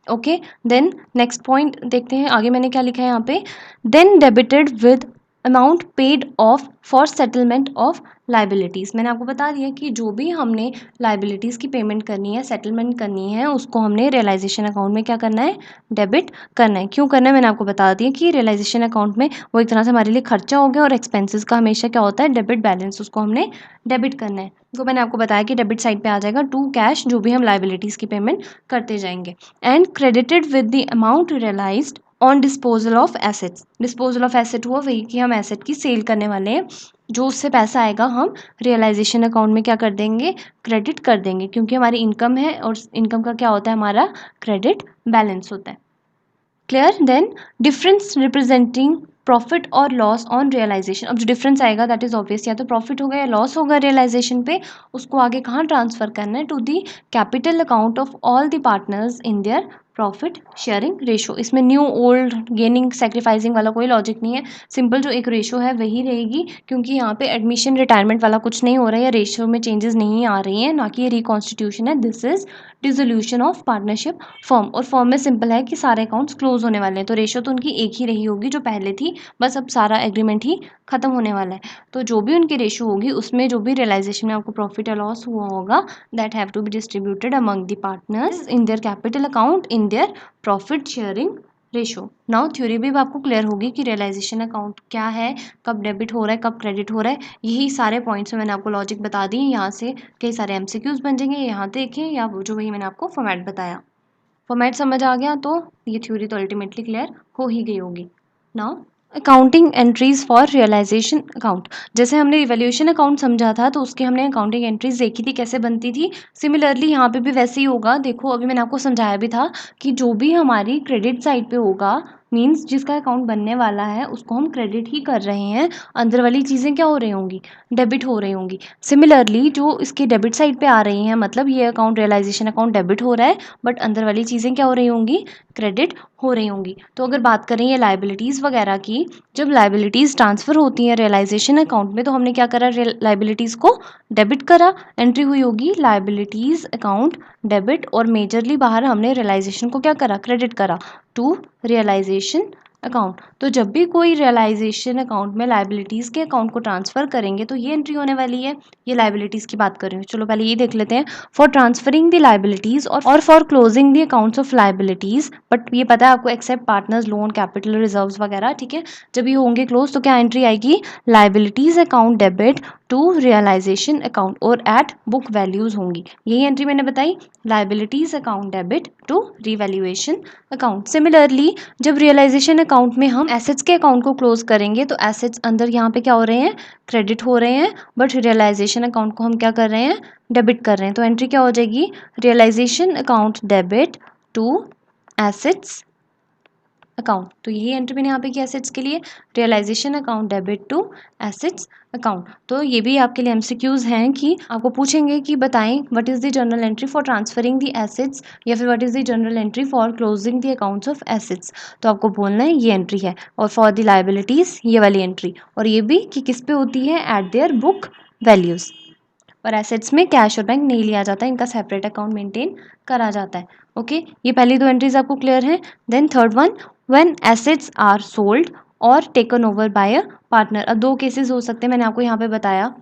Speaker 1: ओके, देन नेक्स्ट पॉइंट देखते हैं आगे मैंने क्या लिखा है यहाँ पे, then debited with amount paid off for settlement of liabilities. मैंने आपको बता दिया कि जो भी हमने लाइबिलिटीज़ की पेमेंट करनी है, सेटलमेंट करनी है, उसको हमने रियलाइजेशन अकाउंट में क्या करना है, डेबिट करना है। क्यों करना है मैंने आपको बता दिया कि रियलाइजेशन अकाउंट में वो एक तरह से हमारे लिए खर्चा हो गया, और एक्सपेंसेस का हमेशा क्या होता है, डेबिट बैलेंस, उसको हमने डेबिट करना है। तो मैंने आपको बताया कि डेबिट साइड पे आ जाएगा टू कैश, जो भी हम लाइबिलिटीज़ की पेमेंट करते जाएंगे, and credited with the amount realised on disposal of assets. Disposal of asset हुआ वही कि हम एसेट की सेल करने वाले हैं, जो उससे पैसा आएगा हम रियलाइजेशन अकाउंट में क्या कर देंगे, क्रेडिट कर देंगे, क्योंकि हमारी इनकम है और इनकम का क्या होता है, हमारा क्रेडिट बैलेंस होता है। Clear. Then difference representing profit और लॉस ऑन रियलाइजेशन। अब जो डिफरेंस आएगा दैट इज ऑब्वियस, या तो प्रॉफिट होगा या लॉस होगा रियलाइजेशन पे, उसको आगे कहाँ ट्रांसफर करना है, to the capital account of all the partners in their profit sharing ratio. इसमें न्यू ओल्ड गेनिंग सेक्रीफाइसिंग वाला कोई लॉजिक नहीं है, सिंपल जो एक रेशो है वही रहेगी, क्योंकि यहाँ पे एडमिशन रिटायरमेंट वाला कुछ नहीं हो रहा है, या रेशो में चेंजेस नहीं आ रही हैं, ना कि ये रिकॉन्स्टिट्यूशन है। This is dissolution of partnership form, और फॉर्म में सिंपल है कि सारे अकाउंट्स क्लोज होने वाले हैं, तो रेशो तो उनकी एक ही रही होगी जो पहले थी, बस अब सारा एग्रीमेंट ही खत्म होने वाला है। तो जो भी उनकी रेशो होगी उसमें जो भी रियलाइजेशन में आपको प्रॉफिट या लॉस हुआ होगा, that have to be distributed among the partners in their capital account in their profit sharing ratio. Now theory भी आपको क्लियर होगी कि रियलाइजेशन अकाउंट क्या है, कब डेबिट हो रहा है, कब क्रेडिट हो रहा है। यही सारे पॉइंट्स में मैंने आपको लॉजिक बता दी, यहाँ से कई सारे एमसीक्यूज बन जाएंगे, यहाँ देखें, या वो जो वही मैंने आपको फॉर्मेट बताया। फॉर्मेट समझ आ गया तो ये थ्योरी तो अल्टीमेटली क्लियर हो ही गई होगी। Now accounting entries for realisation account. जैसे हमने रिवैल्यूएशन अकाउंट समझा था तो उसके हमने अकाउंटिंग एंट्रीज देखी थी कैसे बनती थी, सिमिलरली यहाँ पे भी वैसे ही होगा। देखो अभी मैंने आपको समझाया भी था कि जो भी हमारी क्रेडिट साइड पे होगा, मीन्स जिसका अकाउंट बनने वाला है उसको हम क्रेडिट ही कर रहे हैं, अंदर वाली चीज़ें क्या हो रही होंगी, डेबिट हो रही होंगी। सिमिलरली जो इसकी डेबिट साइड पे आ रही हैं, मतलब ये अकाउंट रियलाइजेशन अकाउंट डेबिट हो रहा है, बट अंदर वाली चीज़ें क्या हो रही होंगी, क्रेडिट हो रही होंगी। तो अगर बात करें ये लाइबिलिटीज़ वगैरह की, जब लाइबिलिटीज़ ट्रांसफ़र होती हैं रियलाइजेशन अकाउंट में, तो हमने क्या करा, लाइबिलिटीज़ को डेबिट करा, एंट्री हुई होगी लाइबिलिटीज़ अकाउंट डेबिट, और मेजरली बाहर हमने रियलाइजेशन को क्या करा, क्रेडिट करा टू रियलाइजेशन अकाउंट। तो जब भी कोई रियलाइजेशन अकाउंट में लाइबिलिटीज़ के अकाउंट को ट्रांसफ़र करेंगे तो ये एंट्री होने वाली है। ये लाइबिलिटीज़ की बात कर रही हूँ, चलो पहले ये देख लेते हैं। फॉर ट्रांसफरिंग द लाइबिलिटीज़ और for closing the accounts of liabilities, but ये पता है आपको, except partners loan capital reserves वगैरह, ठीक है। जब ये होंगे क्लोज तो क्या एंट्री आएगी, liabilities account debit to realisation account, और एट बुक वैल्यूज़ होंगी। यही एंट्री मैंने बताई, liabilities account debit to revaluation account. Similarly जब रियलाइजेशन अकाउंट में हम एसेट्स के अकाउंट को क्लोज करेंगे तो एसेट्स अंदर यहाँ पे क्या हो रहे हैं, क्रेडिट हो रहे हैं, बट रियलाइजेशन अकाउंट को हम क्या कर रहे हैं, डेबिट कर रहे हैं। तो एंट्री क्या हो जाएगी, realisation account debit to assets account. तो यही एंट्री मैंने यहाँ पे की एसेट्स के लिए, realisation account debit to assets account. तो ये भी आपके लिए एमसीक्यूज हैं कि आपको पूछेंगे कि बताएं what is the journal entry for transferring the assets, या फिर what is the journal entry for closing the accounts of assets. तो आपको बोलना है ये एंट्री है, और फॉर द लाइबिलिटीज ये वाली एंट्री, और ये भी कि किस पे होती है, एट देयर बुक वैल्यूज। और एसेट्स में कैश और बैंक नहीं लिया जाता, इनका सेपरेट अकाउंट मेंटेन करा जाता है। ओके, ये पहली दो एंट्रीज आपको क्लियर हैं। Then third one, when assets are sold और taken over by a partner. अब दो केसेस हो सकते हैं, मैंने आपको यहाँ पे बताया,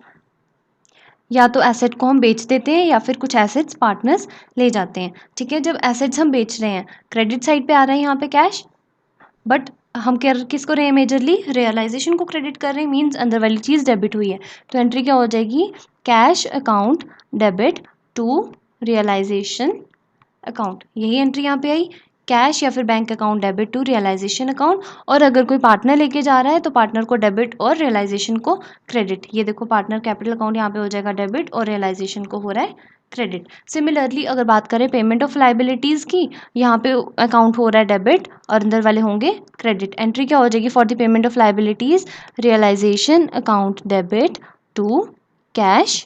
Speaker 1: या तो एसेट को हम बेच देते हैं या फिर कुछ एसेट्स पार्टनर्स ले जाते हैं। ठीक है, जब एसेट्स हम बेच रहे हैं, क्रेडिट साइड पे आ रहा है यहाँ पे कैश, बट हम कर किसको रहे हैं, मेजरली रियलाइजेशन को क्रेडिट कर रहे हैं, मीन्स अंदर वाली चीज़ डेबिट हुई है। तो एंट्री क्या हो जाएगी, cash account debit to realisation account. यही एंट्री यहाँ पे आई, कैश या फिर bank account debit to realisation account. और अगर कोई पार्टनर लेके जा रहा है तो पार्टनर को डेबिट और रियलाइजेशन को क्रेडिट। ये देखो पार्टनर कैपिटल अकाउंट यहाँ पे हो जाएगा डेबिट, और रियलाइजेशन को हो रहा है क्रेडिट। सिमिलरली अगर बात करें पेमेंट ऑफ लाइबिलिटीज़ की, यहाँ पे अकाउंट हो रहा है डेबिट और अंदर वाले होंगे क्रेडिट। एंट्री क्या हो जाएगी for the payment of liabilities, realisation account debit to cash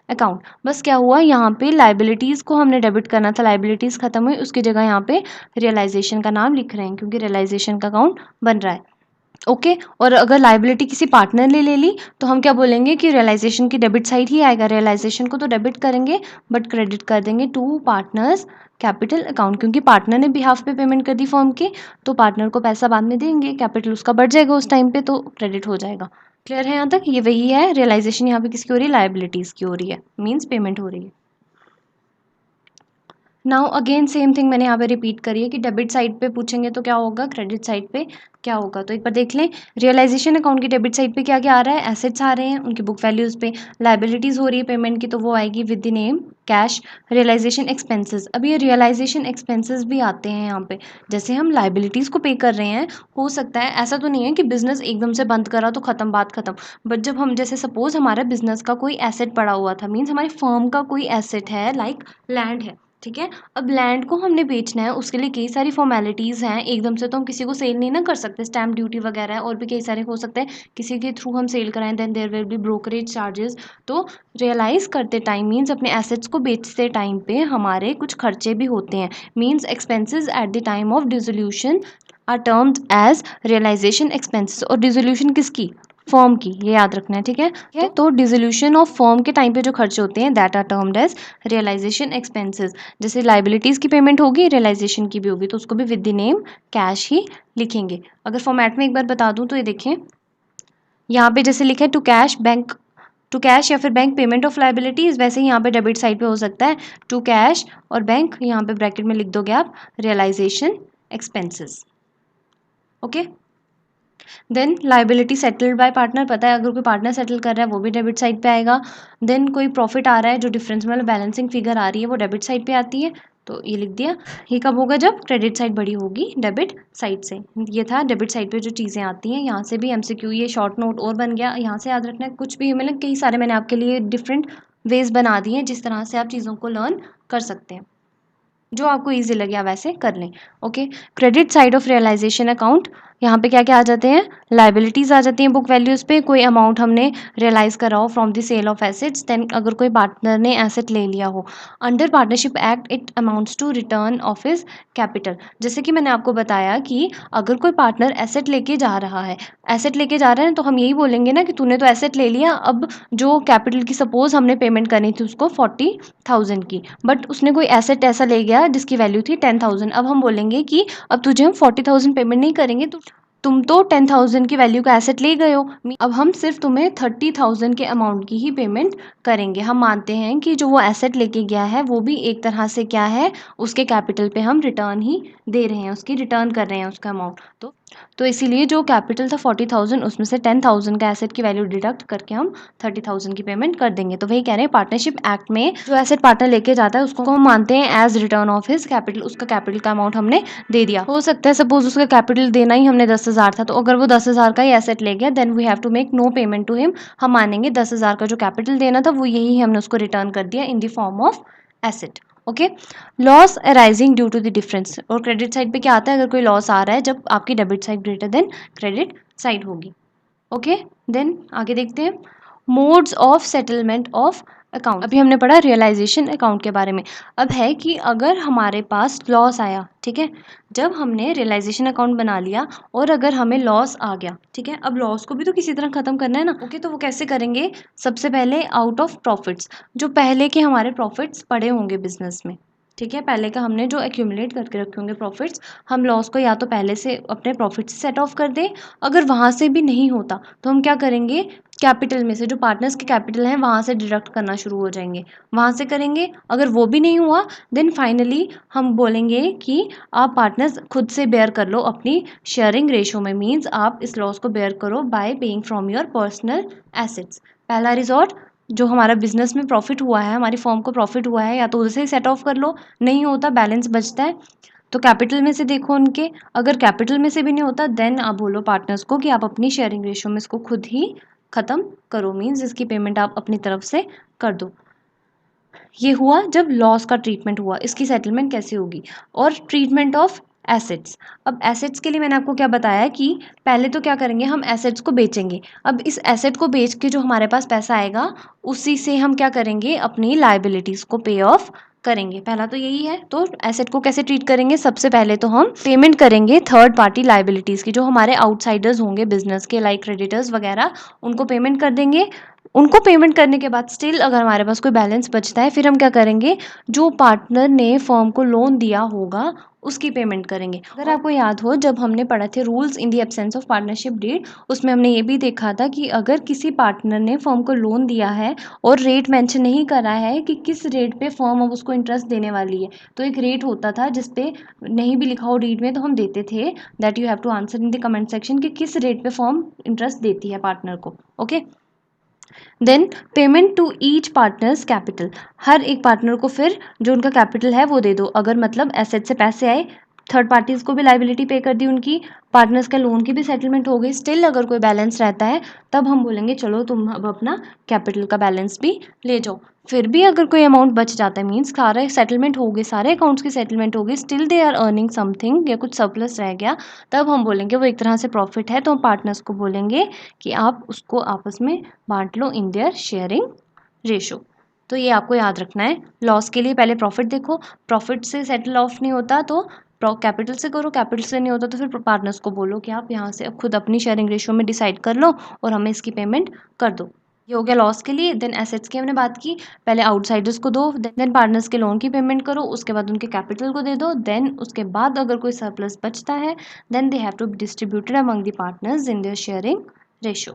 Speaker 1: account. बस क्या हुआ, यहाँ पे लाइबिलिटीज़ को हमने डेबिट करना था, लाइबिलिटीज़ खत्म हुई, उसकी जगह यहाँ पे रियलाइजेशन का नाम लिख रहे हैं क्योंकि रियलाइजेशन का अकाउंट बन रहा है। ओके, और अगर लाइबिलिटी किसी पार्टनर ने ले ली तो हम क्या बोलेंगे कि रियलाइजेशन की डेबिट साइड ही आएगा, रियलाइजेशन को तो डेबिट करेंगे बट क्रेडिट कर देंगे टू पार्टनर्स कैपिटल अकाउंट, क्योंकि पार्टनर ने बिहाफ पे पेमेंट कर दी फर्म के, तो पार्टनर को पैसा बाद में देंगे, कैपिटल उसका बढ़ जाएगा उस टाइम पे, तो क्रेडिट हो जाएगा। क्लियर है यहाँ तक, ये वही है, रियलाइजेशन यहाँ पे किसकी हो रही है, लाइबिलिटीज़ की हो रही है, मीन्स पेमेंट हो रही है। नाउ अगेन सेम थिंग मैंने यहाँ पे रिपीट करी है कि डेबिट साइड पे पूछेंगे तो क्या होगा, क्रेडिट साइड पे क्या होगा। तो एक बार देख लें, रियलाइजेशन अकाउंट की डेबिट साइड पे क्या क्या आ रहा है, एसेट्स आ रहे हैं उनकी बुक वैल्यूज़ पे, लाइबिलिटीज़ हो रही है पेमेंट की तो वो आएगी with the name cash, realisation expenses. अब ये रियलाइजेशन एक्सपेंसेस भी आते हैं यहाँ पे, जैसे हम लाइबिलिटीज़ को पे कर रहे हैं, हो सकता है ऐसा तो नहीं है कि बिजनेस एकदम से बंद करा तो ख़त्म, बात ख़त्म, बट जब हम जैसे सपोज हमारा बिजनेस का कोई एसेट पड़ा हुआ था, मीन्स हमारी फर्म का कोई एसेट है, लाइक लैंड है, ठीक है, अब लैंड को हमने बेचना है, उसके लिए कई सारी फॉर्मेलिटीज़ हैं, एकदम से तो हम किसी को सेल नहीं ना कर सकते, स्टैम्प ड्यूटी वगैरह है और भी कई सारे हो सकते हैं, किसी के थ्रू हम सेल कराएं, then there will be brokerage charges. तो रियलाइज़ करते टाइम मीन्स अपने एसेट्स को बेचते टाइम पे हमारे कुछ खर्चे भी होते हैं, means expenses at the time of dissolution are termed as realisation expenses. और डिसोल्यूशन किसकी, फर्म की, ये याद रखना है, ठीक है। तो डिसोल्यूशन ऑफ फर्म के टाइम पे जो खर्चे होते हैं that are termed as realisation expenses. जैसे लाइबिलिटीज़ की पेमेंट होगी, रियलाइजेशन की भी होगी, तो उसको भी विद द नेम कैश ही लिखेंगे। अगर फॉर्मेट में एक बार बता दूं तो ये देखें, यहाँ पे जैसे लिखा है to cash bank, to cash या फिर बैंक पेमेंट ऑफ लाइबिलिटीज़, वैसे ही यहाँ पे डेबिट साइड पे हो सकता है टू कैश और बैंक, यहाँ पे ब्रैकेट में लिख दोगे आप realisation expenses. Okay, then liability settled by partner, पता है अगर कोई पार्टनर सेटल कर रहा है वो भी डेबिट साइड पे आएगा। देन कोई प्रॉफिट आ रहा है, जो डिफरेंस मतलब बैलेंसिंग फिगर आ रही है वो डेबिट साइड पे आती है, तो ये लिख दिया। ये कब होगा, जब क्रेडिट साइड बड़ी होगी डेबिट साइड से। ये था डेबिट साइड पे जो चीज़ें आती हैं, यहाँ से भी एमसीक्यू ये शॉर्ट नोट और बन गया, यहाँ से याद रखना है कुछ भी, मतलब कई सारे मैंने आपके लिए डिफरेंट वेज बना दिए हैं जिस तरह से आप चीज़ों को लर्न कर सकते हैं, जो आपको ईजी लगे आप वैसे कर लें। Okay, credit side of realisation account, यहाँ पे क्या क्या आ जाते हैं, लाइबिलिटीज़ आ जाती हैं बुक वैल्यूज़ पे, कोई अमाउंट हमने रियलाइज़ करा हो from the sale of assets, then अगर कोई पार्टनर ने एसेट ले लिया हो, under partnership act it amounts to return of his capital. जैसे कि मैंने आपको बताया कि अगर कोई पार्टनर एसेट लेके जा रहा है, एसेट लेके जा रहे हैं तो हम यही बोलेंगे ना कि तूने तो एसेट ले लिया, अब जो कैपिटल की सपोज हमने पेमेंट करनी थी उसको 40,000 की, बट उसने कोई एसेट ऐसा ले गया जिसकी वैल्यू थी 10,000, अब हम बोलेंगे कि अब तुझे हम 40,000 पेमेंट नहीं करेंगे, तो तुम तो 10,000 की वैल्यू का एसेट ले गए हो, अब हम सिर्फ तुम्हें 30,000 के अमाउंट की ही पेमेंट करेंगे। हम मानते हैं कि जो वो एसेट लेके गया है वो भी एक तरह से क्या है, उसके कैपिटल पे हम रिटर्न ही दे रहे हैं, उसकी रिटर्न कर रहे हैं उसका अमाउंट। तो इसीलिए जो कैपिटल था 40,000 उसमें से 10,000 का एसेट की वैल्यू डिडक्ट करके हम 30,000 की पेमेंट कर देंगे। तो वही कह रहे हैं पार्टनरशिप एक्ट में जो एसेट पार्टनर लेके जाता है उसको हम मानते हैं as return of his capital, उसका कैपिटल का अमाउंट हमने दे दिया। हो सकता है सपोज उसका कैपिटल देना ही हमने 10,000 था, तो अगर वो 10,000 का ही एसेट ले गया then we have to make no payment to him, हम मानेंगे 10,000 का जो कैपिटल देना था वो यही हमने उसको रिटर्न कर दिया in the form of asset. Okay. Loss arising due to the difference, और क्रेडिट साइड पे क्या आता है, अगर कोई लॉस आ रहा है जब आपकी debit side greater then credit side होगी। ओके, देन आगे देखते हैं modes of settlement of account. अभी हमने पढ़ा रियलाइजेशन अकाउंट के बारे में। अब है कि अगर हमारे पास लॉस आया, ठीक है, जब हमने रियलाइजेशन अकाउंट बना लिया और अगर हमें लॉस आ गया, ठीक है, अब लॉस को भी तो किसी तरह खत्म करना है ना। ओके, तो वो कैसे करेंगे, सबसे पहले आउट ऑफ प्रॉफिट्स, जो पहले के हमारे प्रॉफिट्स पड़े होंगे बिजनेस में, ठीक है, पहले का हमने जो एक्यूमुलेट करके रखे होंगे प्रॉफिट्स, हम लॉस को या तो पहले से अपने प्रॉफिट से सेट ऑफ कर दें, अगर वहाँ से भी नहीं होता तो हम क्या करेंगे, कैपिटल में से जो पार्टनर्स के कैपिटल हैं वहाँ से डिडक्ट करना शुरू हो जाएंगे, वहाँ से करेंगे। अगर वो भी नहीं हुआ देन फाइनली हम बोलेंगे कि आप पार्टनर्स खुद से बेयर कर लो अपनी शेयरिंग रेशो में, मीन्स आप इस लॉस को बेयर करो bye paying from your personal assets. पहला रिजॉर्ट, जो हमारा बिजनेस में प्रॉफिट हुआ है, हमारी फर्म को प्रॉफिट हुआ है, या तो उसे सेट ऑफ कर लो, नहीं होता बैलेंस बचता है तो कैपिटल में से देखो उनके, अगर कैपिटल में से भी नहीं होता देन आप बोलो पार्टनर्स को कि आप अपनी शेयरिंग रेशियो में इसको खुद ही ख़त्म करो, मीन्स इसकी पेमेंट आप अपनी तरफ से कर दो। ये हुआ जब लॉस का ट्रीटमेंट हुआ, इसकी सेटलमेंट कैसे होगी। और ट्रीटमेंट ऑफ एसेट्स, अब एसेट्स के लिए मैंने आपको क्या बताया कि पहले तो क्या करेंगे, हम एसेट्स को बेचेंगे। अब इस एसेट को बेच के जो हमारे पास पैसा आएगा उसी से हम क्या करेंगे, अपनी लाइबिलिटीज़ को पे ऑफ करेंगे। पहला तो यही है। तो एसेट को कैसे ट्रीट करेंगे, सबसे पहले तो हम पेमेंट करेंगे थर्ड पार्टी लाइबिलिटीज़ की, जो हमारे आउटसाइडर्स होंगे बिजनेस के, लाइक क्रेडिटर्स वगैरह, उनको पेमेंट कर देंगे। उनको पेमेंट करने के बाद स्टिल अगर हमारे पास कोई बैलेंस बचता है फिर हम क्या करेंगे, जो पार्टनर ने फर्म को लोन दिया होगा उसकी पेमेंट करेंगे। अगर आपको याद हो जब हमने पढ़ा थे rules in the absence of partnership deed, उसमें हमने ये भी देखा था कि अगर किसी पार्टनर ने फर्म को लोन दिया है और रेट मेंशन नहीं करा है कि किस रेट पे फर्म अब उसको इंटरेस्ट देने वाली है, तो एक रेट होता था जिस पे नहीं भी लिखा हो डीड में तो हम देते थे, that you have to answer in the comment section कि किस रेट पे फर्म इंटरेस्ट देती है पार्टनर को। Okay, then payment to each partners capital, हर एक पार्टनर को फिर जो उनका कैपिटल है वो दे दो। अगर मतलब एसेट से पैसे आए, थर्ड पार्टीज को भी लाइबिलिटी पे कर दी उनकी, पार्टनर्स के लोन की भी सेटलमेंट हो गई, स्टिल अगर कोई बैलेंस रहता है तब हम बोलेंगे चलो तुम अब अपना कैपिटल का बैलेंस भी ले जाओ। फिर भी अगर कोई अमाउंट बच जाता है, मीन्स सारे सेटलमेंट हो गए, सारे अकाउंट्स की सेटलमेंट हो गई, still they are earning something, या कुछ सरप्लस रह गया, तब हम बोलेंगे वो एक तरह से प्रॉफिट है, तो हम पार्टनर्स को बोलेंगे कि आप उसको आपस में बांट लो इन देयर शेयरिंग रेशो। तो ये आपको याद रखना है। लॉस के लिए पहले प्रॉफिट देखो, प्रॉफिट से सेटल ऑफ नहीं होता तो कैपिटल से करो, कैपिटल से नहीं होता तो फिर पार्टनर्स को बोलो कि आप यहाँ से अब खुद अपनी शेयरिंग रेशो में डिसाइड कर लो और हमें इसकी पेमेंट कर दो। ये हो गया लॉस के लिए। देन एसेट्स की हमने बात की, पहले आउटसाइडर्स को दो, देन पार्टनर्स के लोन की पेमेंट करो, उसके बाद उनके कैपिटल को दे दो, देन उसके बाद अगर कोई सरप्लस बचता है then they have to be distributed among the partners in their sharing ratio.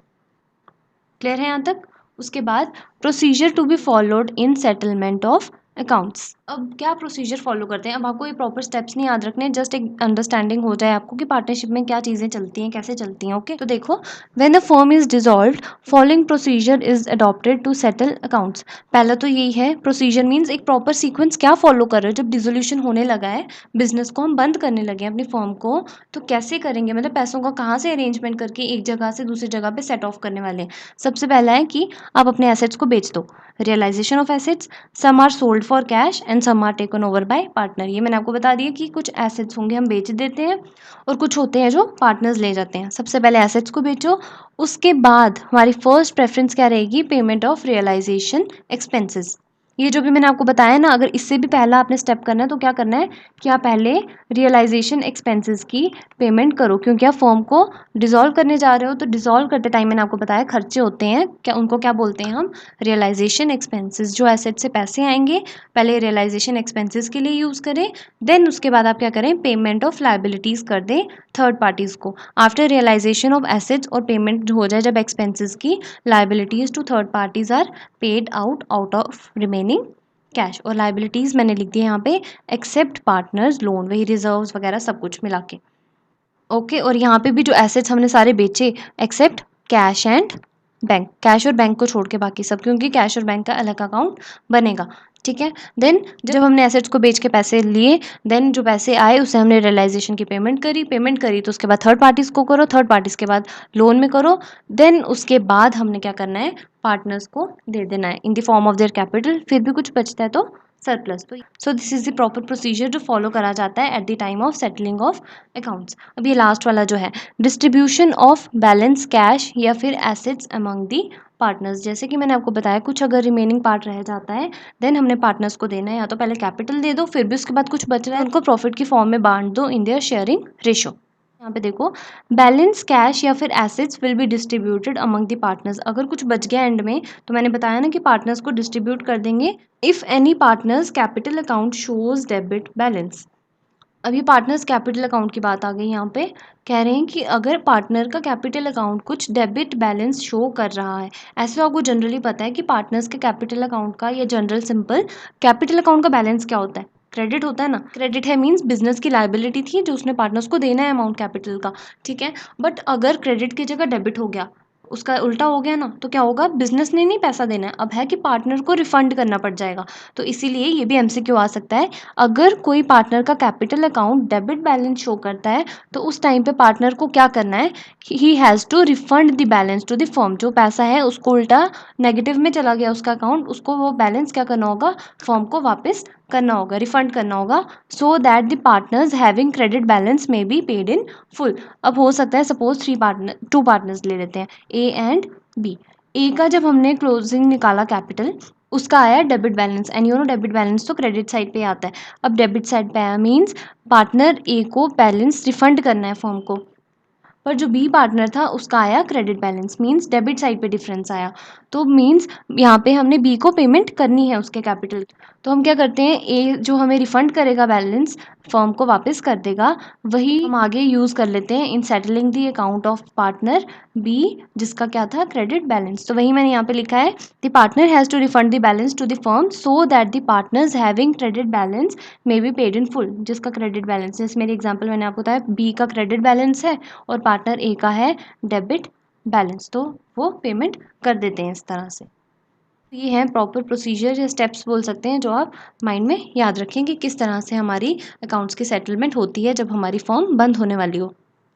Speaker 1: Clear है यहाँ तक। उसके बाद procedure to be followed in settlement of accounts. अब क्या प्रोसीजर फॉलो करते हैं, अब आपको ये प्रॉपर स्टेप्स नहीं याद रखने, जस्ट एक अंडरस्टैंडिंग हो जाए आपको कि पार्टनरशिप में क्या चीज़ें चलती हैं, कैसे चलती हैं। ओके, तो देखो, when the firm is dissolved following procedure is adopted to settle accounts. पहला तो यही है, प्रोसीजर मीन्स एक प्रॉपर सीक्वेंस क्या फॉलो कर रहे हो, जब डिसोल्यूशन होने लगा है, बिजनेस को हम बंद करने लगे हैं अपनी फर्म को, तो कैसे करेंगे, मतलब पैसों का कहाँ से अरेंजमेंट करके एक जगह से दूसरी जगह पे सेट ऑफ करने वाले हैं। सबसे पहला है कि आप अपने एसेट्स को बेच दो, realisation of assets, some are sold for cash and some are taken over by partner. ये मैंने आपको बता दिया कि कुछ एसेट्स होंगे हम बेच देते हैं और कुछ होते हैं जो पार्टनर्स ले जाते हैं। सबसे पहले एसेट्स को बेचो, उसके बाद हमारी फर्स्ट प्रेफरेंस क्या रहेगी, पेमेंट ऑफ रियलाइजेशन एक्सपेंसेस। ये जो भी मैंने आपको बताया ना, अगर इससे भी पहला आपने स्टेप करना है तो क्या करना है कि आप पहले रियलाइजेशन एक्सपेंसेस की पेमेंट करो, क्योंकि आप फर्म को डिसॉल्व करने जा रहे हो, तो डिसॉल्व करते टाइम मैंने आपको बताया खर्चे होते हैं, क्या उनको क्या बोलते हैं हम, रियलाइजेशन एक्सपेंसेस। जो एसेट से पैसे आएंगे पहले रियलाइजेशन एक्सपेंसेस के लिए यूज़ करें, देन उसके बाद आप क्या करें, पेमेंट ऑफ लाइबिलिटीज़ कर दें थर्ड पार्टीज़ को। आफ्टर रियलाइजेशन ऑफ एसेट्स और पेमेंट हो जाए जब एक्सपेंसेस की, liabilities to third parties are paid out of remaining cash. और लाइबिलिटीज़ मैंने लिख दी है यहाँ पे, एक्सेप्ट पार्टनर्स लोन, वही रिजर्व्स वगैरह सब कुछ मिला के। ओके, और यहाँ पे भी जो एसेट्स हमने सारे बेचे, except cash and bank, cash और बैंक को छोड़ के बाकी सब, क्योंकि कैश और बैंक का अलग अकाउंट बनेगा। ठीक है, देन जब हमने एसेट्स को बेच के पैसे लिए, देन जो पैसे आए उससे हमने रियलाइजेशन की पेमेंट करी तो उसके बाद थर्ड पार्टीज़ को करो, थर्ड पार्टीज़ के बाद लोन में करो, देन उसके बाद हमने क्या करना है, पार्टनर्स को दे देना है इन the form of their capital. फिर भी कुछ बचता है तो सरप्लस। तो so this is the proper procedure जो फॉलो करा जाता है eight the time of settling of accounts. अब ये लास्ट वाला जो है, डिस्ट्रीब्यूशन ऑफ बैलेंस कैश या फिर एसेट्स अमंग दी पार्टनर्स। जैसे कि मैंने आपको बताया, कुछ अगर रिमेनिंग पार्ट रह जाता है देन हमने पार्टनर्स को देना है, या तो पहले कैपिटल दे दो, फिर भी उसके बाद कुछ बच रहा है उनको प्रॉफिट की फॉर्म में बांट दो इन देयर शेयरिंग रेशो। यहाँ पे देखो, बैलेंस कैश या फिर assets will be distributed among the partners. अगर कुछ बच गया एंड में तो मैंने बताया ना कि पार्टनर्स को डिस्ट्रीब्यूट कर देंगे if any partners capital account shows debit balance. अब ये पार्टनर्स कैपिटल अकाउंट की बात आ गई। यहाँ पे कह रहे हैं कि अगर पार्टनर का कैपिटल अकाउंट कुछ डेबिट बैलेंस शो कर रहा है, ऐसे तो आपको जनरली पता है कि पार्टनर्स के कैपिटल अकाउंट का या जनरल सिंपल कैपिटल अकाउंट का बैलेंस क्या होता है, क्रेडिट होता है ना। क्रेडिट है मीन्स बिजनेस की लाइबिलिटी थी जो उसने पार्टनर्स को देना है अमाउंट कैपिटल का, ठीक है। बट अगर क्रेडिट की जगह डेबिट हो गया, उसका उल्टा हो गया ना, तो क्या होगा, बिजनेस ने नहीं पैसा देना है, अब है कि पार्टनर को रिफंड करना पड़ जाएगा। तो इसीलिए ये भी एमसीक्यू आ सकता है। अगर कोई पार्टनर का capital account debit balance show करता है तो उस टाइम पे पार्टनर को क्या करना है, he has to refund the balance to the firm. जो पैसा है उसको उल्टा नेगेटिव में चला गया उसका अकाउंट, उसको वो बैलेंस क्या करना होगा, फर्म को वापस करना होगा, रिफंड करना होगा, सो that the partners having credit balance में बी पेड इन फुल। अब हो सकता है सपोज टू पार्टनर्स ले लेते हैं, ए एंड बी। ए का जब हमने क्लोजिंग निकाला कैपिटल, उसका आया debit balance, and you know debit balance तो क्रेडिट साइड पे आता है। अब डेबिट साइड पे आया मीन्स पार्टनर ए को बैलेंस रिफंड करना है फर्म को, पर जो बी पार्टनर था उसका आया credit balance, means debit side पे डिफरेंस आया। तो मीन्स यहाँ पे हमने बी को पेमेंट करनी है उसके कैपिटल। तो हम क्या करते हैं, ए जो हमें रिफंड करेगा बैलेंस, फर्म को वापस कर देगा, वही हम आगे यूज़ कर लेते हैं in settling the account of partner b, जिसका क्या था, क्रेडिट बैलेंस। तो वही मैंने यहाँ पे लिखा है, the partner has to refund the balance to the firm so that the partners having credit balance may be paid in full. जिसका क्रेडिट बैलेंस, जैसे मेरी एग्जाम्पल मैंने आपको बताया, बी का क्रेडिट बैलेंस है और पार्टनर ए का है डेबिट बैलेंस, तो वो पेमेंट कर देते हैं इस तरह से। ये है प्रॉपर प्रोसीजर या स्टेप्स बोल सकते हैं जो आप माइंड में याद रखें कि किस तरह से हमारी अकाउंट्स की सेटलमेंट होती है जब हमारी फॉर्म बंद होने वाली हो।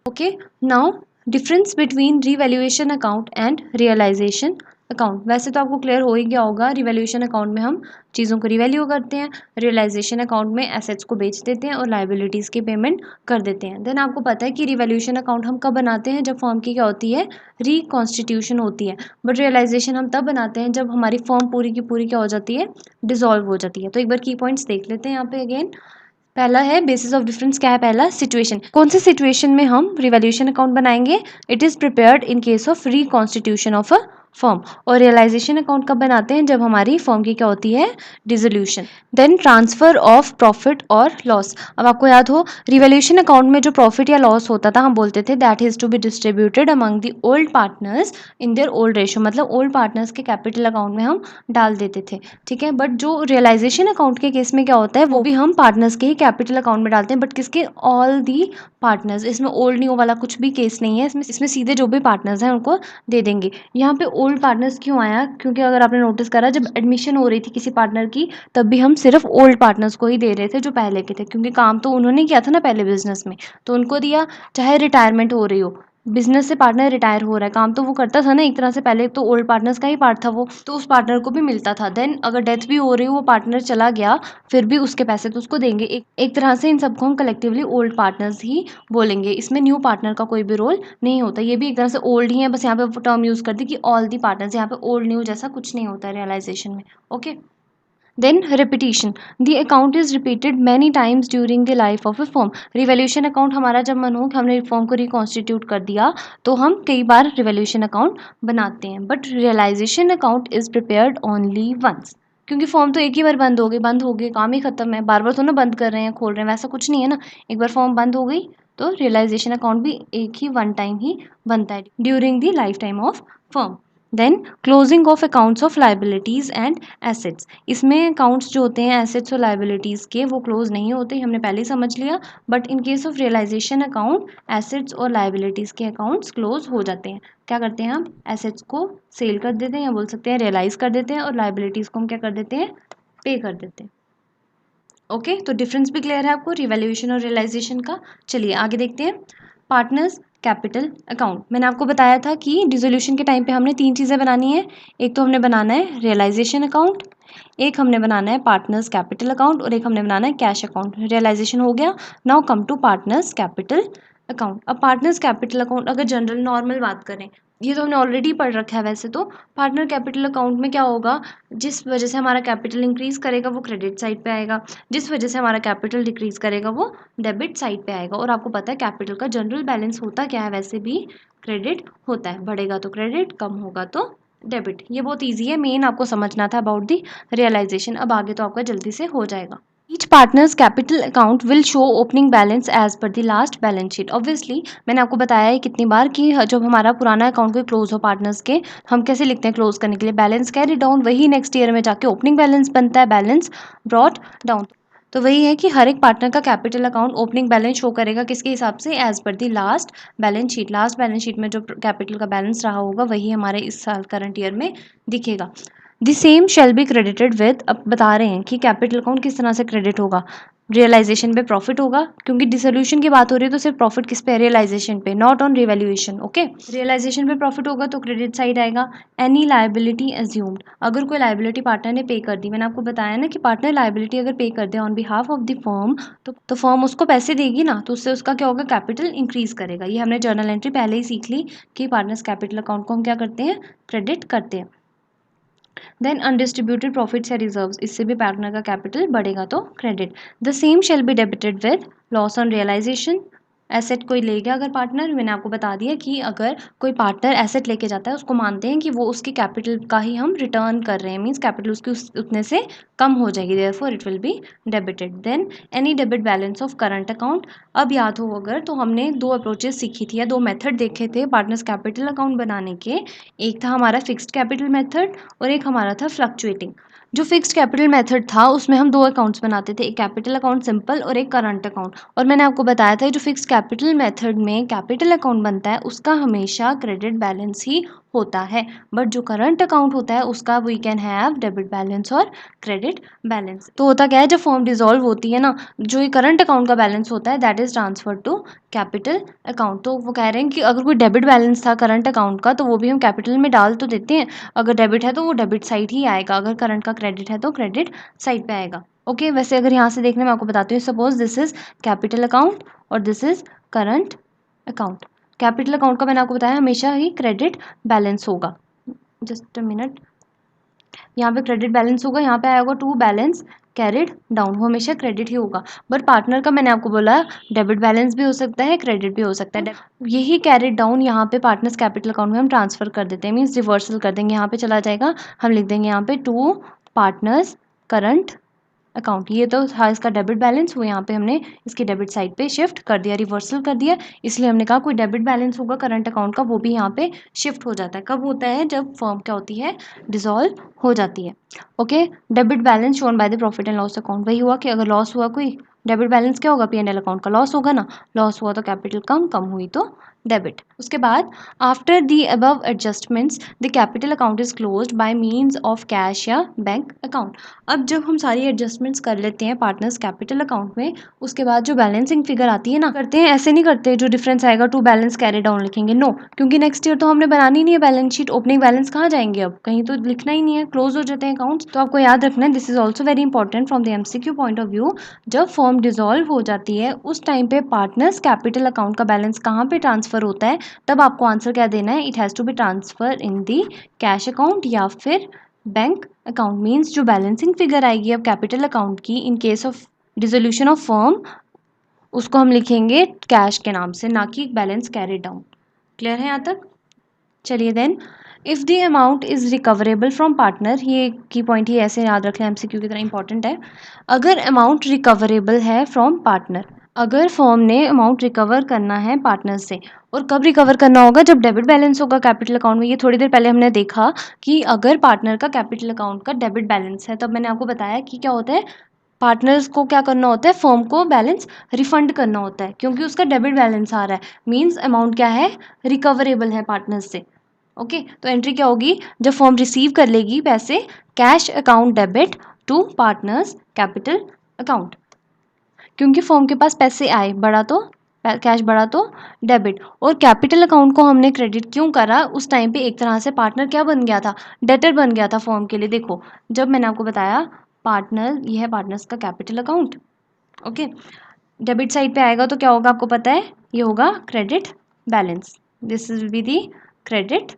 Speaker 1: Okay, now difference between revaluation account and realisation account. वैसे तो आपको क्लियर हो ही गया होगा, रिवैल्यूएशन अकाउंट में हम चीज़ों को रिवैल्यू करते हैं, रियलाइजेशन अकाउंट में एसेट्स को बेच देते हैं और लाइबिलिटीज़ की पेमेंट कर देते हैं। देन आपको पता है कि रिवैल्यूएशन अकाउंट हम कब बनाते हैं, जब फॉर्म की क्या होती है, रिकॉन्स्टिट्यूशन होती है। बट रियलाइजेशन हम तब बनाते हैं जब हमारी फॉर्म पूरी की पूरी क्या हो जाती है, डिसॉल्व हो जाती है। तो एक बार की पॉइंट्स देख लेते हैं यहाँ पे अगेन। पहला है बेसिस ऑफ डिफरेंस, क्या है पहला, सिचुएशन। कौन सी सिचुएशन में हम रिवैल्यूएशन अकाउंट बनाएंगे, it is prepared in case of reconstitution of a firm. और रियलाइजेशन अकाउंट कब बनाते हैं, जब हमारी फर्म की क्या होती है, dissolution. Then transfer of profit और लॉस। अब आपको याद हो, रिवैल्यूएशन अकाउंट में जो प्रॉफिट या लॉस होता था हम बोलते थे that is to be distributed among the old partners in their old ratio, मतलब ओल्ड पार्टनर्स के कैपिटल अकाउंट में हम डाल देते थे, ठीक है। बट जो रियलाइजेशन अकाउंट के केस में क्या होता है, वो भी हम पार्टनर्स के ही कैपिटल अकाउंट में डालते हैं, बट किसके, ऑल दी पार्टनर्स। इसमें ओल्ड न्यू वाला कुछ भी केस नहीं है, इसमें सीधे जो भी पार्टनर्स हैं उनको दे देंगे। यहाँ पे ओल्ड पार्टनर्स क्यों आया, क्योंकि अगर आपने नोटिस करा जब एडमिशन हो रही थी किसी पार्टनर की, तब भी हम सिर्फ ओल्ड पार्टनर्स को ही दे रहे थे जो पहले के थे, क्योंकि काम तो उन्होंने किया था ना पहले बिजनेस में, तो उनको दिया। चाहे रिटायरमेंट हो रही हो, बिजनेस से पार्टनर रिटायर हो रहा है, काम तो वो करता था ना एक तरह से, पहले तो ओल्ड पार्टनर्स का ही पार्ट था वो, तो उस पार्टनर को भी मिलता था। देन अगर डेथ भी हो रही हो, वो पार्टनर चला गया, फिर भी उसके पैसे तो उसको देंगे। एक तरह से इन सबको हम कलेक्टिवली ओल्ड पार्टनर्स ही बोलेंगे। इसमें न्यू पार्टनर का कोई भी रोल नहीं होता, ये भी एक तरह से ओल्ड ही है, बस यहाँ पे टर्म यूज कर दी कि ऑल दी पार्टनर्स। यहाँ पे ओल्ड न्यू जैसा कुछ नहीं होता है रियलाइजेशन में। Okay, then repetition, the account is repeated many times during the life of a form. Revaluation account हमारा जब मन हो कि हमने फॉर्म को रिकॉन्स्टिट्यूट कर दिया, तो हम कई बार रिवैल्यूएशन अकाउंट बनाते हैं। But realisation account is prepared only once, क्योंकि फॉर्म तो एक ही बार बंद हो गई, काम ही खत्म है, बार बार तो ना बंद कर रहे हैं खोल रहे हैं, वैसा कुछ नहीं है ना। एक बार फॉर्म बंद हो गई तो रियलाइजेशन अकाउंट भी एक ही वन टाइम ही बनता है during the life time of form. Then closing of accounts of liabilities and assets. इसमें अकाउंट्स जो होते हैं एसेट्स और लाइबिलिटीज़ के, वो क्लोज नहीं होते, हमने पहले ही समझ लिया। But in case of realisation account, assets और लाइबिलिटीज़ के अकाउंट्स क्लोज हो जाते हैं। क्या करते हैं हम, एसेट्स को सेल कर देते हैं या बोल सकते हैं रियलाइज कर देते हैं, और लाइबिलिटीज़ को हम क्या कर देते हैं, पे कर देते हैं। ओके, तो डिफरेंस भी क्लियर है आपको रिवैल्यूएशन और रियलाइजेशन का। चलिए आगे देखते हैं। पार्टनर्स कैपिटल अकाउंट, मैंने आपको बताया था कि डिसोल्यूशन के टाइम पे हमने तीन चीज़ें बनानी है। एक तो हमने बनाना है रियलाइजेशन अकाउंट, एक हमने बनाना है पार्टनर्स कैपिटल अकाउंट और एक हमने बनाना है कैश अकाउंट। रियलाइजेशन हो गया। Now come to partners capital account. अब पार्टनर्स कैपिटल अकाउंट अगर जनरल नॉर्मल बात करें, ये तो हमने ऑलरेडी पढ़ रखा है वैसे तो। पार्टनर कैपिटल अकाउंट में क्या होगा, जिस वजह से हमारा कैपिटल इंक्रीज करेगा वो क्रेडिट साइड पे आएगा, जिस वजह से हमारा कैपिटल डिक्रीज करेगा वो डेबिट साइड पे आएगा। और आपको पता है कैपिटल का जनरल बैलेंस होता क्या है, वैसे भी क्रेडिट होता है। बढ़ेगा तो क्रेडिट, कम होगा तो डेबिट। ये बहुत ईजी है, मेन आपको समझना था अबाउट दी रियलाइजेशन। अब आगे तो आपका जल्दी से हो जाएगा। Each partner's capital account will show opening balance as per the last balance sheet. Obviously मैंने आपको बताया है कितनी बार कि जब हमारा पुराना अकाउंट कोई क्लोज हो पार्टनर्स के, हम कैसे लिखते हैं क्लोज करने के लिए, बैलेंस कैरी डाउन। वही नेक्स्ट ईयर में जाके ओपनिंग बैलेंस बनता है, बैलेंस ब्रॉट डाउन। तो वही है कि हर एक पार्टनर का capital account opening balance show करेगा किसके हिसाब से, as per the last balance sheet. Last balance sheet में जो कैपिटल का बैलेंस रहा होगा वही हमारे इस साल करंट ईयर में दिखेगा। The same shall be credited with, अब बता रहे हैं कि कैपिटल अकाउंट किस तरह से क्रेडिट होगा। रियलाइजेशन पे प्रॉफिट होगा, क्योंकि डिसोल्यूशन की बात हो रही है तो सिर्फ प्रॉफिट किस पे, रियलाइजेशन पे, not on revaluation. Okay, realisation पे प्रॉफिट होगा तो क्रेडिट साइड आएगा। एनी लायबिलिटी एज्यूम्ड, अगर कोई लायबिलिटी पार्टनर ने पे कर दी, मैंने आपको बताया ना कि पार्टनर लायबिलिटी अगर पे कर दे on behalf of the firm, तो फर्म उसको पैसे देगी ना, तो उससे उसका क्या होगा, कैपिटल इंक्रीज करेगा। ये हमने जर्नल एंट्री पहले ही सीख ली कि पार्टनर्स कैपिटल अकाउंट को हम क्या करते हैं, क्रेडिट करते हैं। देन अनडिस्ट्रीब्यूटेड प्रॉफिट्स या रिजर्व्स, इससे भी पार्टनर का कैपिटल बढ़ेगा तो credit. The same shall be debited with loss on realisation. Asset कोई ले गया अगर पार्टनर, मैंने आपको बता दिया कि अगर कोई पार्टनर एसेट लेके जाता है उसको मानते हैं कि वो उसकी कैपिटल का ही हम रिटर्न कर रहे हैं, मीन्स कैपिटल उसकी उतने से कम हो जाएगी, therefore it will be debited. Then any debit balance of current account. अब याद हो अगर तो हमने दो अप्रोचेस सीखी थी या दो मेथड देखे थे पार्टनर्स कैपिटल अकाउंट बनाने के। एक था हमारा फिक्स्ड कैपिटल मेथड और एक हमारा था फ्लक्चुएटिंग। जो फिक्स्ड कैपिटल मेथड था उसमें हम दो अकाउंट्स बनाते थे, एक कैपिटल अकाउंट सिंपल और एक करंट अकाउंट। और मैंने आपको बताया था जो फिक्स्ड कैपिटल मेथड में कैपिटल अकाउंट बनता है उसका हमेशा क्रेडिट बैलेंस ही होता है, बट जो करंट अकाउंट होता है उसका we can have debit balance और क्रेडिट बैलेंस। तो होता क्या है, जब फॉर्म डिसॉल्व होती है ना, जो ये करंट अकाउंट का बैलेंस होता है that is transfer to capital account. तो वो कह रहे हैं कि अगर कोई डेबिट बैलेंस था करंट अकाउंट का तो वो भी हम कैपिटल में डाल तो देते हैं, अगर डेबिट है तो वो डेबिट साइड ही आएगा, अगर करंट का क्रेडिट है तो क्रेडिट साइड पे आएगा। ओके, वैसे अगर यहाँ से देखने मैं आपको बताती हूँ, suppose this is capital account और this is current account. Capital account का मैंने आपको बताया हमेशा ही क्रेडिट बैलेंस होगा। जस्ट अ मिनट, यहाँ पे क्रेडिट बैलेंस होगा, यहाँ पे आएगा टू बैलेंस कैरिड डाउन, वो हमेशा क्रेडिट ही होगा। बट पार्टनर का मैंने आपको बोला डेबिट बैलेंस भी हो सकता है, क्रेडिट भी हो सकता है। यही कैरिड डाउन यहाँ पे पार्टनर्स कैपिटल अकाउंट में हम ट्रांसफर कर देते हैं, मीन्स रिवर्सल कर देंगे। यहाँ पे चला जाएगा, हम लिख देंगे यहाँ पे टू पार्टनर्स करंट अकाउंट। ये तो था इसका डेबिट बैलेंस, वो यहाँ पे हमने इसकी डेबिट साइड पे शिफ्ट कर दिया, रिवर्सल कर दिया। इसलिए हमने कहा कोई डेबिट बैलेंस होगा करंट अकाउंट का वो भी यहाँ पे शिफ्ट हो जाता है। कब होता है, जब फर्म क्या होती है, डिसॉल्व हो जाती है। Okay, debit balance shown by the profit and loss account. वही हुआ कि अगर लॉस हुआ कोई, डेबिट बैलेंस क्या होगा, P&L अकाउंट का लॉस होगा ना, लॉस हुआ तो कैपिटल कम हुई तो डेबिट। उसके बाद after the above adjustments the capital account is closed by means of cash या बैंक अकाउंट। अब जब हम सारी एडजस्टमेंट्स कर लेते हैं पार्टनर्स कैपिटल अकाउंट में, उसके बाद जो बैलेंसिंग फिगर आती है ना, करते हैं ऐसे नहीं करते जो डिफरेंस आएगा टू बैलेंस कैरी डाउन लिखेंगे, नो, क्योंकि नेक्स्ट ईयर तो हमने बनानी नहीं है बैलेंस शीट, ओपनिंग बैलेंस कहाँ जाएंगे, अब कहीं तो लिखना ही नहीं है, क्लोज हो जाते हैं अकाउंट्स। तो आपको याद रखना है, this is also very important from the MCQ point of view. जब फॉर्म डिसॉल्व हो जाती है उस टाइम पे पार्टनर्स कैपिटल अकाउंट का बैलेंस कहाँ पे ट्रांसफर होता है, तब आपको आंसर क्या देना है, it has to be transfer in the cash account या फिर बैंक अकाउंट। मीन्स जो बैलेंसिंग फिगर आएगी अब कैपिटल अकाउंट की in case of dissolution of firm, उसको हम लिखेंगे कैश के नाम से, ना कि बैलेंस कैरी डाउन। क्लियर है यहाँ तक? चलिए then, if the amount is recoverable from partner, ये की पॉइंट ही ऐसे याद रख लें, MCQ की तरह इंपॉर्टेंट है। अगर अमाउंट रिकवरेबल है फ्रॉम पार्टनर, अगर फर्म ने अमाउंट रिकवर करना है पार्टनर से, और कब रिकवर करना होगा, जब डेबिट बैलेंस होगा कैपिटल अकाउंट में। ये थोड़ी देर पहले हमने देखा कि अगर पार्टनर का कैपिटल अकाउंट का डेबिट बैलेंस है, तब मैंने आपको बताया कि क्या होता है, पार्टनर्स को क्या करना होता है, फर्म को बैलेंस रिफंड करना होता है, क्योंकि उसका डेबिट बैलेंस आ रहा है, मीन्स अमाउंट क्या है, रिकवरेबल है पार्टनर्स से। ओके, तो एंट्री क्या होगी, जब फर्म रिसीव कर लेगी पैसे, cash account debit to partners capital account, क्योंकि फर्म के पास पैसे आए, बढ़ा तो कैश बढ़ा तो डेबिट। और कैपिटल अकाउंट को हमने क्रेडिट क्यों करा, उस टाइम पे एक तरह से पार्टनर क्या बन गया था, डेटर बन गया था फर्म के लिए। देखो जब मैंने आपको बताया पार्टनर, ये है पार्टनर्स का capital account, okay. Debit side पे आएगा तो क्या होगा आपको पता है, ये होगा credit balance, this will be the credit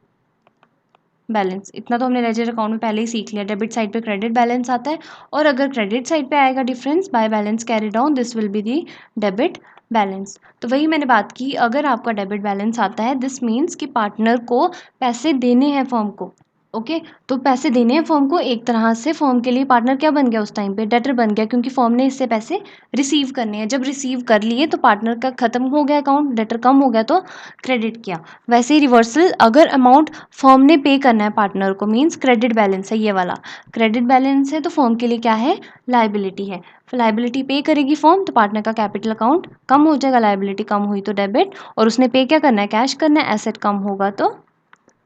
Speaker 1: balance. इतना तो हमने लेजर अकाउंट में पहले ही सीख लिया, डेबिट साइड पे क्रेडिट बैलेंस आता है, और अगर क्रेडिट साइड पे आएगा difference by balance carry down, this will be the debit balance. तो वही मैंने बात की, अगर आपका डेबिट बैलेंस आता है दिस मीन्स कि पार्टनर को पैसे देने हैं फर्म को, ओके। तो पैसे देने हैं फर्म को, एक तरह से फर्म के लिए पार्टनर क्या बन गया उस टाइम पे, डेटर बन गया, क्योंकि फर्म ने इससे पैसे रिसीव करने हैं। जब रिसीव कर लिए तो पार्टनर का खत्म हो गया अकाउंट, डेटर कम हो गया तो क्रेडिट किया। वैसे ही रिवर्सल, अगर अमाउंट फर्म ने पे करना है पार्टनर को, मीन्स क्रेडिट बैलेंस है, ये वाला क्रेडिट बैलेंस है, तो फर्म के लिए क्या है, लाइबिलिटी है। लाइबिलिटी पे करेगी फर्म तो पार्टनर का कैपिटल अकाउंट कम हो जाएगा, लाइबिलिटी कम हुई तो डेबिट, और उसने पे क्या करना है, कैश करना है, एसेट कम होगा तो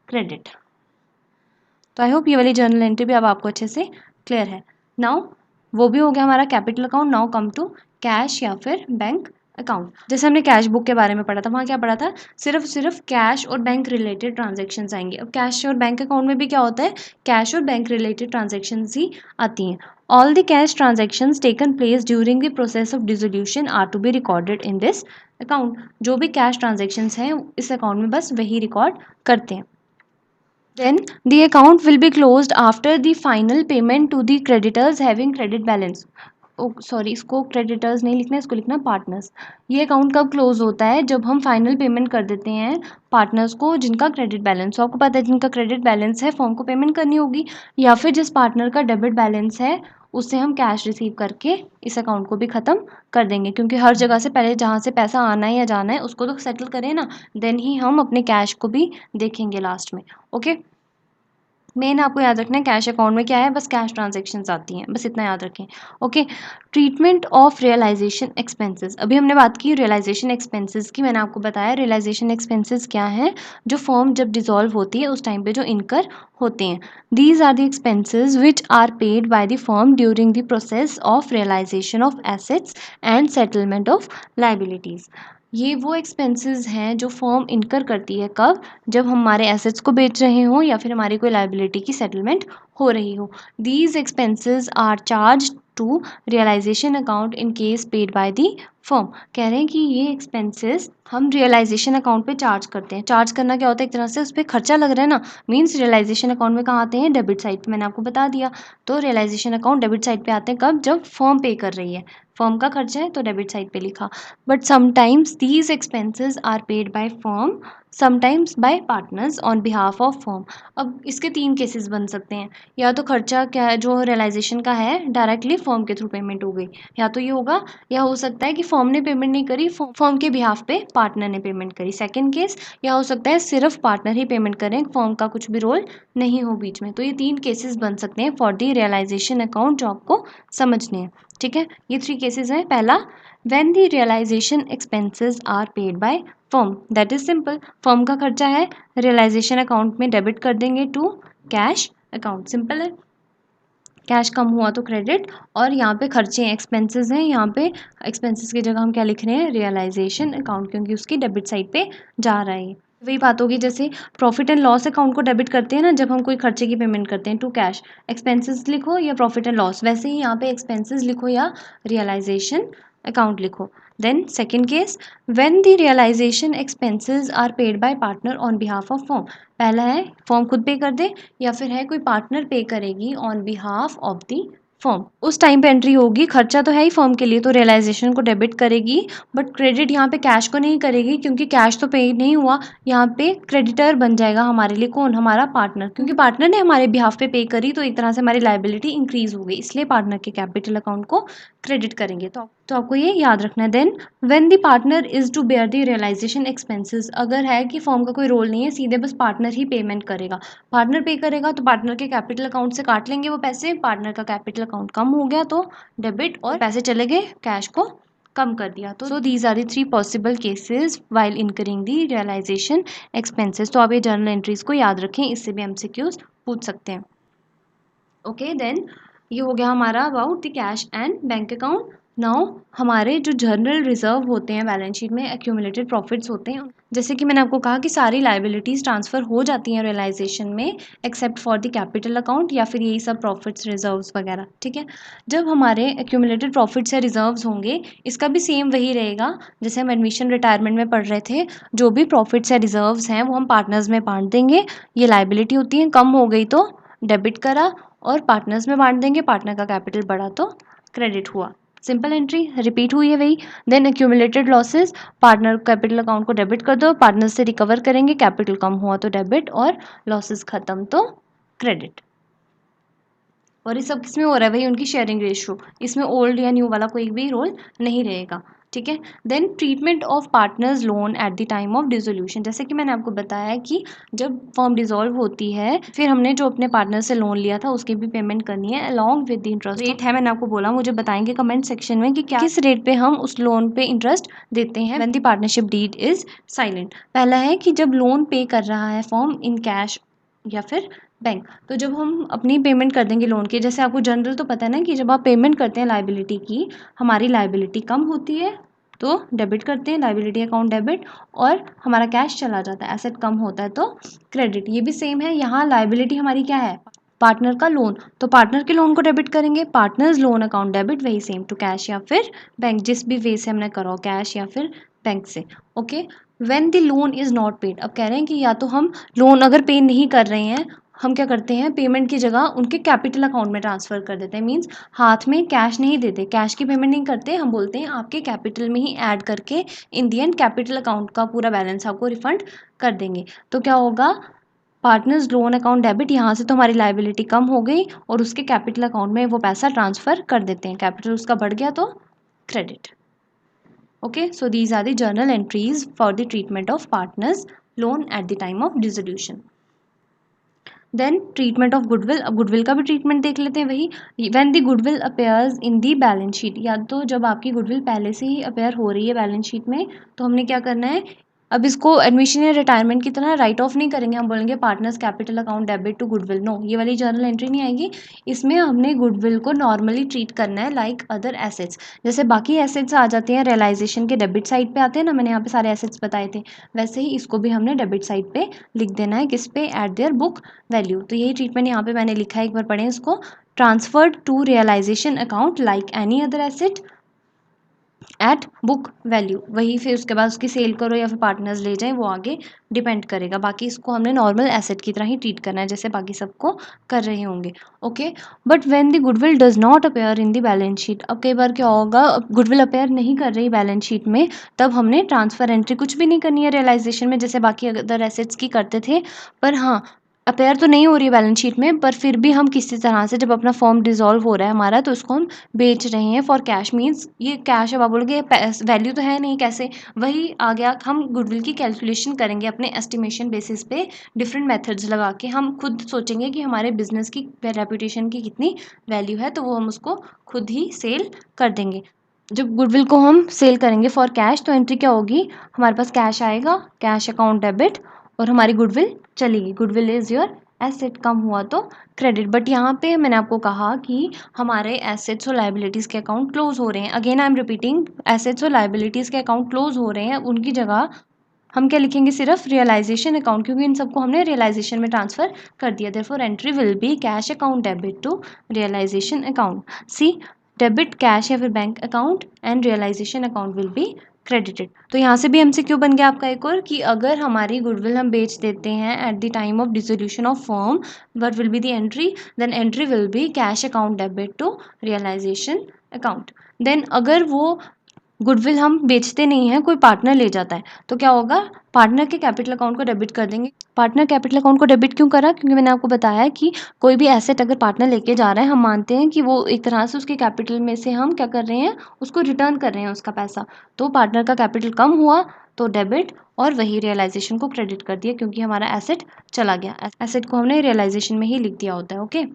Speaker 1: क्रेडिट। तो आई होप ये वाली जर्नल एंट्री भी अब आपको अच्छे से क्लियर है। नाउ वो भी हो गया हमारा capital account. Now come to cash या फिर बैंक अकाउंट। जैसे हमने कैश बुक के बारे में पढ़ा था, वहाँ क्या पढ़ा था, सिर्फ कैश और बैंक रिलेटेड ट्रांजेक्शन्स आएंगे। अब कैश और बैंक अकाउंट में भी क्या होता है, कैश और बैंक रिलेटेड ट्रांजेक्शन्स ही आती हैं। All the cash transactions taken place during the process of dissolution are to be recorded in this account. जो भी कैश ट्रांजेक्शन्स हैं इस अकाउंट में बस वही रिकॉर्ड करते हैं। Then the account will be closed after the final payment to the creditors having credit balance. Sorry, इसको क्रेडिटर्स नहीं लिखना, इसको लिखना पार्टनर्स। ये अकाउंट कब क्लोज होता है, जब हम फाइनल पेमेंट कर देते हैं पार्टनर्स को जिनका क्रेडिट बैलेंस हो। आपको पता है जिनका क्रेडिट बैलेंस है फर्म को पेमेंट करनी होगी, या फिर जिस पार्टनर का डेबिट बैलेंस है उससे हम कैश रिसीव करके इस अकाउंट को भी ख़त्म कर देंगे, क्योंकि हर जगह से पहले जहाँ से पैसा आना है या जाना है उसको तो सेटल करें ना, देन ही हम अपने कैश को भी देखेंगे लास्ट में, ओके। मेन आपको याद रखना है कैश अकाउंट में क्या है, बस कैश ट्रांजेक्शन्स आती हैं, बस इतना याद रखें, okay. Treatment of realisation expenses, अभी हमने बात की रियलाइजेशन एक्सपेंसेस की। मैंने आपको बताया रियलाइजेशन एक्सपेंसेस क्या हैं, जो फर्म जब डिसॉल्व होती है उस टाइम पे जो इनकर होते हैं। These are the expenses which are paid by the firm during the process of realisation of assets and settlement of liabilities. ये वो एक्सपेंसेस हैं जो फर्म इनकर करती है, कब, जब हम हमारे एसेट्स को बेच रहे हों या फिर हमारी कोई लाइबिलिटी की सेटलमेंट हो रही हो। These expenses are charge to realisation account in case paid by the firm. कह रहे हैं कि ये एक्सपेंसेस हम रियलाइजेशन अकाउंट पे चार्ज करते हैं। चार्ज करना क्या होता है, एक तरह से उस पर खर्चा लग रहा है ना, मीन्स रियलाइजेशन अकाउंट में कहाँ आते हैं, डेबिट साइड पे, मैंने आपको बता दिया। तो रियलाइजेशन अकाउंट डेबिट साइड पे आते हैं कब, जब फर्म पे कर रही है, फर्म का खर्चा है तो डेबिट साइड पे लिखा। But sometimes these expenses are paid by firm, sometimes by partners on behalf of firm. अब इसके तीन केसेस बन सकते हैं, या तो खर्चा क्या जो रियलाइजेशन का है डायरेक्टली फर्म के थ्रू पेमेंट हो गई, या तो ये होगा, या हो सकता है कि फर्म ने पेमेंट नहीं करी, फर्म के बिहाफ पे पार्टनर ने पेमेंट करी, सेकंड केस। या हो सकता है सिर्फ पार्टनर ही पेमेंट करें, फर्म का कुछ भी रोल नहीं हो बीच में। तो ये तीन केसेस बन सकते हैं फॉर दी रियलाइजेशन अकाउंट, जो आपको समझने हैं, ठीक है। ये थ्री केसेस हैं। पहला, when the realisation expenses are paid by firm, that is simple, firm का खर्चा है, रियलाइजेशन अकाउंट में डेबिट कर देंगे टू कैश अकाउंट, सिंपल है। कैश कम हुआ तो क्रेडिट, और यहाँ पे खर्चे हैं, एक्सपेंसेस हैं, यहाँ पे एक्सपेंसेस की जगह हम क्या लिख रहे हैं, रियलाइजेशन अकाउंट, क्योंकि उसकी डेबिट साइड पे जा रहा है। वही बात होगी जैसे प्रॉफिट एंड लॉस अकाउंट को डेबिट करते हैं ना जब हम कोई खर्चे की पेमेंट करते हैं, टू कैश, एक्सपेंसेस लिखो या प्रॉफिट एंड लॉस, वैसे ही यहाँ पे एक्सपेंसेस लिखो या रियलाइजेशन अकाउंट लिखो। Then second case, when the realisation expenses are paid by partner on behalf of firm. पहला है फर्म खुद पे कर दे, या फिर है कोई पार्टनर पे करेगी on behalf of the firm. उस टाइम पे एंट्री होगी, खर्चा तो है ही फर्म के लिए तो रियलाइजेशन को डेबिट करेगी, बट क्रेडिट यहाँ पे कैश को नहीं करेगी, क्योंकि कैश तो पे नहीं हुआ। यहाँ पे क्रेडिटर बन जाएगा हमारे लिए कौन, हमारा पार्टनर, क्योंकि पार्टनर ने हमारे बिहाफ पे करी तो एक तरह से हमारी लाइबिलिटी इंक्रीज हो गई, इसलिए पार्टनर के कैपिटल अकाउंट को क्रेडिट करेंगे। तो आपको ये याद रखना है। Then when the partner is to bear the realisation expenses, अगर है कि फर्म का कोई रोल नहीं है, सीधे बस पार्टनर ही पेमेंट करेगा, पार्टनर पे करेगा तो पार्टनर के कैपिटल अकाउंट से काट लेंगे वो पैसे, पार्टनर का कैपिटल अकाउंट कम हो गया तो डेबिट, और पैसे चले गए, कैश को कम कर दिया। तो these are the three possible cases while incurring the realisation expenses. तो आप ये जर्नल एंट्रीज को याद रखें, इससे भी एमसीक्यूज पूछ सकते हैं, ओके। देन ये हो गया हमारा about the cash and bank account. Now हमारे जो जनरल रिजर्व होते हैं बैलेंस शीट में, एक्यूमुलेटेड प्रॉफिट्स होते हैं, जैसे कि मैंने आपको कहा कि सारी लाइबिलिटीज़ ट्रांसफ़र हो जाती हैं रियलाइजेशन में except for the capital account या फिर यही सब प्रॉफिट्स रिजर्व्स वगैरह, ठीक है। जब हमारे एक्यूमुलेटेड प्रॉफिट्स या रिजर्व्स होंगे, इसका भी सेम वही रहेगा जैसे हम एडमिशन रिटायरमेंट में पढ़ रहे थे, जो भी प्रॉफिट्स या रिजर्व्स हैं वो हम पार्टनर्स में बांट देंगे। ये लाइबिलिटी होती है, कम हो गई तो डेबिट करा और पार्टनर्स में बांट देंगे, पार्टनर का कैपिटल बढ़ा तो क्रेडिट हुआ। सिंपल एंट्री रिपीट हुई है वही। Then accumulated losses, partner capital account को डेबिट कर दो, पार्टनर से रिकवर करेंगे, कैपिटल कम हुआ तो डेबिट और लॉसेस खत्म तो क्रेडिट। और ये सब किसमें हो रहा है, वही उनकी शेयरिंग रेशियो, इसमें ओल्ड या न्यू वाला कोई भी रोल नहीं रहेगा, ठीक है। Then treatment of partners loan at the time of dissolution, जैसे कि मैंने आपको बताया कि जब फर्म डिसॉल्व होती है फिर हमने जो अपने पार्टनर से लोन लिया था उसकी भी पेमेंट करनी है along with the interest rate है, मैंने आपको बोला, मुझे बताएंगे कमेंट सेक्शन में कि क्या किस रेट पे हम उस लोन पे इंटरेस्ट देते हैं when the partnership deed is silent. पहला है कि जब लोन पे कर रहा है फर्म इन कैश या फिर बैंक, तो जब हम अपनी पेमेंट कर देंगे लोन की, जैसे आपको जनरल तो पता है ना कि जब आप पेमेंट करते हैं लाइबिलिटी की, हमारी लाइबिलिटी कम होती है तो डेबिट करते हैं, लाइबिलिटी अकाउंट डेबिट, और हमारा कैश चला जाता है, एसेट कम होता है तो क्रेडिट। ये भी सेम है, यहाँ लाइबिलिटी हमारी क्या है, पार्टनर का लोन, तो पार्टनर के लोन को डेबिट करेंगे, पार्टनर्स लोन अकाउंट डेबिट, वही सेम टू कैश या फिर बैंक, जिस भी वे से हमने करा हो, कैश या फिर बैंक से। Okay, when the loan is not paid, अब कह रहे हैं कि या तो हम लोन अगर पे नहीं कर रहे हैं, हम क्या करते हैं, पेमेंट की जगह उनके कैपिटल अकाउंट में ट्रांसफ़र कर देते हैं, मींस हाथ में कैश नहीं देते, कैश की पेमेंट नहीं करते, हम बोलते हैं आपके कैपिटल में ही ऐड करके इन दी एंड कैपिटल अकाउंट का पूरा बैलेंस आपको रिफंड कर देंगे। तो क्या होगा, पार्टनर्स लोन अकाउंट डेबिट, यहाँ से तो हमारी लाइबिलिटी कम हो गई और उसके कैपिटल अकाउंट में वो पैसा ट्रांसफ़र कर देते हैं, कैपिटल उसका बढ़ गया तो credit. Okay, so these are the journal entries for the treatment of partners loan at the time of dissolution. Then treatment of goodwill, अब गुडविल का भी ट्रीटमेंट देख लेते हैं वही। When the goodwill appears in the balance sheet, या तो जब आपकी गुडविल पहले से ही अपेयर हो रही है बैलेंस शीट में, तो हमने क्या करना है, अब इसको एडमिशन या रिटायरमेंट की तरह राइट ऑफ नहीं करेंगे, हम बोलेंगे partners capital account debit to goodwill, no, ये वाली जर्नल एंट्री नहीं आएगी। इसमें हमने गुडविल को नॉर्मली ट्रीट करना है लाइक अदर एसेट्स, जैसे बाकी एसेट्स आ जाते हैं रियलाइजेशन के डेबिट साइड पे आते हैं ना, मैंने यहाँ पे सारे एसेट्स बताए थे, वैसे ही इसको भी हमने डेबिट साइड पे लिख देना है, किस पे, एट देयर बुक वैल्यू। तो यही ट्रीटमेंट यहाँ पे मैंने लिखा है, एक बार पढ़ें इसको। Transferred to realisation account like any other asset at book value, वही फिर उसके बाद उसकी सेल करो या फिर पार्टनर्स ले जाएं, वो आगे डिपेंड करेगा, बाकी इसको हमने नॉर्मल एसेट की तरह ही ट्रीट करना है जैसे बाकी सबको कर रहे होंगे। Okay, but when the goodwill does not appear in the balance sheet, अब कई बार क्या होगा, गुडविल अपेयर नहीं कर रही बैलेंस शीट में, तब हमने ट्रांसफर एंट्री कुछ भी नहीं करनी है रियलाइजेशन में जैसे बाकी अदर एसेट्स की करते थे, पर हाँ अपेयर तो नहीं हो रही है बैलेंस शीट में, पर फिर भी हम किसी तरह से जब अपना फॉर्म डिसॉल्व हो रहा है हमारा, तो उसको हम बेच रहे हैं फॉर कैश, मीन्स ये कैश, अब आप बोलोगे वैल्यू तो है नहीं कैसे, वही आ गया, हम गुडविल की कैलकुलेशन करेंगे अपने एस्टिमेशन बेसिस पे, डिफरेंट मेथड्स लगा के हम खुद सोचेंगे कि हमारे बिजनेस की रेपुटेशन की कितनी वैल्यू है, तो वो हम उसको खुद ही सेल कर देंगे। जब गुडविल को हम सेल करेंगे फॉर कैश, तो एंट्री क्या होगी, हमारे पास कैश आएगा, कैश अकाउंट डेबिट, और हमारी गुडविल चलेगी, गुडविल इज़ योर एसेट, कम हुआ तो क्रेडिट। बट यहाँ पे मैंने आपको कहा कि हमारे एसेट्स और लाइबिलिटीज़ के अकाउंट क्लोज हो रहे हैं, again I am repeating, assets और लाइबिलिटीज़ के अकाउंट क्लोज हो रहे हैं, उनकी जगह हम क्या लिखेंगे, सिर्फ रियलाइजेशन अकाउंट, क्योंकि इन सबको हमने रियलाइजेशन में ट्रांसफर कर दिया, therefore entry will be cash account debit to realisation account. See, debit cash या फिर bank account and realisation account will be credited. तो यहाँ से भी एमसीक्यू बन गया आपका एक और, कि अगर हमारी गुडविल हम बेच देते हैं at the time of dissolution of firm, what will be the entry, then entry will be cash account debit to realisation account. Then अगर वो गुडविल हम बेचते नहीं हैं, कोई पार्टनर ले जाता है, तो क्या होगा, पार्टनर के कैपिटल अकाउंट को डेबिट कर देंगे। पार्टनर कैपिटल अकाउंट को डेबिट क्यों करा, क्योंकि मैंने आपको बताया कि कोई भी एसेट अगर पार्टनर लेके जा रहा है, हम मानते हैं कि वो एक तरह से उसके कैपिटल में से हम क्या कर रहे हैं, उसको रिटर्न कर रहे हैं उसका पैसा, तो पार्टनर का कैपिटल कम हुआ तो डेबिट, और वही रियलाइजेशन को क्रेडिट कर दिया क्योंकि हमारा एसेट चला गया, एसेट को हमने रियलाइजेशन में ही लिख दिया होता है। Okay,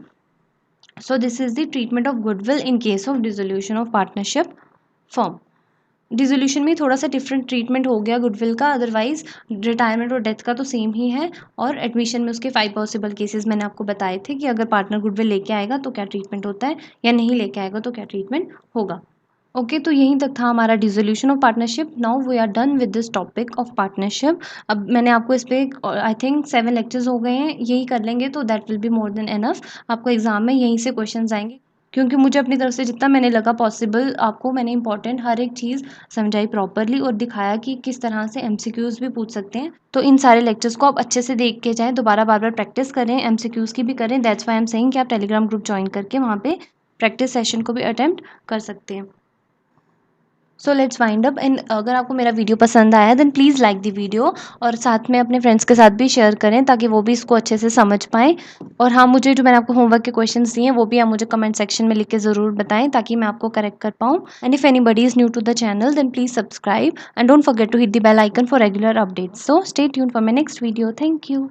Speaker 1: so this is the treatment of goodwill in case of dissolution of partnership firm. Dissolution में थोड़ा सा डिफरेंट ट्रीटमेंट हो गया गुडविल का, अदरवाइज रिटायरमेंट और डेथ का तो सेम ही है, और एडमिशन में उसके 5 पॉसिबल केसेस मैंने आपको बताए थे कि अगर पार्टनर गुडविल लेके आएगा तो क्या ट्रीटमेंट होता है, या नहीं लेके आएगा तो क्या ट्रीटमेंट होगा। ओके, तो यहीं तक था हमारा dissolution of partnership. Now we are done with this topic of partnership. अब मैंने आपको इस पे आई थिंक 7 लेक्चर्स हो गए हैं, यही कर लेंगे तो that will be more than enough. आपको एग्ज़ाम में यहीं से क्वेश्चंस आएँगे, क्योंकि मुझे अपनी तरफ से जितना मैंने लगा पॉसिबल आपको मैंने इम्पोर्टेंट हर एक चीज़ समझाई प्रॉपर्ली और दिखाया कि किस तरह से एमसीक्यूज़ भी पूछ सकते हैं। तो इन सारे लेक्चर्स को आप अच्छे से देख के जाएँ, दोबारा बार-बार प्रैक्टिस करें, एमसीक्यूज़ की भी करें। That's why I am saying कि आप टेलीग्राम ग्रुप जॉइन करके वहाँ पे प्रैक्टिस सेशन को भी अटेम्प्ट कर सकते हैं। So let's wind up. And अगर आपको मेरा वीडियो पसंद आया then please like the video और साथ में अपने फ्रेंड्स के साथ भी शेयर करें ताकि वो भी इसको अच्छे से समझ पाएँ। और हाँ, मुझे जो मैंने आपको होमवर्क के क्वेश्चंस दिए हैं वो भी आप मुझे कमेंट सेक्शन में लिख के ज़रूर बताएं ताकि मैं आपको करेक्ट कर पाऊँ। And if anybody is new to the channel then please subscribe and don't forget to hit the bell icon for regular updates. So stay tuned for my next video. Thank you.